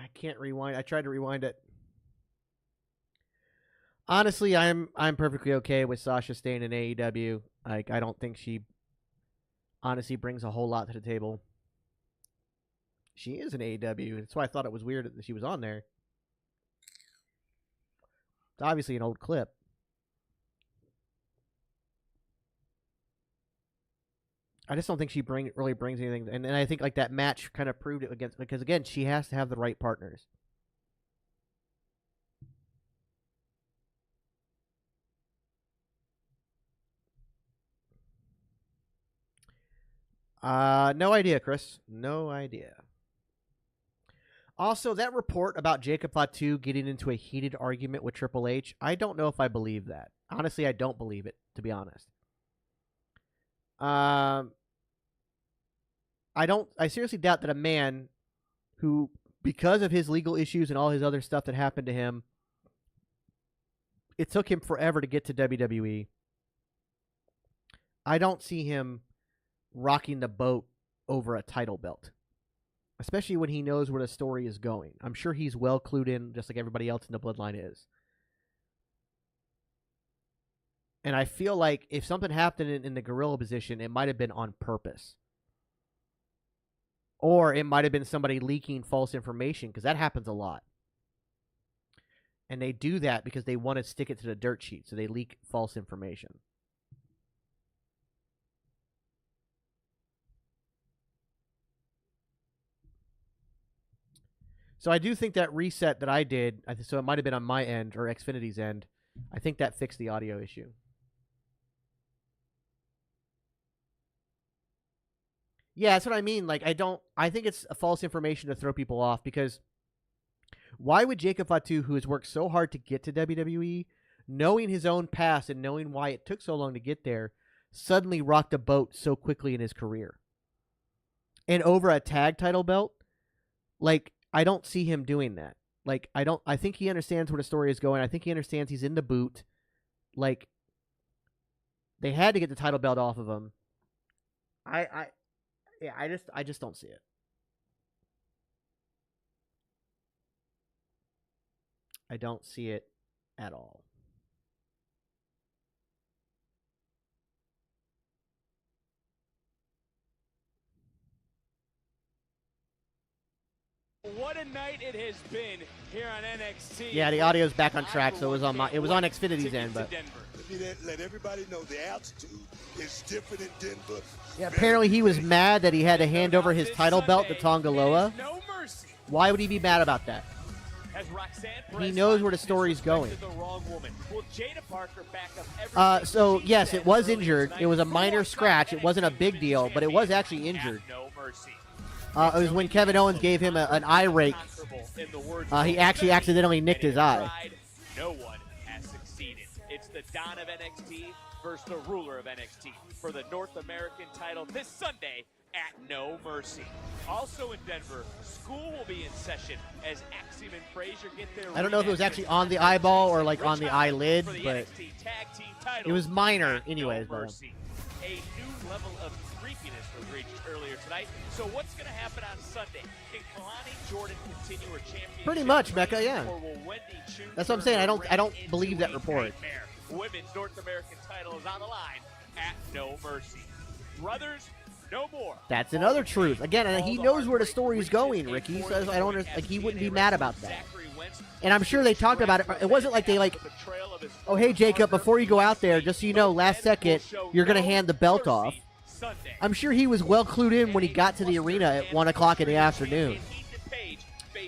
I can't rewind. I tried to rewind it. Honestly, I'm perfectly okay with Sasha staying in AEW. Like, I don't think she honestly brings a whole lot to the table. She is in AEW. That's why I thought it was weird that she was on there. It's obviously an old clip. I just don't think she really brings anything. And I think like that match kind of proved it against, because again, she has to have the right partners. No idea, Chris. No idea. Also, that report about Jacob Fatu getting into a heated argument with Triple H, I don't know if I believe that. Honestly, I don't believe it, to be honest. I seriously doubt that a man who, because of his legal issues and all his other stuff that happened to him, it took him forever to get to WWE. I don't see him rocking the boat over a title belt, especially when he knows where the story is going. I'm sure he's well clued in, just like everybody else in the bloodline is. And I feel like if something happened in the gorilla position, it might have been on purpose. Or it might have been somebody leaking false information, because that happens a lot. And they do that because they want to stick it to the dirt sheet, so they leak false information. So I do think that reset that I did, so it might have been on my end or Xfinity's end, I think that fixed the audio issue. Yeah, that's what I mean. Like, I think it's a false information to throw people off, because why would Jacob Fatu, who has worked so hard to get to WWE, knowing his own past and knowing why it took so long to get there, suddenly rock the boat so quickly in his career? And over a tag title belt? Like, I don't see him doing that. Like, I think he understands where the story is going. I think he understands he's in the boot. Like, they had to get the title belt off of him. I just don't see it. I don't see it at all. What a night it has been here on NXT. Yeah, the audio's back on track, so it was on Xfinity's end, but let everybody know the altitude is different in Denver. yeah, apparently he was mad that he had to hand over his title belt to Tongaloa. Why would he be mad about that? He knows where the story's going. So yes, it was injured. It was a minor scratch. It wasn't a big deal, but it was actually injured. It was when Kevin Owens gave him an eye rake. He actually accidentally nicked his eye. No one has succeeded. It's the Don of NXT versus the ruler of NXT for the North American title this Sunday at No Mercy. Also in Denver, school will be in session as Axiom and Frazier get their I don't know if it was actually on the eyeball or like on the eyelid, but it was minor anyways. A new level of creepiness was reached earlier tonight. So what's going to happen on Sunday? Can Kalani Jordan continue her championship? Pretty much, Becca, yeah. Or will Wendy choose That's what I'm saying. I don't believe that report. Women's North American title is on the line at No Mercy. Brothers, no more. That's another truth. Again, and he knows where the story's going, Ricky. So I don't like he wouldn't be mad about that. And I'm sure they talked about it. It wasn't like they like, oh hey Jacob, before you go out there, just so you know, last second you're gonna hand the belt off. I'm sure he was well clued in when he got to the arena at 1 o'clock in the afternoon.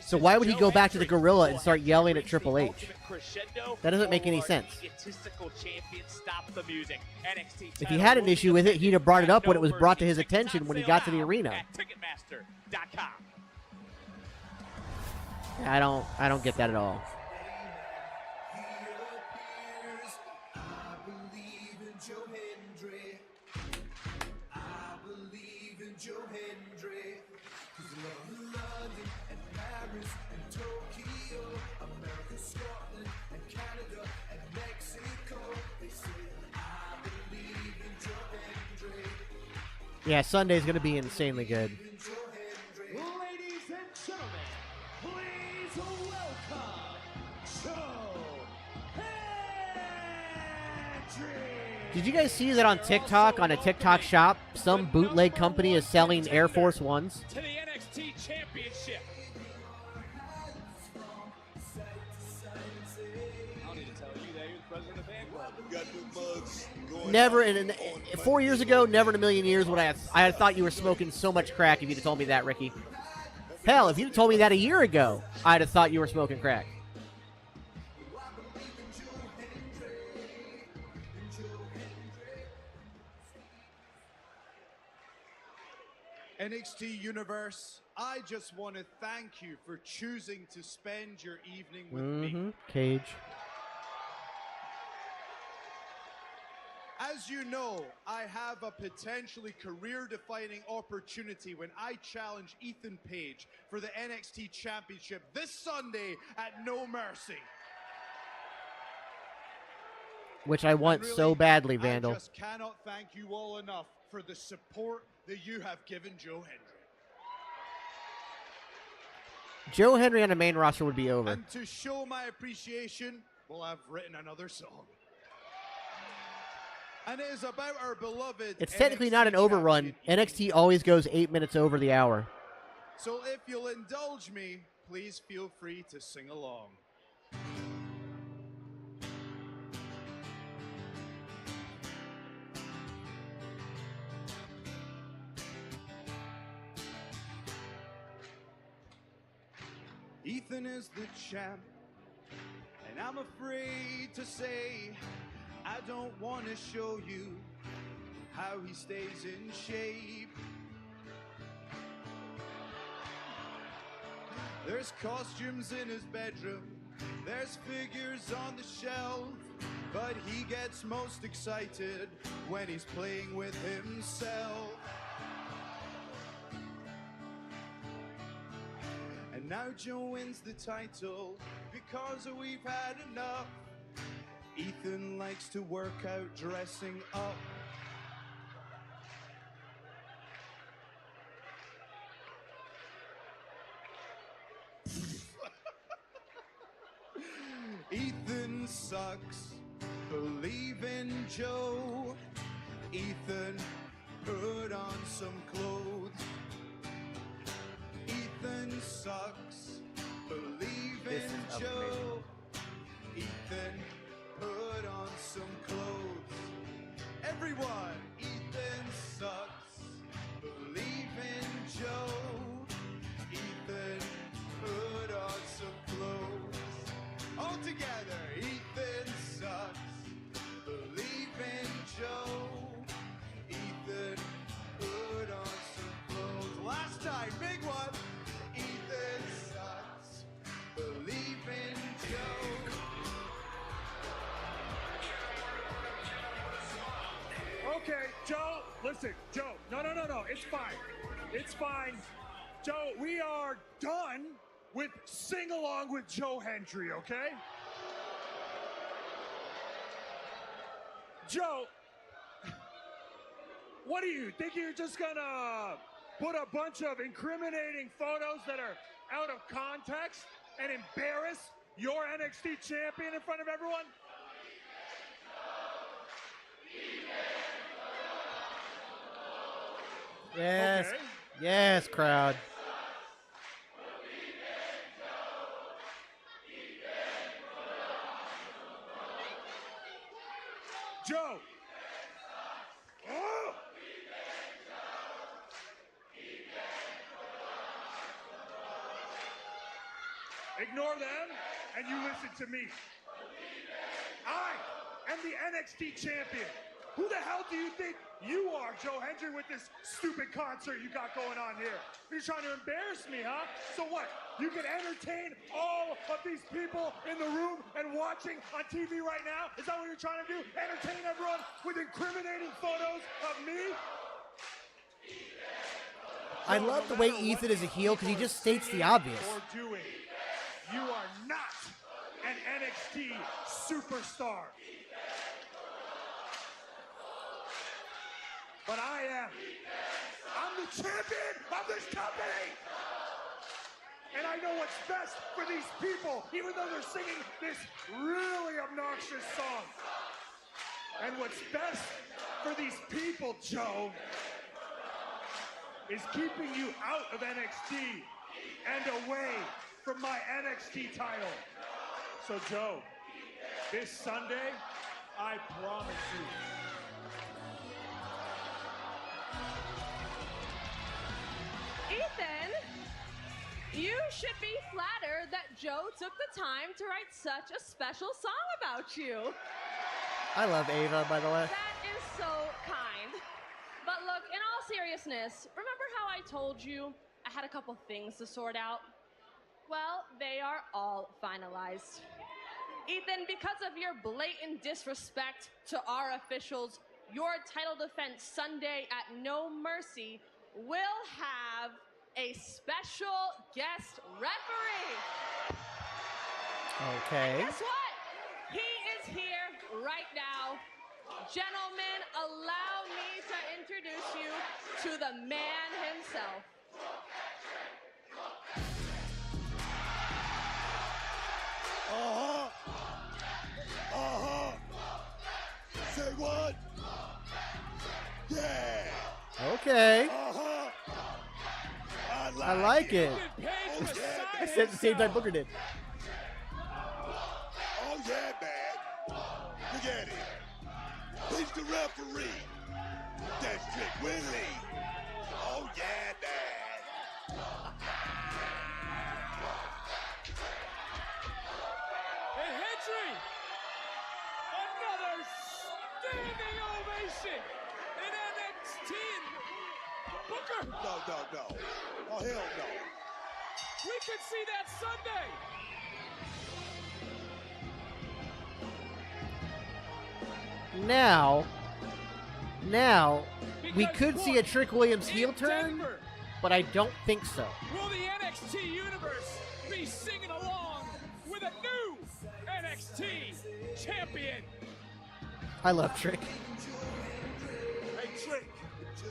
So why would he go back to the Gorilla and start yelling at Triple H? That doesn't make any sense. If he had an issue with it, he'd have brought it up when it was brought to his attention when he got to the arena. I don't get that at all. Yeah, Sunday's going to be insanely good. Ladies and gentlemen, please welcome Hendry. Did you guys see that on TikTok, on a TikTok shop, some bootleg company is selling Air Force Ones? To the NXT Championship. I don't need to tell you that you're the president of the fan club. We got new mugs. Never, 4 years ago, never in a million years would I had thought you were smoking so much crack if you'd have told me that, Ricky. Hell, if you'd have told me that a year ago, I'd have thought you were smoking crack. NXT Universe, I just want to thank you for choosing to spend your evening with me. Cage. As you know, I have a potentially career-defining opportunity when I challenge Ethan Page for the NXT Championship this Sunday at No Mercy. Which I want really, so badly, Vandal. I just cannot thank you all enough for the support that you have given Joe Hendry. Joe Hendry on the main roster would be over. And to show my appreciation, well, I've written another song. And it is about our beloved It's technically not an overrun. NXT always goes 8 minutes over the hour. So if you'll indulge me, please feel free to sing along. Ethan is the champ, and I'm afraid to say I don't want to show you how he stays in shape. There's costumes in his bedroom, there's figures on the shelf, but he gets most excited when he's playing with himself. And now Joe wins the title because we've had enough. Ethan likes to work out dressing up. Ethan sucks, believe in Joe. Ethan, put on some clothes. Ethan sucks, believe in Joe. Ethan, put on some clothes. Everyone, Ethan sucks, believe in Joe. Ethan, put on some clothes. All together, Ethan sucks, believe in Joe. Ethan, put on some clothes. Last time, big one. Ethan sucks, believe in Joe. Okay, Joe, listen, Joe, no, it's fine. It's fine. Joe, we are done with Sing Along with Joe Hendry, okay? Joe, what do you think you're just gonna put a bunch of incriminating photos that are out of context and embarrass your NXT champion in front of everyone? Yes. Okay. Yes, crowd. Joe. Oh. Ignore them and you listen to me. I am the NXT champion. Who the hell do you think you are, Joe Hendry, with this stupid concert you got going on here? You're trying to embarrass me, huh? So what? You can entertain all of these people in the room and watching on TV right now? Is that what you're trying to do? Entertain everyone with incriminating photos of me? I love the way Ethan is a heel because he just states the obvious. Or doing. You are not an NXT superstar. But I am. I'm the champion of this company. And I know what's best for these people, even though they're singing this really obnoxious song. And what's best for these people, Joe, is keeping you out of NXT and away from my NXT title. So, Joe, this Sunday, I promise you, Ethan, you should be flattered that Joe took the time to write such a special song about you. I love Ava, by the way. That is so kind. But look, in all seriousness, remember how I told you I had a couple things to sort out? Well, they are all finalized. Ethan, because of your blatant disrespect to our officials, your title defense Sunday at No Mercy will have a special guest referee. Okay. And guess what? He is here right now. Gentlemen, allow me to introduce you to the man himself. Say what? Yeah. Okay. I like I like it. Oh, yeah, I said at the same time Booker did. Oh, yeah, man. Look at him. He's the referee. That's Trick Willie. Oh, yeah, man. And Hendry, another standing ovation in NXT. Booker. No. Oh, hell no. We can see that Sunday. Now, we could see a Trick Williams heel turn, but I don't think so. Will the NXT universe be singing along with a new NXT champion? I love Trick. Hey, Trick,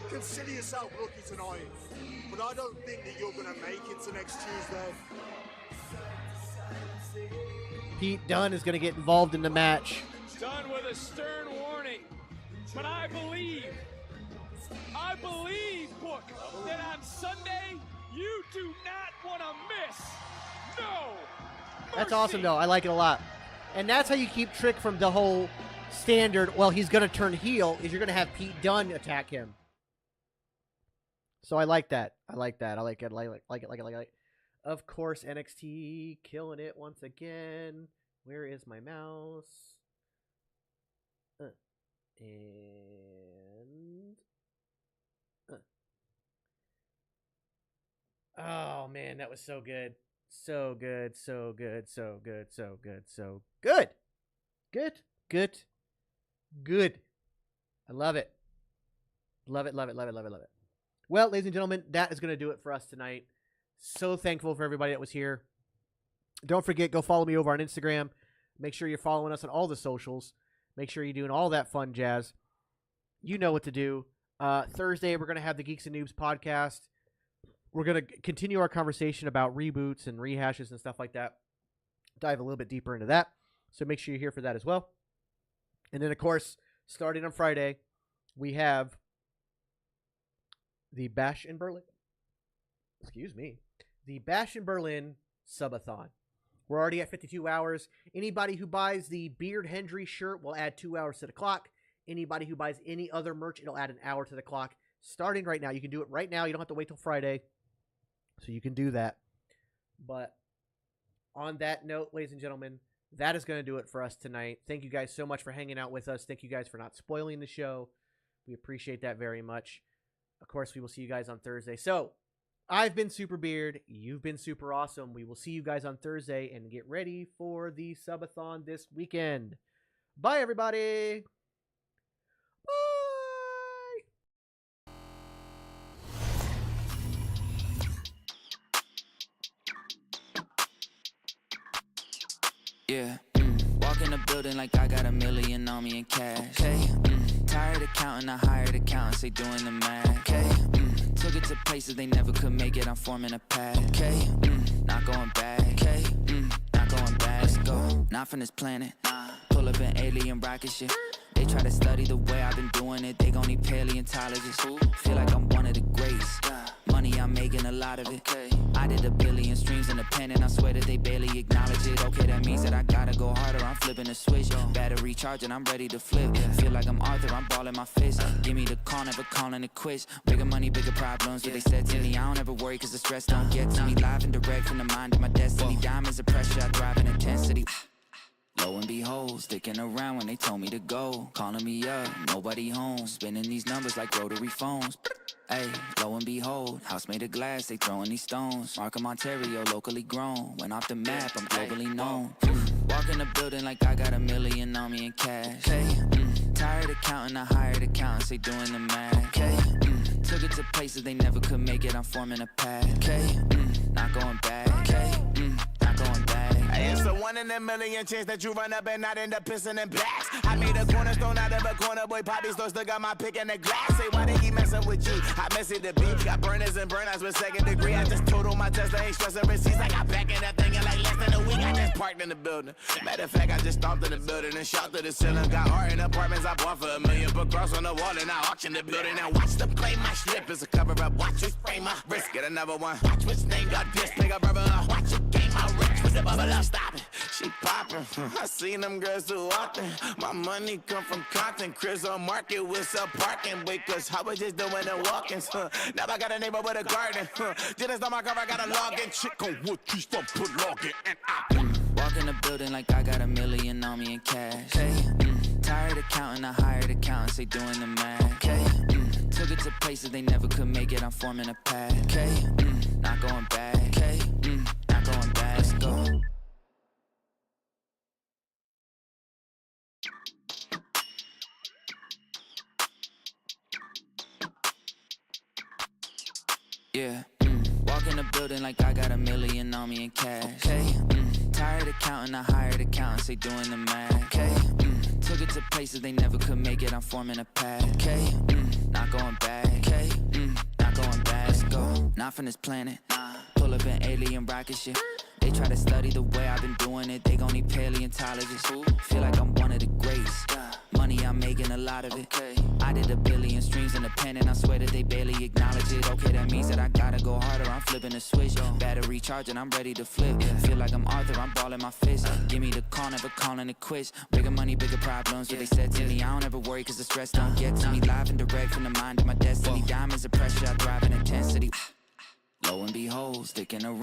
consider yourself lucky tonight, but I don't think that you're going to make it to next Tuesday. Pete Dunne is going to get involved in the match. Done with a stern warning, but I believe, Book, that on Sunday you do not want to miss. No. That's awesome, though. I like it a lot. And that's how you keep Trick from the whole standard, well, he's going to turn heel, is you're going to have Pete Dunne attack him. So I like that. I like it. Of course, NXT killing it once again. Where is my mouse? Oh man, that was so good. So good. Good. I love it. Love it. Well, ladies and gentlemen, that is going to do it for us tonight. So thankful for everybody that was here. Don't forget, go follow me over on Instagram. Make sure you're following us on all the socials. Make sure you're doing all that fun jazz. You know what to do. Thursday, we're going to have the Geeks and Noobs podcast. We're going to continue our conversation about reboots and rehashes and stuff like that. Dive a little bit deeper into that. So make sure you're here for that as well. And then, of course, starting on Friday, we have the Bash in Berlin. The Bash in Berlin subathon. We're already at 52 hours. Anybody who buys the Beard Hendry shirt will add 2 hours to the clock. Anybody who buys any other merch, it'll add an hour to the clock. Starting right now. You can do it right now. You don't have to wait till Friday. So you can do that. But on that note, ladies and gentlemen, that is going to do it for us tonight. Thank you guys so much for hanging out with us. Thank you guys for not spoiling the show. We appreciate that very much. Of course, we will see you guys on Thursday. So, I've been Super Beard. You've been super awesome. We will see you guys on Thursday and get ready for the subathon this weekend. Bye, everybody. Yeah, walk in the building like I got $1 million on me in cash. Okay, tired of counting, I hired accountants, they doing the math. Okay, took it to places they never could make it, I'm forming a path. Okay, not going back. Okay, not going back. Let's go, not from this planet. Pull up an alien rocket ship. They try to study the way I've been doing it, they gon' need paleontologists. Feel like I'm one of the greats. Money, I'm making a lot of it. I did 1 billion streams independent. I swear that they barely acknowledge it. Okay, that means that I gotta go harder. I'm flipping the switch. Battery charging, I'm ready to flip. Feel like I'm Arthur, I'm balling my fist. Give me the call, never calling it quits. Bigger money, bigger problems. What they said to me, I don't ever worry, cause the stress don't get to me. Live and direct from the mind of my destiny. Diamonds of pressure, I thrive in intensity. Lo and behold, sticking around when they told me to go. Calling me up, nobody home. Spinning these numbers like rotary phones. Hey, lo and behold, house made of glass, they throwing these stones. Markham, Ontario, locally grown. Went off the map, I'm globally known. Walk in the building like I got $1 million on me in cash. Tired of counting, I hired accountants, they doing the math. Took it to places they never could make it, I'm forming a path. Not going back. Not going back. It's a 1 in a million chance that you run up and not end up pissing in blacks. I made a cornerstone out of a corner, boy. Poppy still got my pick in the glass. Say, why they keep messing with you? I mess it to beat. Got burners and burnouts with 2nd degree. I just total my my Tesla, ain't stressing receipts. I got back in that thing in like less than a week. I just parked in the building. Matter of fact, I just stomped in the building and shot to the ceiling. Got art in apartments I bought for $1 million. Put cross on the wall and I auctioned the building. Now watch them play my slip. It's a cover up. Watch you spray my wrist. Get another one. Watch which name got pissed. Pick up rubber up. Watch you game my rich with the bubble up. Stop it. She poppin'. I seen them girls too often. My money come from content. Chris on market with some parking. Because I was just doing the walk-ins. Now I got a neighbor with a garden. Just on my car, I got a login. Chick on wood, trees, don't put login. And walk in the building like I got $1 million on me in cash. Tired of counting, I hired accountants, they doing the math. Took it to places they never could make it, I'm forming a path. Not going back. Not going back. Let's go. Yeah, walk in the building like I got $1 million on me in cash. Tired of counting, I hired accountants, they doing the math. Took it to places they never could make it, I'm forming a path. Not going back. Not going back. Let's go. Not from this planet. Pull up in alien rocket ship. They try to study the way I've been doing it, they gon' need paleontologists. Feel like I'm one of the greats. Money, I'm making a lot of it. I did 1 billion streams in the pen and I swear that they barely acknowledge it. Okay, that means that I gotta go harder, I'm flipping a switch. Battery charging, I'm ready to flip. Feel like I'm Arthur, I'm balling my fist. Give me the call, never calling it quits. Bigger money, bigger problems, what they said to me. I don't ever worry cause the stress don't get to me. Live and direct from the mind of my destiny. Diamonds of pressure, I thrive in intensity. Lo and behold, sticking around.